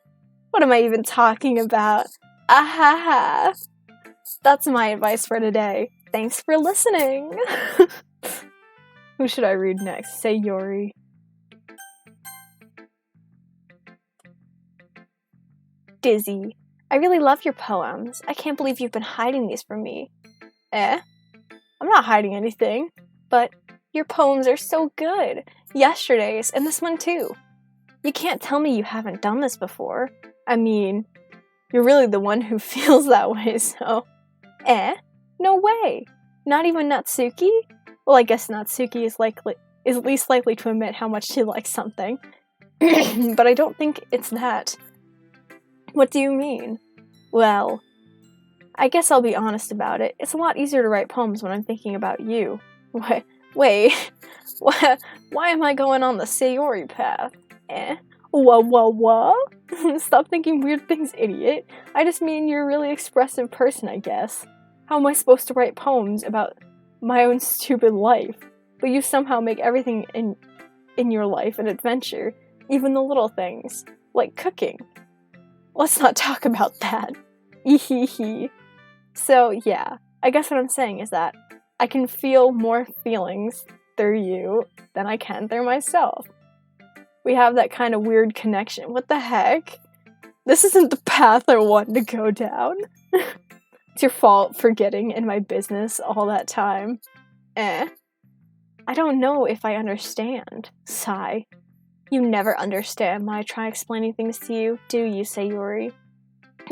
Speaker 1: What am I even talking about? Ahaha! That's my advice for today. Thanks for listening! Who should I read next? Sayori. Dizzy. I really love your poems. I can't believe you've been hiding these from me. I'm not hiding anything. But your poems are so good. Yesterday's, and this one too. You can't tell me you haven't done this before. I mean, you're really the one who feels that way, so... No way. Not even Natsuki? Well, I guess Natsuki is least likely to admit how much she likes something. But I don't think it's that. What do you mean? Well, I guess I'll be honest about it. It's a lot easier to write poems when I'm thinking about you. Wait, why am I going on the Sayori path? What? Stop thinking weird things, idiot. I just mean you're a really expressive person, I guess. How am I supposed to write poems about my own stupid life? But you somehow make everything in your life an adventure, even the little things, like cooking. Let's not talk about that. Ehehe. So yeah, I guess what I'm saying is that I can feel more feelings through you than I can through myself. We have that kind of weird connection. What the heck? This isn't the path I wanted to go down. It's your fault for getting in my business all that time. I don't know if I understand. Sigh. You never understand when I try explaining things to you, do you, Sayori?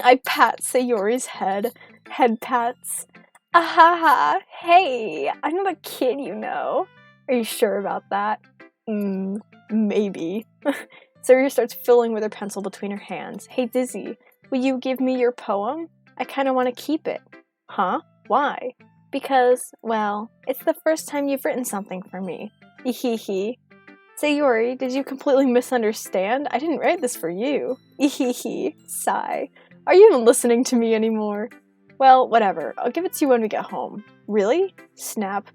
Speaker 1: I pat Sayori's head. Head pats. Ahaha, hey, I'm not a kid, you know. Are you sure about that? Maybe. Sayori starts fiddling with her pencil between her hands. Hey, Dizzy, Will you give me your poem? I kinda want to keep it. Huh? Why? Because, well, it's the first time you've written something for me. Ehehe. Sayori, did you completely misunderstand? I didn't write this for you. Ehehe. Sigh. Are you even listening to me anymore? Well, whatever. I'll give it to you when we get home. Really? Snap.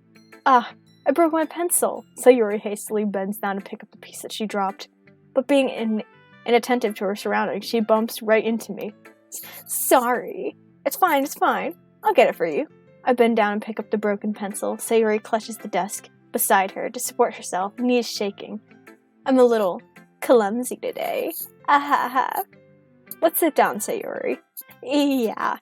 Speaker 1: Ah, I broke my pencil. Sayori hastily bends down to pick up the piece that she dropped. But being inattentive to her surroundings, she bumps right into me. Sorry. It's fine. I'll get it for you. I bend down and pick up the broken pencil. Sayori clutches the desk beside her to support herself, knees shaking. I'm a little clumsy today. Ahaha. Let's sit down, Sayori. Yeah.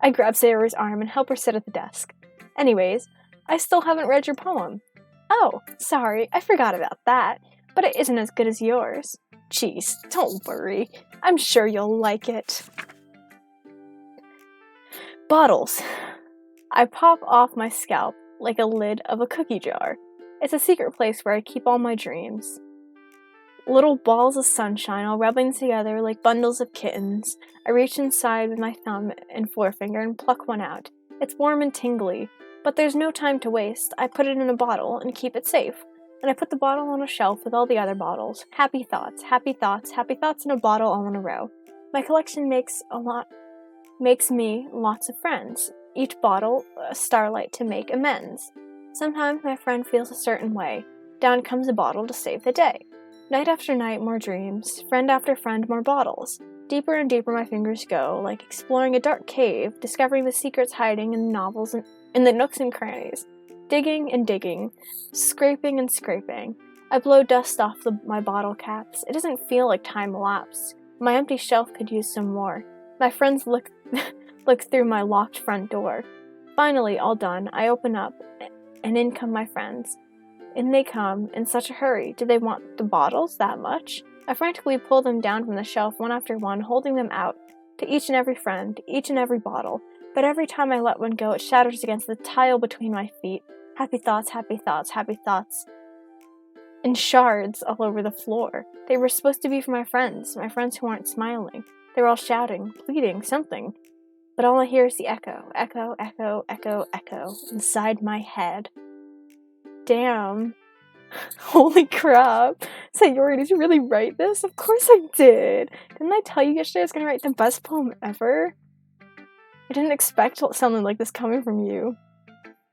Speaker 1: I grab Sayori's arm and help her sit at the desk. Anyways, I still haven't read your poem. Oh, sorry, I forgot about that, but it isn't as good as yours. Jeez, don't worry. I'm sure you'll like it. Bottles. I pop off my scalp like a lid of a cookie jar. It's a secret place where I keep all my dreams. Little balls of sunshine all rubbing together like bundles of kittens. I reach inside with my thumb and forefinger and pluck one out. It's warm and tingly, but there's no time to waste. I put it in a bottle and keep it safe. And I put the bottle on a shelf with all the other bottles. Happy thoughts in a bottle all in a row. My collection makes me lots of friends. Each bottle a starlight to make amends. Sometimes my friend feels a certain way. Down comes a bottle to save the day. Night after night, more dreams. Friend after friend, more bottles. Deeper and deeper my fingers go, like exploring a dark cave, discovering the secrets hiding in the novels and in the nooks and crannies. Digging and digging, scraping and scraping. I blow dust off my bottle caps. It doesn't feel like time elapsed. My empty shelf could use some more. My friends look through my locked front door. Finally, all done, I open up, and in come my friends. In they come, in such a hurry. Do they want the bottles that much? I frantically pull them down from the shelf one after one, holding them out to each and every friend, each and every bottle. But every time I let one go, it shatters against the tile between my feet. Happy thoughts, in shards all over the floor. They were supposed to be for my friends who aren't smiling. They were all shouting, pleading, something. But all I hear is the echo inside my head. Damn. Holy crap. Sayori, did you really write this? Of course I did. Didn't I tell you yesterday I was going to write the best poem ever? I didn't expect something like this coming from you.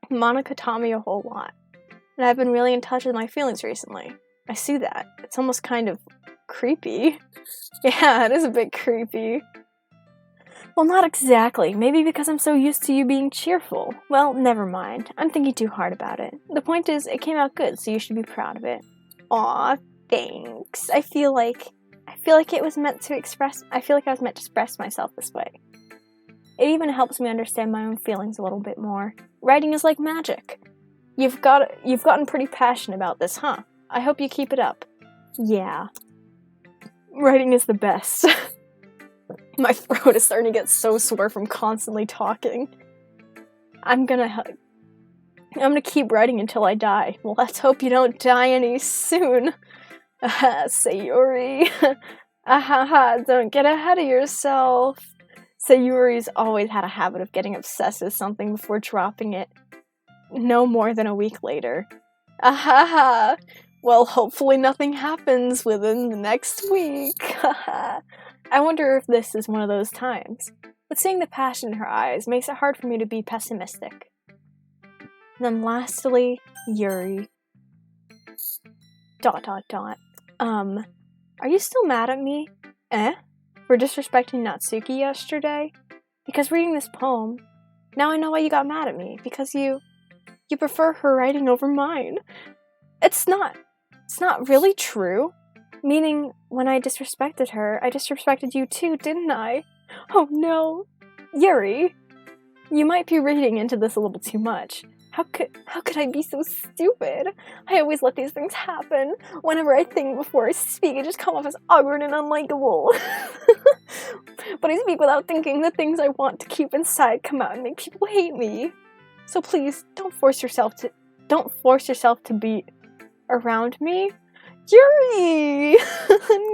Speaker 1: Monica taught me a whole lot. And I've been really in touch with my feelings recently. I see that. It's almost kind of creepy. Yeah, it is a bit creepy. Well, not exactly. Maybe because I'm so used to you being cheerful. Well, never mind. I'm thinking too hard about it. The point is, it came out good, so you should be proud of it. Aw, thanks. I feel like it was meant to express. I feel like I was meant to express myself this way. It even helps me understand my own feelings a little bit more. Writing is like magic. You've gotten pretty passionate about this, huh? I hope you keep it up. Yeah. Writing is the best. My throat is starting to get so sore from constantly talking. I'm gonna keep writing until I die. Well, let's hope you don't die any soon. Sayori. Don't get ahead of yourself. Sayori's always had a habit of getting obsessed with something before dropping it. No more than a week later. Well, hopefully nothing happens within the next week. I wonder if this is one of those times. But seeing the passion in her eyes makes it hard for me to be pessimistic. Then lastly, Yuri. ... Are you still mad at me? For disrespecting Natsuki yesterday? Because reading this poem, now I know why you got mad at me. Because you prefer her writing over mine. It's not really true. Meaning, when I disrespected her, I disrespected you too, didn't I? Oh no. Yuri, you might be reading into this a little too much. How could I be so stupid? I always let these things happen. Whenever I think before I speak, I just come off as awkward and unlikable. But I speak without thinking. The things I want to keep inside come out and make people hate me. So please, don't force yourself to be around me. Yuri!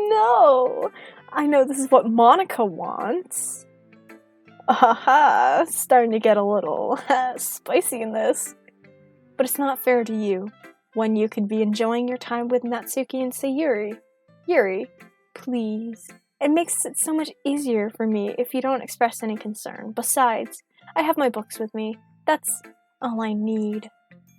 Speaker 1: No! I know this is what Monica wants. Aha, starting to get a little spicy in this. But it's not fair to you, when you could be enjoying your time with Natsuki and Sayuri. Yuri, please. It makes it so much easier for me if you don't express any concern. Besides, I have my books with me. That's all I need.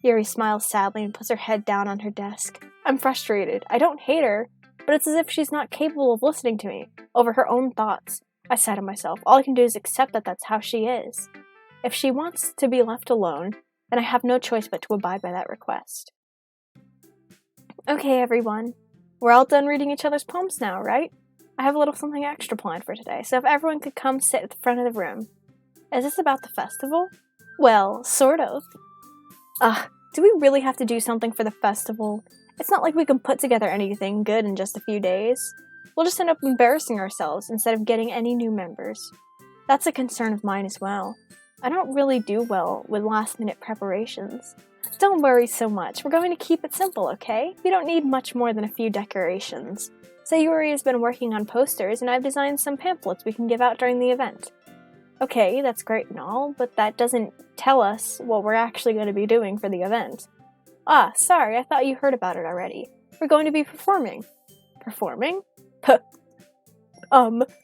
Speaker 1: Yuri smiles sadly and puts her head down on her desk. I'm frustrated. I don't hate her, but it's as if she's not capable of listening to me, over her own thoughts. I say to myself, all I can do is accept that that's how she is. If she wants to be left alone, then I have no choice but to abide by that request. Okay, everyone. We're all done reading each other's poems now, right? I have a little something extra planned for today, so if everyone could come sit at the front of the room. Is this about the festival? Well, sort of. Do we really have to do something for the festival? It's not like we can put together anything good in just a few days. We'll just end up embarrassing ourselves instead of getting any new members. That's a concern of mine as well. I don't really do well with last-minute preparations. Don't worry so much. We're going to keep it simple, okay? We don't need much more than a few decorations. Sayuri has been working on posters, and I've designed some pamphlets we can give out during the event. Okay, that's great and all, but that doesn't tell us what we're actually going to be doing for the event. Sorry, I thought you heard about it already. We're going to be performing. Performing?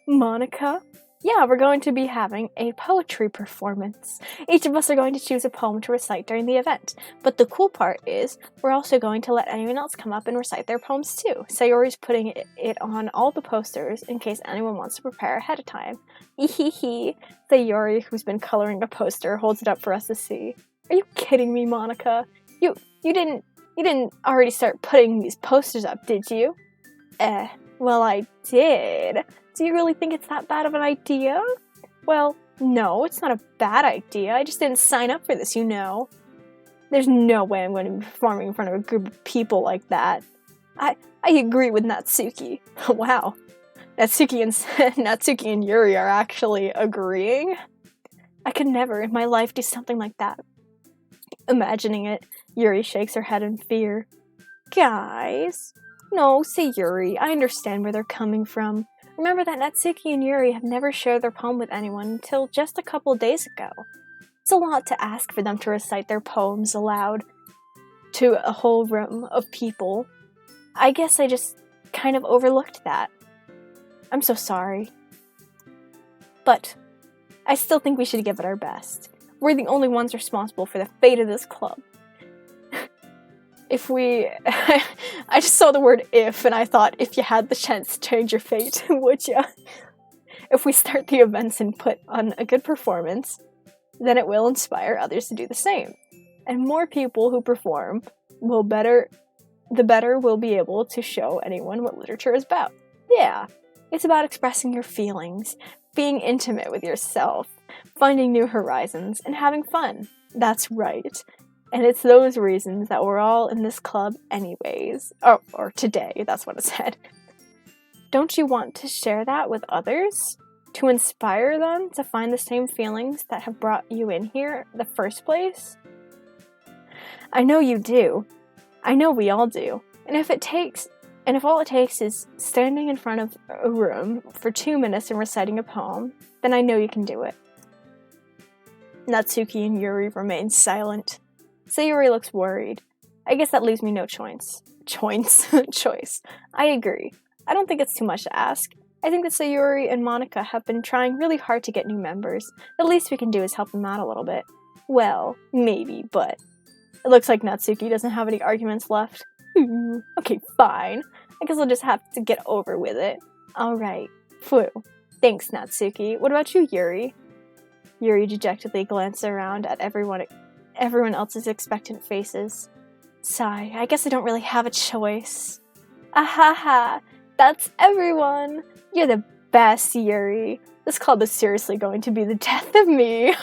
Speaker 1: Monica? Yeah, we're going to be having a poetry performance. Each of us are going to choose a poem to recite during the event. But the cool part is, we're also going to let anyone else come up and recite their poems too. Sayori's putting it on all the posters in case anyone wants to prepare ahead of time. Ehehe. Sayori, who's been coloring a poster, holds it up for us to see. Are you kidding me, Monica? You didn't already start putting these posters up, did you? Well, I did. Do you really think it's that bad of an idea? Well, no, it's not a bad idea. I just didn't sign up for this, you know. There's no way I'm going to be performing in front of a group of people like that. I agree with Natsuki. Wow. Natsuki and Yuri are actually agreeing? I could never in my life do something like that. Imagining it, Yuri shakes her head in fear. Guys. No, Sayuri, I understand where they're coming from. Remember that Natsuki and Yuri have never shared their poem with anyone until just a couple days ago. It's a lot to ask for them to recite their poems aloud to a whole room of people. I guess I just kind of overlooked that. I'm so sorry. But I still think we should give it our best. We're the only ones responsible for the fate of this club. I just saw the word if, and I thought, if you had the chance to change your fate, would you? If we start the events and put on a good performance, then it will inspire others to do the same. And more people who perform the better we'll be able to show anyone what literature is about. Yeah, it's about expressing your feelings, being intimate with yourself, finding new horizons, and having fun. That's right. And it's those reasons that we're all in this club anyways. Or today, that's what it said. Don't you want to share that with others? To inspire them to find the same feelings that have brought you in here in the first place? I know you do. I know we all do. And if all it takes is standing in front of a room for 2 minutes and reciting a poem, then I know you can do it. Natsuki and Yuri remain silent. Sayuri looks worried. I guess that leaves me no choice. Choice. I agree. I don't think it's too much to ask. I think that Sayuri and Monica have been trying really hard to get new members. The least we can do is help them out a little bit. Well, maybe, but it looks like Natsuki doesn't have any arguments left. Okay, fine. I guess I'll just have to get over with it. Alright. Phew. Thanks, Natsuki. What about you, Yuri? Yuri dejectedly glances around at everyone else's expectant faces. Sigh, I guess I don't really have a choice. Ahaha, that's everyone! You're the best, Yuri. This club is seriously going to be the death of me.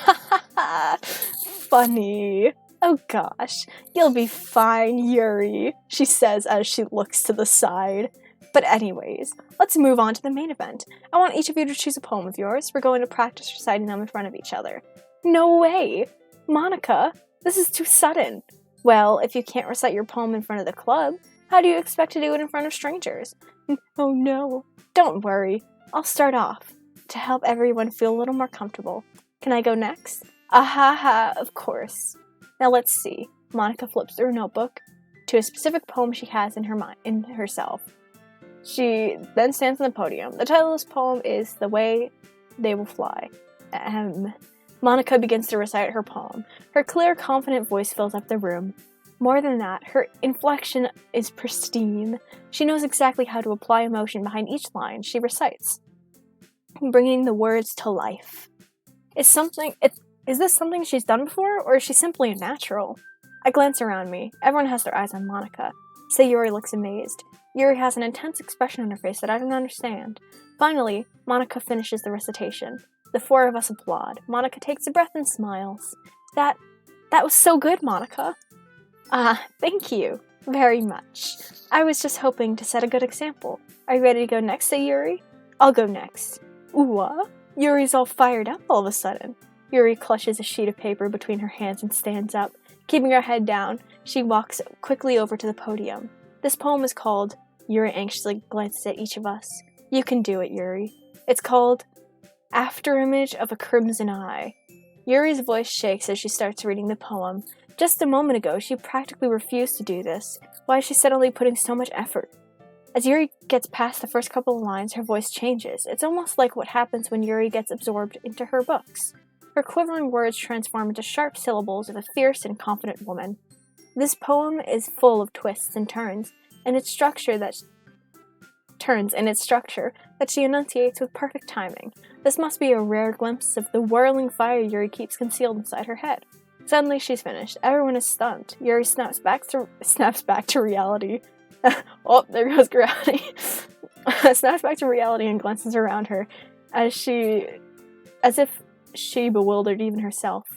Speaker 1: Funny. Oh gosh, you'll be fine, Yuri, she says as she looks to the side. But anyways, let's move on to the main event. I want each of you to choose a poem of yours. We're going to practice reciting them in front of each other. No way! Monica, this is too sudden. Well, if you can't recite your poem in front of the club, How do you expect to do it in front of strangers? Oh no. Don't worry. I'll start off, to help everyone feel a little more comfortable. Can I go next? Ahaha, of course. Now let's see. Monica flips through her notebook to a specific poem she has in her mind, in herself. She then stands on the podium. The title of this poem is The Way They Will Fly. Monica begins to recite her poem. Her clear, confident voice fills up the room. More than that, her inflection is pristine. She knows exactly how to apply emotion behind each line she recites, bringing the words to life. Is this something she's done before, or is she simply a natural? I glance around me. Everyone has their eyes on Monica. Sayuri looks amazed. Yuri has an intense expression on her face that I don't understand. Finally, Monica finishes the recitation. The four of us applaud. Monica takes a breath and smiles. That was so good, Monica. Thank you very much. I was just hoping to set a good example. Are you ready to go next, Sayuri? I'll go next. Ooh, Yuri's all fired up all of a sudden. Yuri clutches a sheet of paper between her hands and stands up. Keeping her head down, she walks quickly over to the podium. This poem is called, Yuri anxiously glances at each of us. You can do it, Yuri. It's called Afterimage of a Crimson Eye. Yuri's voice shakes as she starts reading the poem. Just a moment ago, she practically refused to do this. Why is she suddenly putting so much effort? As Yuri gets past the first couple of lines, her voice changes. It's almost like what happens when Yuri gets absorbed into her books. Her quivering words transform into sharp syllables of a fierce and confident woman. This poem is full of twists and turns, and its structure that she enunciates with perfect timing. This must be a rare glimpse of the whirling fire Yuri keeps concealed inside her head. Suddenly she's finished. Everyone is stunned. Yuri snaps back to reality. Oh, there goes gravity. Snaps back to reality and glances around her, as if she bewildered even herself.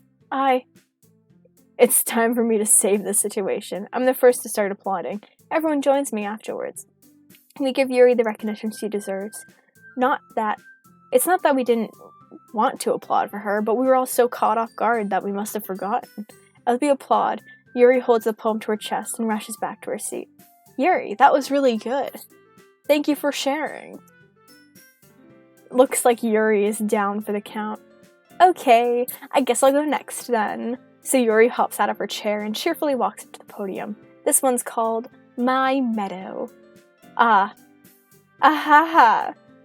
Speaker 1: It's time for me to save this situation. I'm the first to start applauding. Everyone joins me afterwards. We give Yuri the recognition she deserves. It's not that we didn't want to applaud for her, but we were all so caught off guard that we must have forgotten. As we applaud, Yuri holds the poem to her chest and rushes back to her seat. Yuri, that was really good. Thank you for sharing. Looks like Yuri is down for the count. Okay, I guess I'll go next then. So Yuri hops out of her chair and cheerfully walks up to the podium. This one's called My Meadow. Ahaha.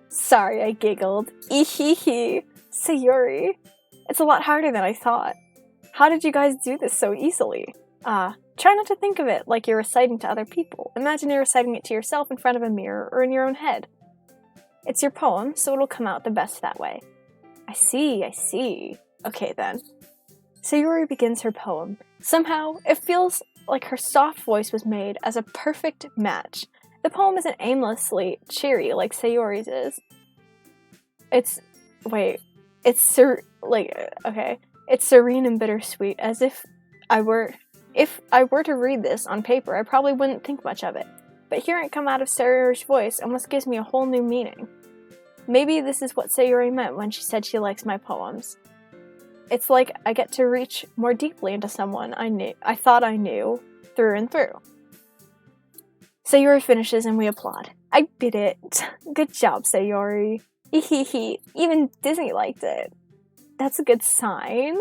Speaker 1: Sorry, I giggled. Ehehe. Sayuri, it's a lot harder than I thought. How did you guys do this so easily? Try not to think of it like you're reciting to other people. Imagine you're reciting it to yourself in front of a mirror or in your own head. It's your poem, so it'll come out the best that way. I see. Okay then. Sayuri begins her poem. Somehow, it feels like her soft voice was made as a perfect match. The poem isn't aimlessly cheery like Sayuri's is. It's serene and bittersweet, as if I were to read this on paper, I probably wouldn't think much of it. But hearing it come out of Sayuri's voice almost gives me a whole new meaning. Maybe this is what Sayuri meant when she said she likes my poems. It's like I get to reach more deeply into someone I thought I knew through and through. Sayuri finishes and we applaud. I did it. Good job, Sayuri. Ehehe. Even Disney liked it. That's a good sign.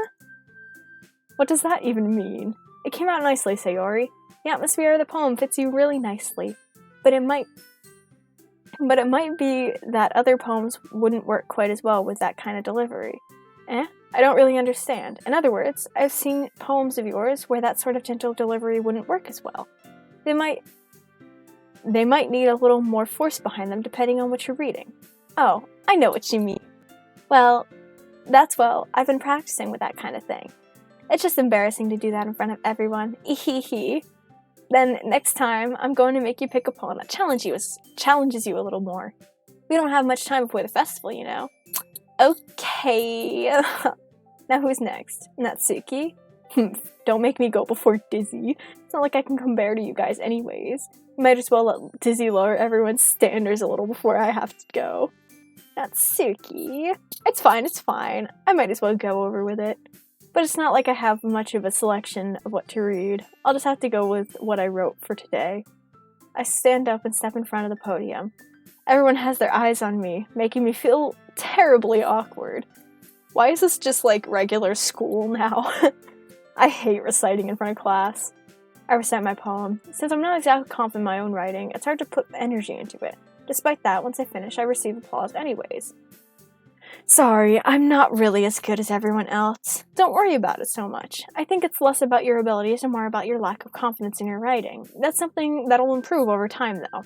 Speaker 1: What does that even mean? It came out nicely, Sayuri. The atmosphere of the poem fits you really nicely. But it might be that other poems wouldn't work quite as well with that kind of delivery. I don't really understand. In other words, I've seen poems of yours where that sort of gentle delivery wouldn't work as well. They might need a little more force behind them depending on what you're reading. Oh, I know what you mean. Well, I've been practicing with that kind of thing. It's just embarrassing to do that in front of everyone. Ehehe. Then next time, I'm going to make you pick a poem that challenges you a little more. We don't have much time before the festival, you know. Okay. Now who's next? Natsuki? Don't make me go before Dizzy. It's not like I can compare to you guys anyways. Might as well let Dizzy lower everyone's standards a little before I have to go. Natsuki. It's fine. I might as well go over with it. But it's not like I have much of a selection of what to read. I'll just have to go with what I wrote for today. I stand up and step in front of the podium. Everyone has their eyes on me, making me feel terribly awkward. Why is this just like regular school now? I hate reciting in front of class. I recite my poem. Since I'm not exactly confident in my own writing, it's hard to put energy into it. Despite that, once I finish, I receive applause anyways. Sorry, I'm not really as good as everyone else. Don't worry about it so much. I think it's less about your abilities and more about your lack of confidence in your writing. That's something that'll improve over time, though.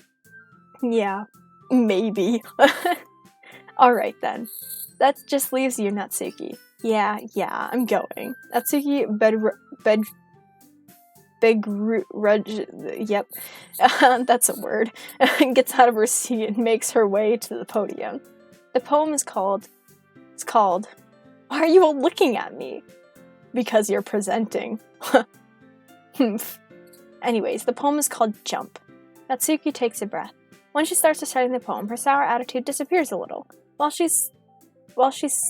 Speaker 1: Yeah, maybe. Alright then. That just leaves you, Natsuki. Yeah, I'm going. Natsuki yep, that's a word, gets out of her seat and makes her way to the podium. The poem is called, why are you all looking at me? Because you're presenting. Anyways, the poem is called Jump. Natsuki takes a breath. When she starts reciting the poem, her sour attitude disappears a little. While she's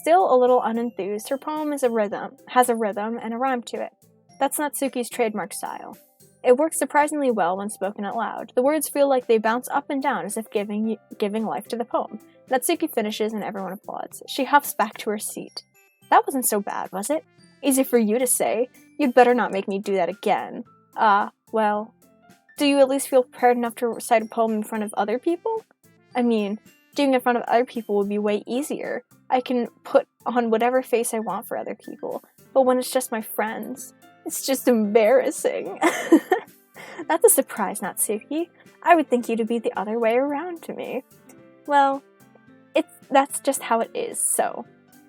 Speaker 1: still a little unenthused, her poem has a rhythm and a rhyme to it. That's Natsuki's trademark style. It works surprisingly well when spoken out loud. The words feel like they bounce up and down as if giving life to the poem. Natsuki finishes and everyone applauds. She huffs back to her seat. That wasn't so bad, was it? Easy for you to say. You'd better not make me do that again. Well, do you at least feel prepared enough to recite a poem in front of other people? I mean, doing it in front of other people would be way easier. I can put on whatever face I want for other people. But when it's just my friends, it's just embarrassing. That's a surprise, Natsuki. I would think you to be the other way around to me. Well, that's just how it is, so.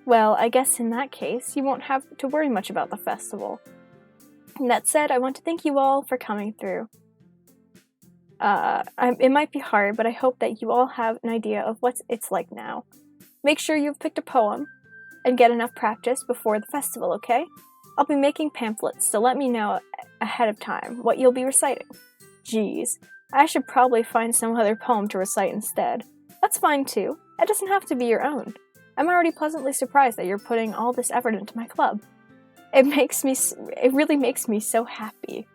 Speaker 1: Well, I guess in that case, you won't have to worry much about the festival. And that said, I want to thank you all for coming through. It might be hard, but I hope that you all have an idea of what it's like now. Make sure you've picked a poem and get enough practice before the festival, okay? I'll be making pamphlets, so let me know ahead of time what you'll be reciting. Geez, I should probably find some other poem to recite instead. That's fine too. It doesn't have to be your own. I'm already pleasantly surprised that you're putting all this effort into my club. It really makes me so happy.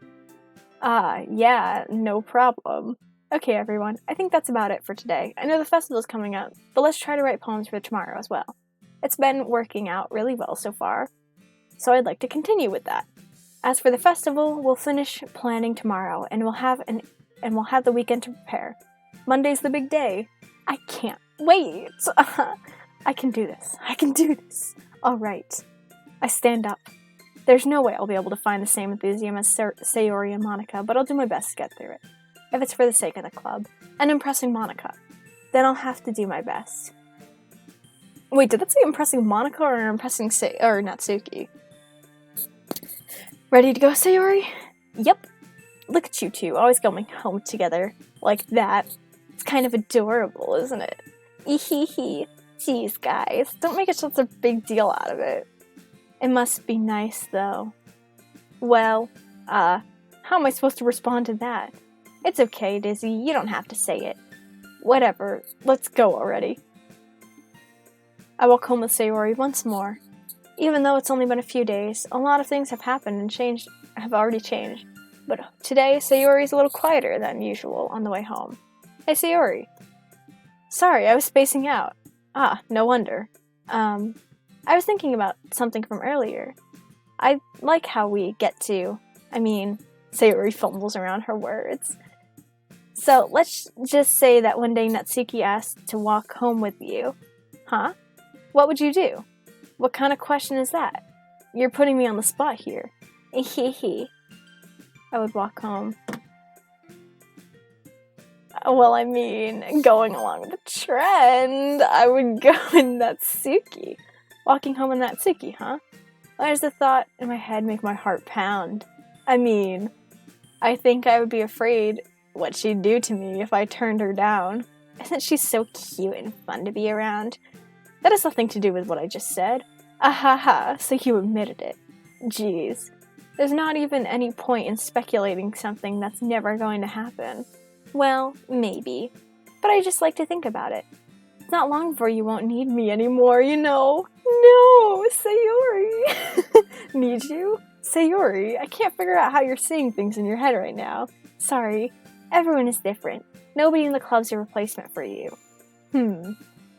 Speaker 1: Yeah, no problem. Okay, everyone, I think that's about it for today. I know the festival's coming up, but let's try to write poems for tomorrow as well. It's been working out really well so far, so I'd like to continue with that. As for the festival, we'll finish planning tomorrow, and we'll have the weekend to prepare. Monday's the big day. I can't wait! I can do this. Alright. I stand up. There's no way I'll be able to find the same enthusiasm as Sayori and Monica, but I'll do my best to get through it. If it's for the sake of the club, and impressing Monica, then I'll have to do my best. Wait, did that say impressing Monica or impressing Natsuki? Ready to go, Sayori? Yep. Look at you two, always going home together, like that. It's kind of adorable, isn't it? Ehehe. Jeez, guys, don't make it such a big deal out of it. It must be nice, though. Well, how am I supposed to respond to that? It's okay, Dizzy, you don't have to say it. Whatever, let's go already. I walk home with Sayori once more. Even though it's only been a few days, a lot of things have happened and have already changed. But today, Sayori's a little quieter than usual on the way home. Hey, Sayori. Sorry, I was spacing out. No wonder. I was thinking about something from earlier. I like how we get to... Sayori fumbles around her words. So, let's just say that one day Natsuki asked to walk home with you. Huh? What would you do? What kind of question is that? You're putting me on the spot here. Ehehe. I would walk home. Well, going along with the trend, I would go with Natsuki. Walking home with Natsuki, huh? Why does the thought in my head make my heart pound? I think I would be afraid what she'd do to me if I turned her down. Isn't she so cute and fun to be around? That has nothing to do with what I just said. Ahaha, so you admitted it. Jeez. There's not even any point in speculating something that's never going to happen. Well, maybe. But I just like to think about it. It's not long before you won't need me anymore, you know. No, Sayori. Need you? Sayori, I can't figure out how you're seeing things in your head right now. Sorry. Everyone is different. Nobody in the club's a replacement for you.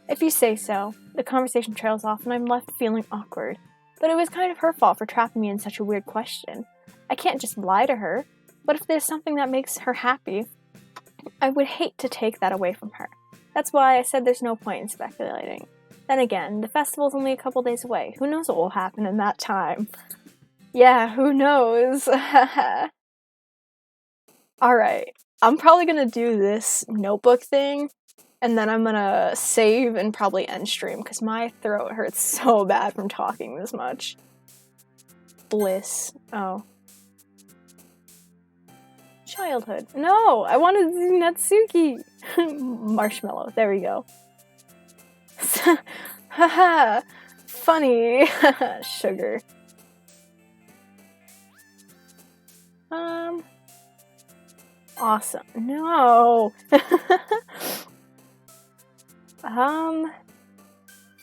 Speaker 1: If you say so. The conversation trails off and I'm left feeling awkward. But it was kind of her fault for trapping me in such a weird question. I can't just lie to her, but if there's something that makes her happy, I would hate to take that away from her. That's why I said there's no point in speculating. Then again, the festival's only a couple days away. Who knows what will happen in that time? Yeah, who knows? Alright, I'm probably gonna do this notebook thing, and then I'm gonna save and probably end stream, because my throat hurts so bad from talking this much. Bliss. Oh. Childhood. No! I wanted to do Natsuki! Marshmallow. There we go. Haha! Funny! Sugar. Awesome. No!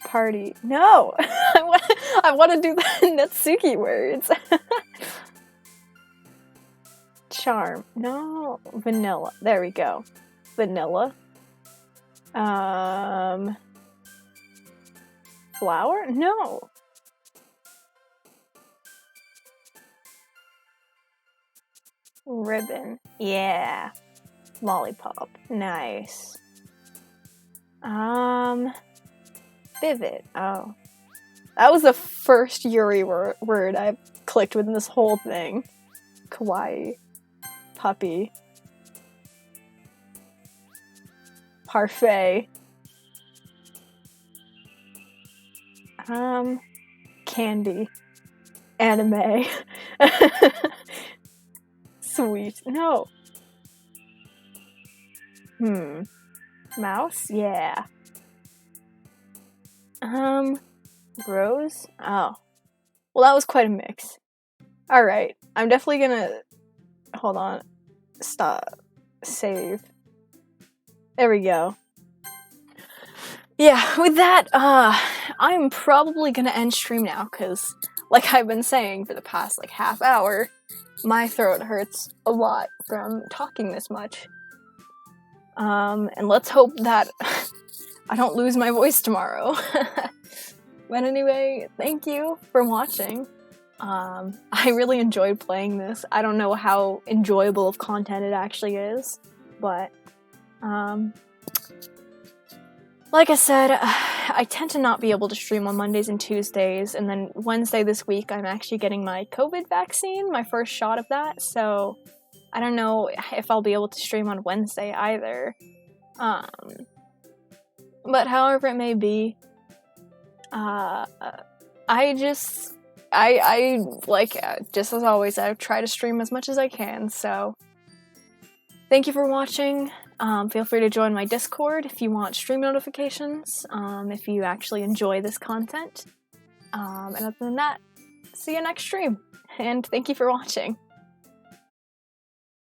Speaker 1: Party. No! I want to do the Natsuki words. Charm. No. Vanilla. There we go. Vanilla. Flower? No. Ribbon. Yeah. Lollipop. Nice. Vivid. Oh. That was the first Yuri word I've clicked within this whole thing. Kawaii. Puppy. Parfait. Candy. Anime. Sweet. No. Mouse? Yeah. Rose? Oh. Well, that was quite a mix. Alright. I'm definitely gonna... Hold on. Stop. Save. There we go. Yeah, with that, I'm probably gonna end stream now, because, like I've been saying for the past, half hour, my throat hurts a lot from talking this much. And let's hope that I don't lose my voice tomorrow. But anyway, thank you for watching. I really enjoyed playing this. I don't know how enjoyable of content it actually is, but, like I said, I tend to not be able to stream on Mondays and Tuesdays, and then Wednesday this week I'm actually getting my COVID vaccine, my first shot of that, so I don't know if I'll be able to stream on Wednesday either. But however it may be, just as always, I try to stream as much as I can, so thank you for watching. Feel free to join my Discord if you want stream notifications, if you actually enjoy this content. And other than that, see you next stream, and thank you for watching.